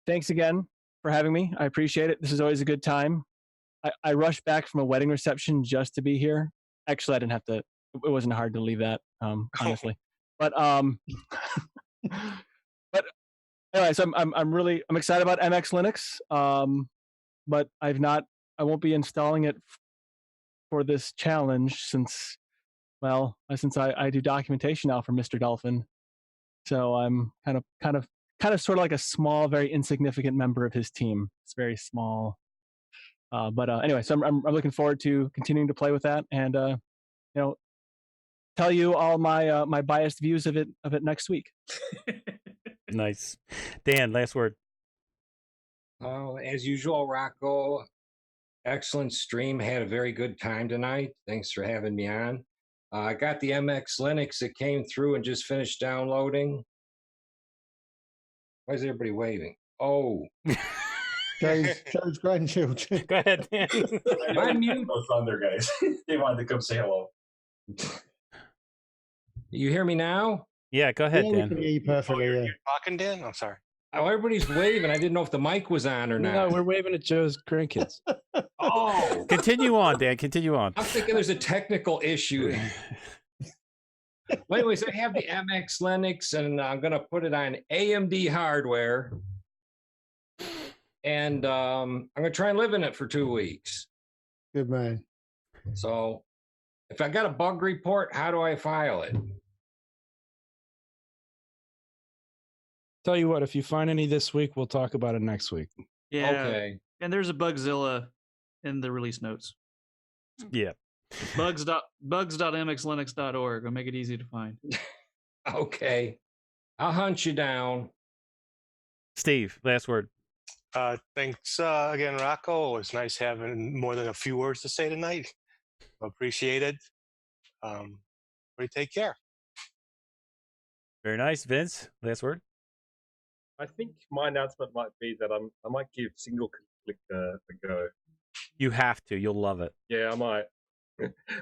Thanks again for having me. I appreciate it. This is always a good time. I rushed back from a wedding reception just to be here. Actually, I didn't have to. It wasn't hard to leave that, honestly. But but anyway, so I'm excited about MX Linux. But I won't be installing it for this challenge since I do documentation now for Mr. Dolphin. So I'm kind of sort of like a small, very insignificant member of his team. It's very small. But anyway, so I'm looking forward to continuing to play with that, and tell you all my my biased views of it next week. Nice. Dan, last word. As usual, Rocco, excellent stream. Had a very good time tonight. Thanks for having me on. I got the MX Linux that came through and just finished downloading. Why is everybody waving? Oh. Joe's grandchildren. Go ahead, Dan. I'm mute. No thunder, guys. They wanted to come say hello. You hear me now? Yeah, go ahead, Yeah, Dan. we can hear you perfectly. You're Yeah. talking, Dan? I'm sorry. Oh, everybody's waving. I didn't know if the mic was on or No, not. we're waving at Joe's grandkids. Oh, Continue on, Dan. Continue on. I'm thinking there's a technical issue. Well, anyways, I have the MX Linux, and I'm going to put it on AMD hardware. And I'm going to try and live in it for 2 weeks. Good man. So if I got a bug report, how do I file it? Tell you what, if you find any this week, we'll talk about it next week. Yeah. Okay. And there's a Bugzilla in the release notes. Yeah. bugs.mxlinux.org. I'll make it easy to find. Okay. I'll hunt you down. Steve, last word. Thanks again, Rocco. It was nice having more than a few words to say tonight. Appreciate it. Everybody take care. Very nice. Vince, last word. I think my announcement might be that I might give single click a go. You have to. You'll love it. Yeah, I might.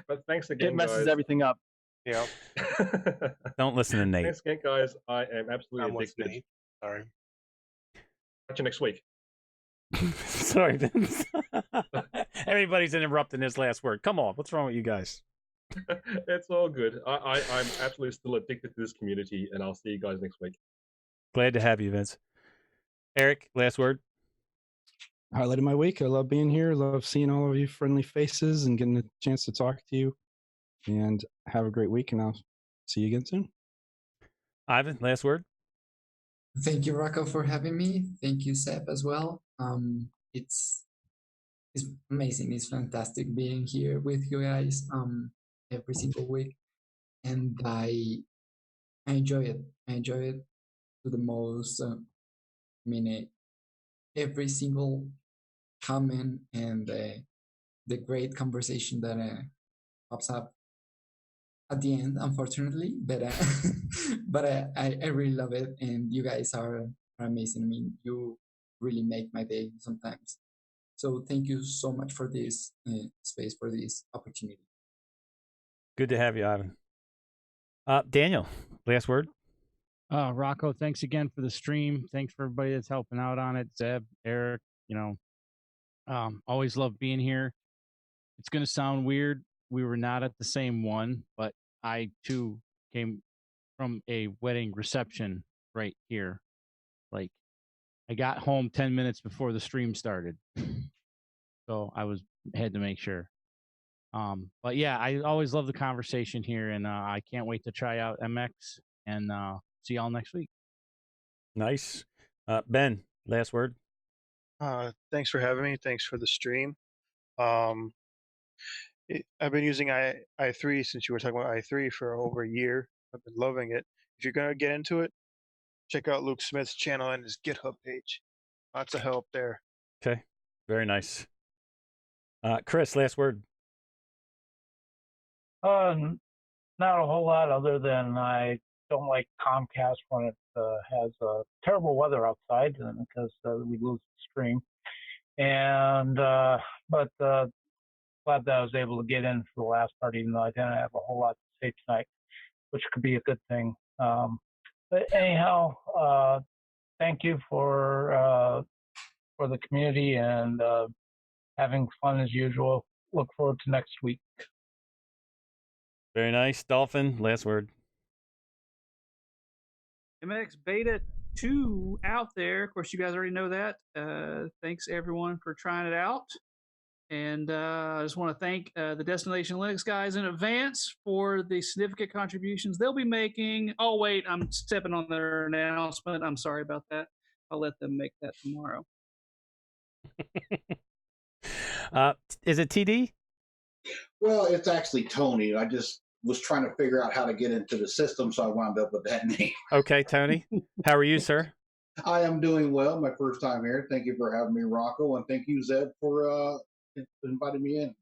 But thanks again, It messes guys. everything up. Yeah. Don't listen to Nate. Thanks again, guys. I am absolutely I'm with addicted. Nate. Sorry. Catch you next week. Sorry, Vince. Everybody's interrupting his last word. Come on. What's wrong with you guys? It's all good. I'm absolutely still addicted to this community, and I'll see you guys next week. Glad to have you, Vince. Eric, last word. Highlight of my week. I love being here. Love seeing all of you friendly faces and getting a chance to talk to you. And have a great week, and I'll see you again soon. Ivan, last word. Thank you, Rocco, for having me. Thank you, Seb, as well. It's amazing. It's fantastic being here with you guys every single week, and I enjoy it. I enjoy it to the most. Every single comment and the great conversation that pops up at the end, unfortunately, but I really love it, and you guys are amazing. I mean, you really make my day sometimes. So thank you so much for this space, for this opportunity. Good to have you, Ivan. Daniel, last word. Rocco, thanks again for the stream. Thanks for everybody that's helping out on it. Zeb, Eric, always love being here. It's going to sound weird. We were not at the same one, but I too came from a wedding reception right here. Like, I got home 10 minutes before the stream started, so I had to make sure. But yeah, I always love the conversation here, and I can't wait to try out MX and see y'all next week. Nice. Ben, last word. Thanks for having me. Thanks for the stream. I've been using i3 since you were talking about i3 for over a year. I've been loving it. If you're going to get into it, check out Luke Smith's channel and his GitHub page. Lots of help there. Okay. Very nice. Chris, last word. Not a whole lot other than I don't like Comcast when it has terrible weather outside because we lose the stream. And but glad that I was able to get in for the last part, even though I didn't have a whole lot to say tonight, which could be a good thing. But anyhow, thank you for the community and having fun as usual. Look forward to next week. Very nice. Dolphin, last word. MX Beta 2 out there. Of course, you guys already know that. Thanks, everyone, for trying it out. And I just want to thank the Destination Linux guys in advance for the significant contributions they'll be making. Oh, wait, I'm stepping on their announcement. I'm sorry about that. I'll let them make that tomorrow. Is it TD? Well, it's actually Tony. I just was trying to figure out how to get into the system, so I wound up with that name. Okay, Tony. How are you, sir? I am doing well. My first time here. Thank you for having me, Rocco, and thank you, Zeb, for inviting me in.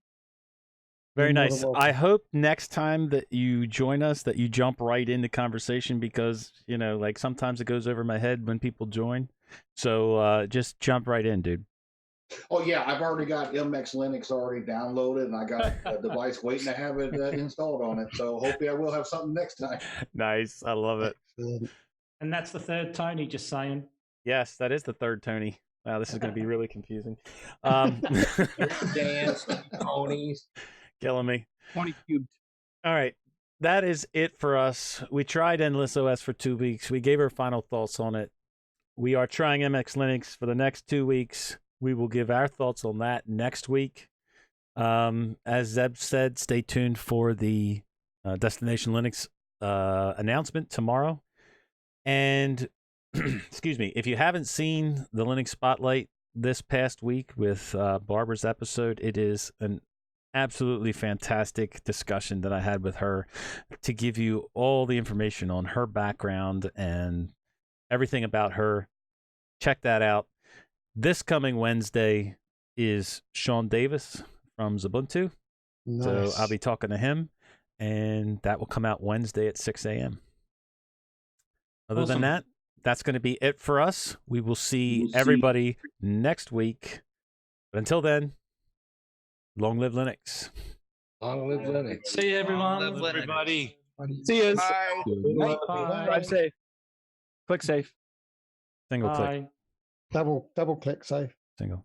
Very nice. I hope next time that you join us that you jump right into conversation because, you know, like sometimes it goes over my head when people join. So just jump right in, dude. Oh, yeah. I've already got MX Linux already downloaded, and I got a device waiting to have it installed on it. So hopefully I will have something next time. Nice. I love it. And that's the third Tony, just saying. Yes, that is the third Tony. Wow, this is going to be really confusing. Dance, Tonys. Killing me. 20 cubed. All right. That is it for us. We tried Endless OS for 2 weeks. We gave our final thoughts on it. We are trying MX Linux for the next 2 weeks. We will give our thoughts on that next week. As Zeb said, stay tuned for the Destination Linux announcement tomorrow. And excuse me, if you haven't seen the Linux Spotlight this past week with Barbara's episode, it is an absolutely fantastic discussion that I had with her to give you all the information on her background and everything about her. Check that out. This coming Wednesday is Sean Davis from Ubuntu. Nice. So I'll be talking to him, and that will come out Wednesday at 6 a.m. Other than that, that's going to be it for us. We will see everybody next week. But until then, long live Linux. Long live Linux. See you, everyone. Live Linux. Everybody. See you. Bye. Drive safe. Click safe. Single click. Double click save. Single.